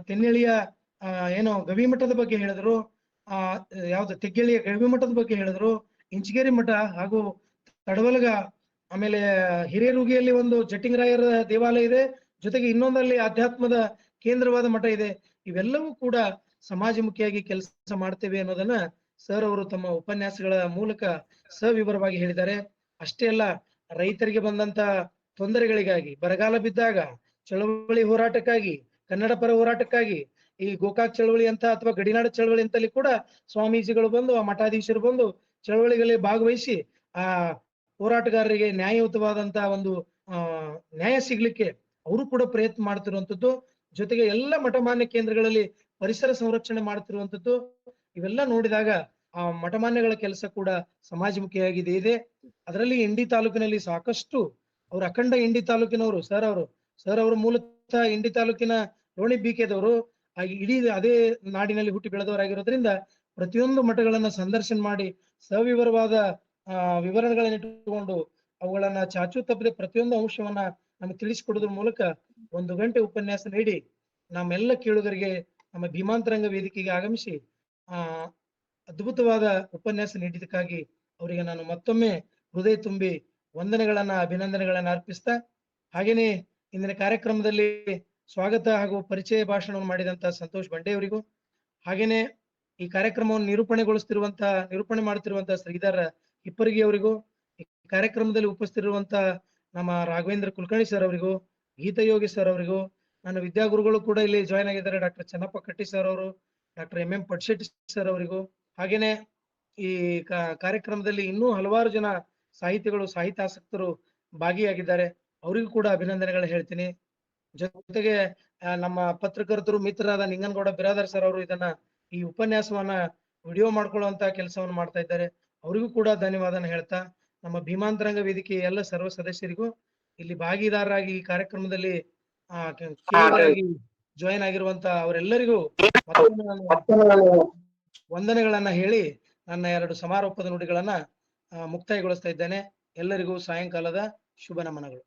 [SPEAKER 4] ತೆನ್ನಳಿಯ ಏನೋ ಗವಿಮಠದ ಬಗ್ಗೆ ಹೇಳಿದ್ರು, ಯಾವ್ದು ತೆಗ್ಗೆಳಿಯ ಗವಿಮಠದ ಬಗ್ಗೆ ಹೇಳಿದ್ರು, ಇಂಚಗೇರಿ ಮಠ ಹಾಗೂ ತಡವಲಗ, ಆಮೇಲೆ ಹಿರೇರುಗಿಯಲ್ಲಿ ಒಂದು ಜಟ್ಟಿಂಗರಾಯರ ದೇವಾಲಯ ಇದೆ, ಜೊತೆಗೆ ಇನ್ನೊಂದಲ್ಲಿ ಆಧ್ಯಾತ್ಮದ ಕೇಂದ್ರವಾದ ಮಠ ಇದೆ. ಇವೆಲ್ಲವೂ ಕೂಡ ಸಮಾಜಮುಖಿಯಾಗಿ ಕೆಲಸ ಮಾಡ್ತೇವೆ ಅನ್ನೋದನ್ನ ಸರ್ ಅವರು ತಮ್ಮ ಉಪನ್ಯಾಸಗಳ ಮೂಲಕ ಸವಿವರವಾಗಿ ಹೇಳಿದ್ದಾರೆ. ಅಷ್ಟೇ ಅಲ್ಲ, ರೈತರಿಗೆ ಬಂದಂತ ತೊಂದರೆಗಳಿಗಾಗಿ, ಬರಗಾಲ ಬಿದ್ದಾಗ ಚಳವಳಿ ಹೋರಾಟಕ್ಕಾಗಿ, ಕನ್ನಡ ಪರ ಹೋರಾಟಕ್ಕಾಗಿ, ಈ ಗೋಕಾಕ್ ಚಳವಳಿ ಅಂತ ಅಥವಾ ಗಡಿನಾಡ ಚಳವಳಿ ಅಂತಲ್ಲಿ ಕೂಡ ಸ್ವಾಮೀಜಿಗಳು ಬಂದು, ಆ ಮಠಾಧೀಶರು ಬಂದು ಚಳವಳಿಗಳಲ್ಲಿ ಭಾಗವಹಿಸಿ ಆ ಹೋರಾಟಗಾರರಿಗೆ ನ್ಯಾಯಯುತವಾದಂತ ಒಂದು ನ್ಯಾಯ ಸಿಗ್ಲಿಕ್ಕೆ ಅವರು ಕೂಡ ಪ್ರಯತ್ನ ಮಾಡ್ತಿರುವಂತದ್ದು. ಜೊತೆಗೆ ಎಲ್ಲ ಮಠಮಾನ್ಯ ಕೇಂದ್ರಗಳಲ್ಲಿ ಪರಿಸರ ಸಂರಕ್ಷಣೆ ಮಾಡ್ತಿರುವಂತದ್ದು. ಇವೆಲ್ಲ ನೋಡಿದಾಗ ಆ ಮಠಮಾನ್ಯಗಳ ಕೆಲಸ ಕೂಡ ಸಮಾಜಮುಖಿಯಾಗಿದೆ ಇದೆ. ಅದರಲ್ಲಿ ಇಂಡಿ ತಾಲೂಕಿನಲ್ಲಿ ಸಾಕಷ್ಟು ಅವ್ರು ಅಖಂಡ ಇಂಡಿ ತಾಲೂಕಿನವರು ಸರ್ ಅವರು ಮೂಲತಃ ಇಂಡಿ ತಾಲೂಕಿನ ರೋಣಿ ಬಿಕೆದವರು, ಇಡೀ ಅದೇ ನಾಡಿನಲ್ಲಿ ಹುಟ್ಟಿ ಬೆಳೆದವರಾಗಿರೋದ್ರಿಂದ ಪ್ರತಿಯೊಂದು ಮಠಗಳನ್ನ ಸಂದರ್ಶನ ಮಾಡಿ ಸವಿವರವಾದ ವಿವರಣೆಗಳನ್ನ ಇಟ್ಟುಕೊಂಡು ಅವುಗಳನ್ನ ಚಾಚು ತಪ್ಪದೆ ಪ್ರತಿಯೊಂದು ಅಂಶವನ್ನ ನಮಗೆ ತಿಳಿಸಿಕೊಡೋದ್ರ ಮೂಲಕ 1 ಗಂಟೆ ಉಪನ್ಯಾಸ ನೀಡಿ ನಮ್ಮೆಲ್ಲ ಕೇಳುಗರಿಗೆ ನಮ್ಮ ಭೀಮಾಂತರಂಗ ವೇದಿಕೆಗೆ ಆಗಮಿಸಿ ಅದ್ಭುತವಾದ ಉಪನ್ಯಾಸ ನೀಡಿದ್ದಕ್ಕಾಗಿ ಅವರಿಗೆ ನಾನು ಮತ್ತೊಮ್ಮೆ ಹೃದಯ ತುಂಬಿ ವಂದನೆಗಳನ್ನ ಅಭಿನಂದನೆಗಳನ್ನ ಅರ್ಪಿಸ್ತಾ, ಹಾಗೇನೆ ಇಂದಿನ ಕಾರ್ಯಕ್ರಮದಲ್ಲಿ ಸ್ವಾಗತ ಹಾಗೂ ಪರಿಚಯ ಭಾಷಣವನ್ನು ಮಾಡಿದಂತ ಸಂತೋಷ್ ಬಂಡೆ ಅವರಿಗೂ, ಹಾಗೇನೆ ಈ ಕಾರ್ಯಕ್ರಮವನ್ನು ನಿರೂಪಣೆ ಮಾಡುತ್ತಿರುವಂತಹ ಶ್ರೀಧರ್ ಹಿಪ್ಪರಗಿ ಅವರಿಗೂ, ಈ ಕಾರ್ಯಕ್ರಮದಲ್ಲಿ ಉಪಸ್ಥಿತಿರುವಂತ ನಮ್ಮ ರಾಘವೇಂದ್ರ ಕುಲಕರ್ಣಿ ಸರ್ ಅವರಿಗೂ, ಗೀತಯೋಗಿ ಸರ್ ಅವರಿಗೂ, ನನ್ನ ವಿದ್ಯಾಗುರುಗಳು ಕೂಡ ಇಲ್ಲಿ ಜಾಯ್ನ್ ಆಗಿದ್ದಾರೆ, ಡಾಕ್ಟರ್ ಚನ್ನಪ್ಪ ಕಟ್ಟಿ ಸರ್ ಅವರು, ಡಾಕ್ಟರ್ ಎಂ ಪಟ್ಶೆಟ್ಟಿ ಸರ್ ಅವರಿಗೂ, ಹಾಗೇನೆ ಈ ಕಾರ್ಯಕ್ರಮದಲ್ಲಿ ಇನ್ನೂ ಹಲವಾರು ಜನ ಸಾಹಿತಿಗಳು, ಸಾಹಿತ್ಯಾಸಕ್ತರು ಭಾಗಿಯಾಗಿದ್ದಾರೆ, ಅವರಿಗೂ ಕೂಡ ಅಭಿನಂದನೆಗಳು ಹೇಳ್ತೀನಿ. ಜೊತೆಗೆ ನಮ್ಮ ಪತ್ರಕರ್ತರು ಮಿತ್ರರಾದ ನಿಂಗನಗೌಡ ಬಿರಾದರ್ ಸರ್ ಅವರು ಈ ಉಪನ್ಯಾಸವನ್ನ ವಿಡಿಯೋ ಮಾಡ್ಕೊಳ್ಳುವಂತ ಕೆಲಸವನ್ನು ಮಾಡ್ತಾ ಇದ್ದಾರೆ, ಅವರಿಗೂ ಕೂಡ ಧನ್ಯವಾದನ ಹೇಳ್ತಾ, ನಮ್ಮ ಭೀಮಾಂತರಂಗ ವೇದಿಕೆಯ ಎಲ್ಲ ಸರ್ವ ಸದಸ್ಯರಿಗೂ, ಇಲ್ಲಿ ಭಾಗಿದಾರರಾಗಿ ಈ ಕಾರ್ಯಕ್ರಮದಲ್ಲಿ ಜಾಯಿನ್ ಆಗಿರುವಂತ ಅವರೆಲ್ಲರಿಗೂ ವಂದನೆಗಳನ್ನ ಹೇಳಿ ನನ್ನ 2 ಸಮಾರೋಪದ ನುಡಿಗಳನ್ನ ಮುಕ್ತಾಯಗೊಳಿಸ್ತಾ ಇದ್ದೇನೆ. ಎಲ್ಲರಿಗೂ ಸಾಯಂಕಾಲದ ಶುಭ ನಮನಗಳು.